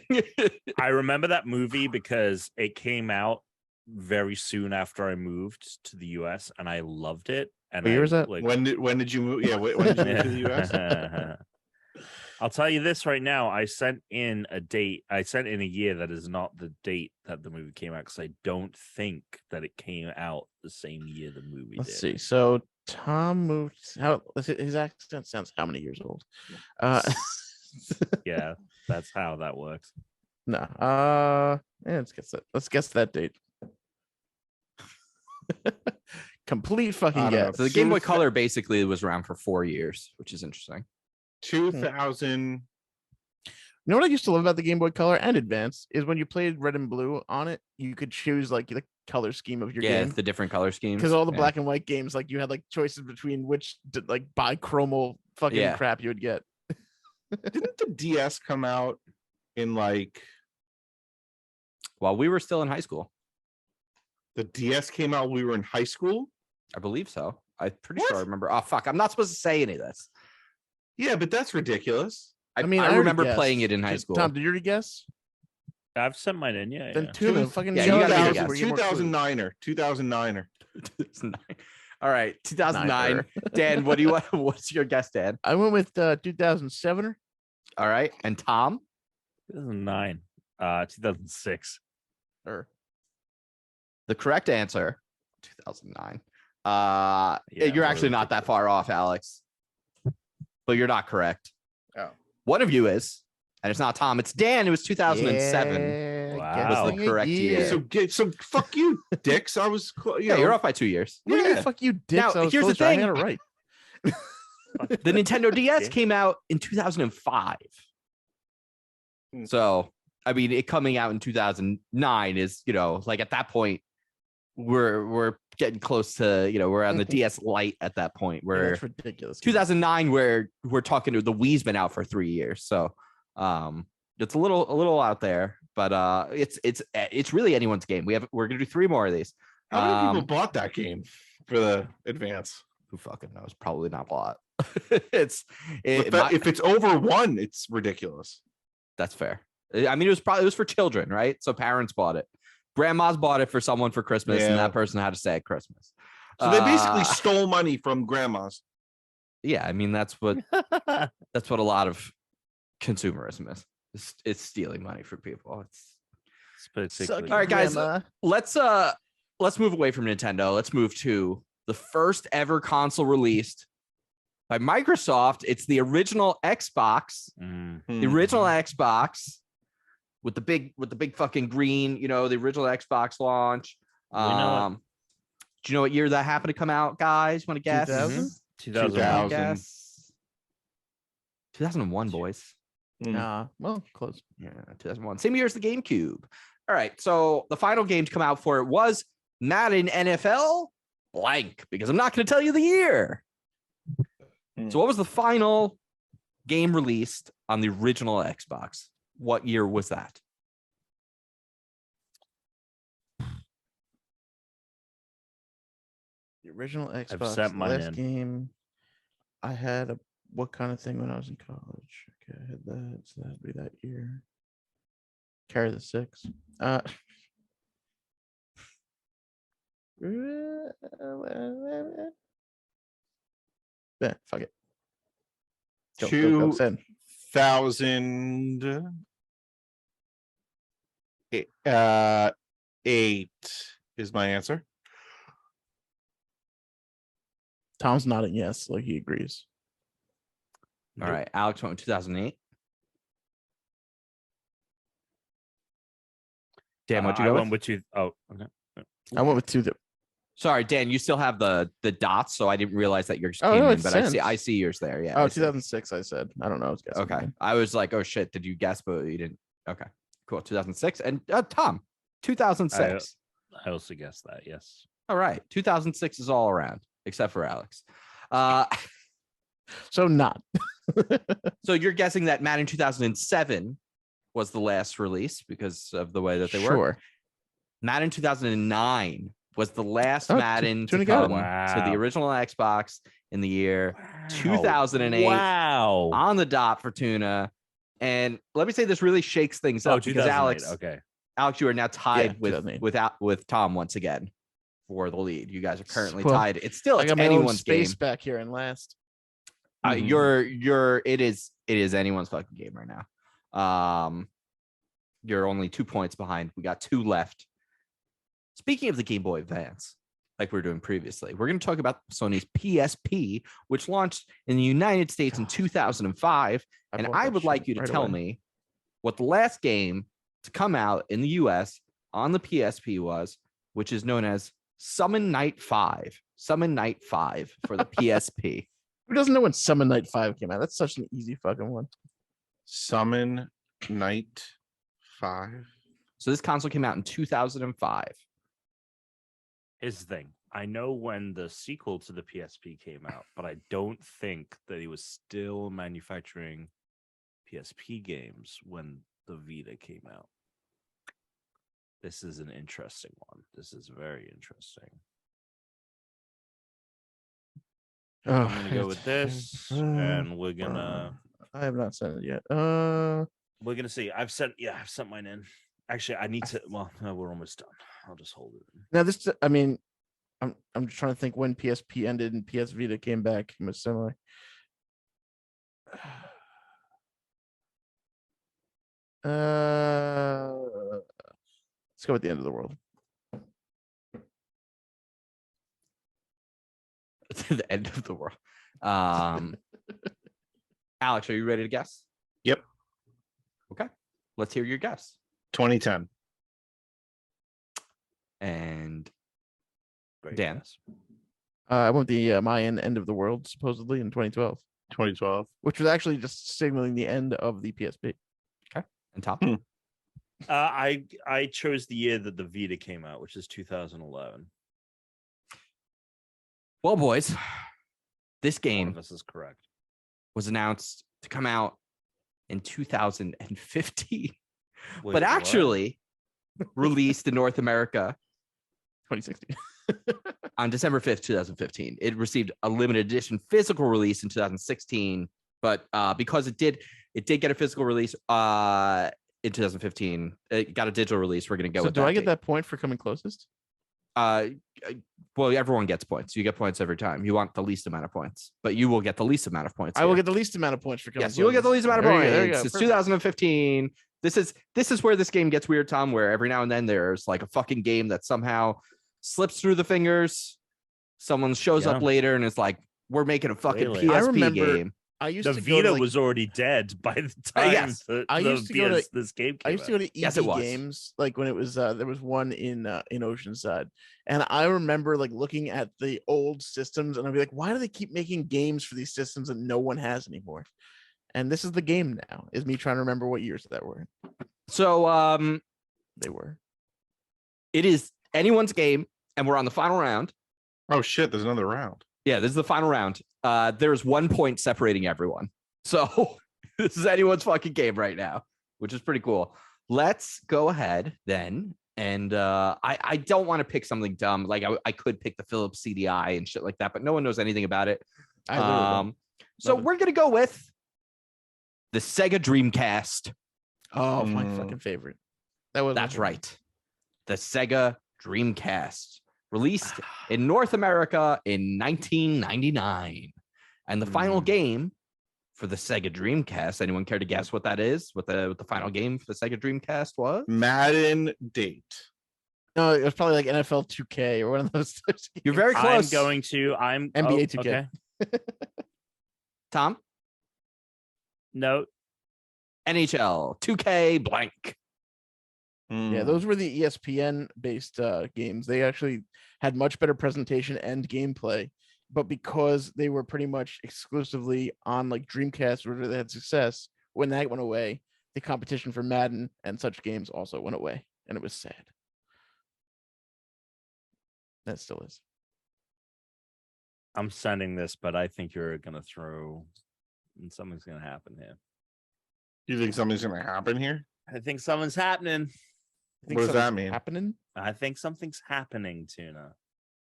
I remember that movie because it came out very soon after I moved to the US and I loved it. And What year was that? Like, When did you move? Yeah, when did you move to the US? I'll tell you this right now. I sent in a date. I sent in a year that is not the date that the movie came out because I don't think that it came out the same year the movie Let's did. see. So Tom moved. His accent sounds how many years old? Yeah, that's how that works. No. Let's guess that date. Complete fucking I don't know. guess. So the Game Boy Color basically was around for 4 years, which is interesting. 2000. You know what I used to love about the Game Boy Color and Advance is when you played Red and Blue on it, you could choose like the color scheme of your game. The different color schemes. Because all the black and white games, like you had like choices between which like bichromal fucking crap you would get. Didn't the DS come out in like? While we were still in high school. The DS came out when we were in high school? I believe so. I'm pretty sure I remember. Oh, fuck. I'm not supposed to say any of this. Yeah, but that's ridiculous. I already remember guessed. playing it in high school. Tom, did you already guess? I've sent mine in. Yeah. Then yeah. Tuna fucking Yeah, you gotta yell give it out a guess. where you get more clues. 2009er. 2009. All right. 2009. Sniper. Dan, what do you want? What's your guess, Dan? I went with 2007. All right. And Tom? 2009. 2006. Or The correct answer, 2009. Yeah, You're actually not that far off, Alex. But you're not correct. Oh. One of you is, and it's not Tom. It's Dan. It was 2007. Yeah, Wow. Was the correct year. So fuck you, dicks. I was Yeah, you're off by 2 years. What do you mean, fuck you, dicks? Now, I was here's the closer. I thing. had it right. The Nintendo DS came out in 2005. So, I mean, it coming out in 2009 is, like at that point, we're getting close to, we're on the DS Lite at that point. Where That's ridiculous. 2009, where we're talking to the Wii's been out for 3 years. So, it's a little out there, but it's really anyone's game. We're gonna do 3 more of these. How many people bought that game for the Advance? Who fucking knows? Probably not a lot. If it's over 1, it's ridiculous. That's fair. I mean, it was for children, right? So parents bought it. Grandmas bought it for someone for Christmas, and that person had to stay at Christmas. So they basically stole money from grandmas. Yeah, I mean that's what a lot of consumerism is. It's stealing money from people. All right, guys. Let's move away from Nintendo. Let's move to the first ever console released by Microsoft. It's the original Xbox, the original Xbox with the big fucking green, the original Xbox launch. Do you know what year that happened to come out, guys? Want to guess? 2000. 2001, boys. Well, close. Yeah, 2001. Same year as the GameCube. All right, so the final game to come out for it was Madden NFL blank, because I'm not going to tell you the year. So what was the final game released on the original Xbox? What year was that? The original I've Xbox set mine last in. game. I had what kind of thing when I was in college? Okay, I had that, so that'd be that year. Carry the 6. Yeah, fuck it. Go, 2008 is my answer. Tom's nodding yes, like he agrees. All right, Alex went with 2008. Dan, what'd you go went with? with okay. I went with 2. Sorry, Dan, you still have the dots, so I didn't realize that yours Oh, came no, in, it's but sent. I see yours there. Yeah. Oh, I see. 2006, I said. I don't know. I was guessing. Okay. I was like, oh shit, did you guess? But you didn't. Okay, cool. 2006. And Tom, 2006. I also guessed that, yes. All right. 2006 is all around, except for Alex. So not. So you're guessing that Madden 2007 was the last release because of the way that they Sure. work. Madden 2009 was the last Madden to Tuna come got to the original Xbox in the year 2008. Wow. On the dot for Tuna. And let me say, this really shakes things up because 2008. Alex, you are now tied Yeah, with Tom once again for the lead. You guys are currently Well, tied. It's still I got my own anyone's space game. back here and last. It is anyone's fucking game right now. You're only 2 points behind. We got 2 left. Speaking of the Game Boy Advance, like we were doing previously, we're going to talk about Sony's PSP, which launched in the United States in 2005. And I would like you to tell me what the last game to come out in the US on the PSP was, which is known as Summon Night 5. Summon Night 5 for the PSP. Who doesn't know when Summon Night 5 came out? That's such an easy fucking one. Summon Night 5. So this console came out in 2005. Here's the thing. I know when the sequel to the PSP came out, but I don't think that he was still manufacturing PSP games when the Vita came out. This is an interesting one. This is very interesting. I'm gonna go with this, and we're gonna. I have not sent it yet. We're gonna see. I've sent mine in. Actually, I need to. Well, no, we're almost done. I'll just hold it. Now this, I mean, I'm just trying to think when PSP ended and PS Vita came back. It was similar. Let's go with the end of the world. To the end of the world. Alex, are you ready to guess? Yep. Okay. Let's hear your guess. 2010. And Great Dan. guess. I went the Mayan end of the world supposedly in 2012, 2012. which was actually just signaling the end of the PSP. And Tom. I chose the year that the Vita came out, which is 2011. Well, boys, this One game of us is correct. was announced to come out in 2015, Wait, but what? actually released in North America 2016. on December 5th, 2015. It received a limited edition physical release in 2016, but because it did get a physical release in 2015, it got a digital release. We're going to go So with do that I get date. that point for coming closest? Well, everyone gets points. You get points every time. You want the least amount of points, but you will get the least amount of points. I will here. get the least amount of points for coming Yes, you will get the least amount of There points. you go, there you go. It's Perfect. 2015. This is where this game gets weird, Tom, where every now and then there's like a fucking game that somehow slips through the fingers. Someone shows up later and it's like, we're making a fucking Really? PSP I remember- game. I used The to go to, Vita like, was already dead by the time yes. I used to go to- this game came I used to go to EB Yes, it was. Games, like when it was there was one in Oceanside, and I remember like looking at the old systems, and I'd be like, why do they keep making games for these systems that no one has anymore? And this is the game now. Is me trying to remember what years that were. So They were. it is anyone's game, and we're on the final round. Oh shit! There's another round. Yeah, this is the final round. There's 1 point separating everyone. So this is anyone's fucking game right now, which is pretty cool. Let's go ahead then. And I don't want to pick something dumb. Like I could pick the Philips CDI and shit like that, but no one knows anything about it. I literally don't. So we're going to go with the Sega Dreamcast. Oh, my fucking favorite. That was. That's right. The Sega Dreamcast. Released in North America in 1999. And the final game for the Sega Dreamcast, anyone care to guess what that is? What the final game for the Sega Dreamcast was? Madden date. No, it was probably like NFL 2K or one of those. You're very close. I'm NBA 2K. Okay. Tom? No. NHL 2K blank. Yeah, those were the ESPN based games. They actually had much better presentation and gameplay, but because they were pretty much exclusively on like Dreamcast where they had success, when that went away, the competition for Madden and such games also went away, and it was sad. That still is. I'm sending this, but I think you're gonna throw and something's gonna happen here. You think something's gonna happen here? I think something's happening. What does that mean? Happening? I think something's happening, Tuna.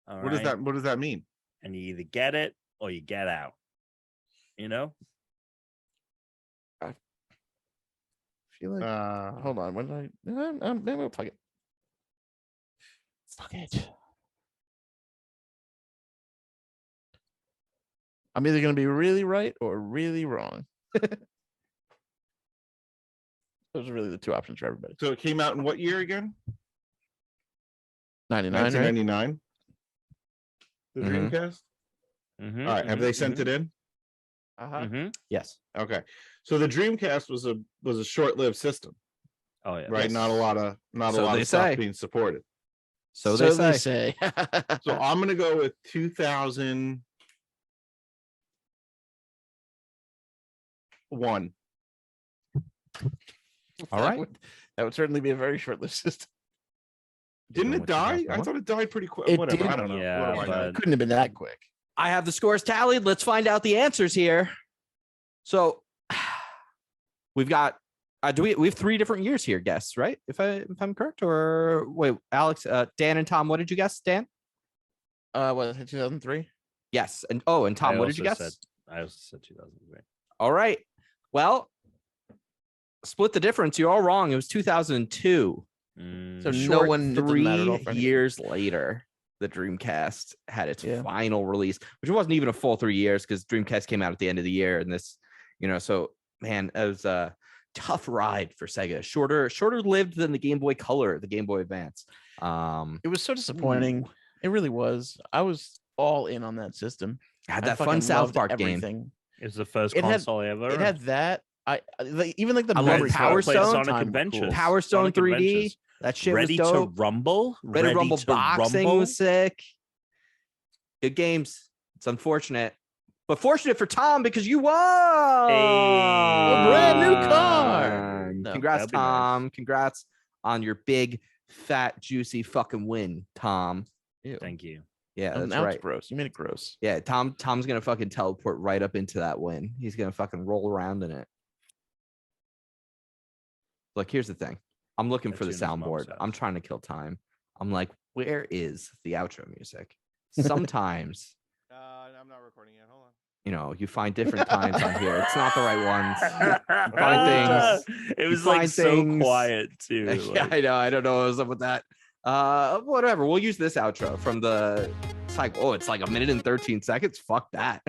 All What does right? that? What does that mean? And you either get it or you get out. You know? I feel like. Hold on. When did I? Maybe fuck it. Fuck it. I'm either going to be really right or really wrong. Those are really the two options for everybody. So it came out in what year again? 99, right? 1999. The Mhm. Dreamcast. Mhm, All right. Have mhm, they sent mhm, it in? Uh-huh. mhm. Yes. Okay. So the Dreamcast was a short-lived system, Oh yeah. right? Yes. Not a lot of So they stuff say. being supported. So they say. say. So I'm gonna go with 2001. All right. That would certainly be a very short-lived system. Didn't know it what die? 2001? I thought it died pretty quick. It Whatever. did. I don't know. Yeah, What do I know? It couldn't have been that quick. I have the scores tallied. Let's find out the answers here. So we've got we have 3 different years here, guess, right? If I'm correct, or wait, Alex, Dan and Tom, what did you guess? Dan? What was it, 2003? Yes. And Tom, what did you guess? I also said 2003. All right. Well, split the difference. You're all wrong. It was 2002. So Short no one it doesn't matter at all for 3 anything. years later, the Dreamcast had its Yeah. final release, which wasn't even a full 3 years because Dreamcast came out at the end of the year. And this, so man, it was a tough ride for Sega. Shorter lived than the Game Boy Color, the Game Boy Advance. It was so disappointing. It really was. I was all in on that system. Had I that fun fucking South loved Park game. everything. It was the first It had- console I ever. It had that. Even like the I love memory Power cards at the Stone. Sonic time were Adventures. cool. Power Stone Sonic 3D. Adventures. That shit Ready was dope. to Rumble. Ready to Rumble boxing Rumble? was sick. Good games. It's unfortunate, but fortunate for Tom because you won A brand new car. No, Congrats, that'd be nice. Tom. Congrats on your big, fat, juicy fucking win, Tom. Ew. Thank you. Yeah, that's Now right. it's gross. You made it gross. Yeah, Tom's gonna fucking teleport right up into that win. He's gonna fucking roll around in it. Look, here's the thing. I'm looking At for the Tuna's mom's soundboard. house. I'm trying to kill time. I'm like, where is the outro music? Sometimes, I'm not recording yet. Hold on. you find different times on here. It's not the right ones. Find things. It was find like so things. quiet too. Yeah, like- I know. I don't know what's up with that. Whatever. We'll use this outro from the. It's like, it's like 1 minute and 13 seconds. Fuck that.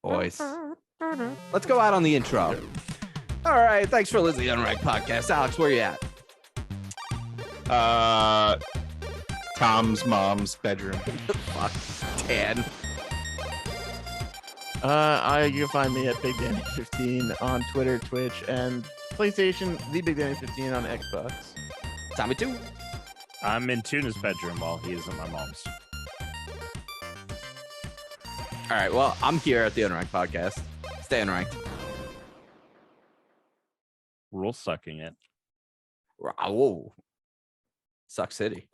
Boys, let's go out on the intro. All right. Thanks for listening to the Unranked Podcast. Alex, where you at? Tom's mom's bedroom. Fuck. Tan. You can find me at Big Danny 15 on Twitter, Twitch, and PlayStation. The Big Danny 15 on Xbox. Tommy too. I'm in Tuna's bedroom while he is at my mom's. All right. Well, I'm here at the Unranked Podcast. Stay unranked. Rule sucking it. Whoa. Suck City.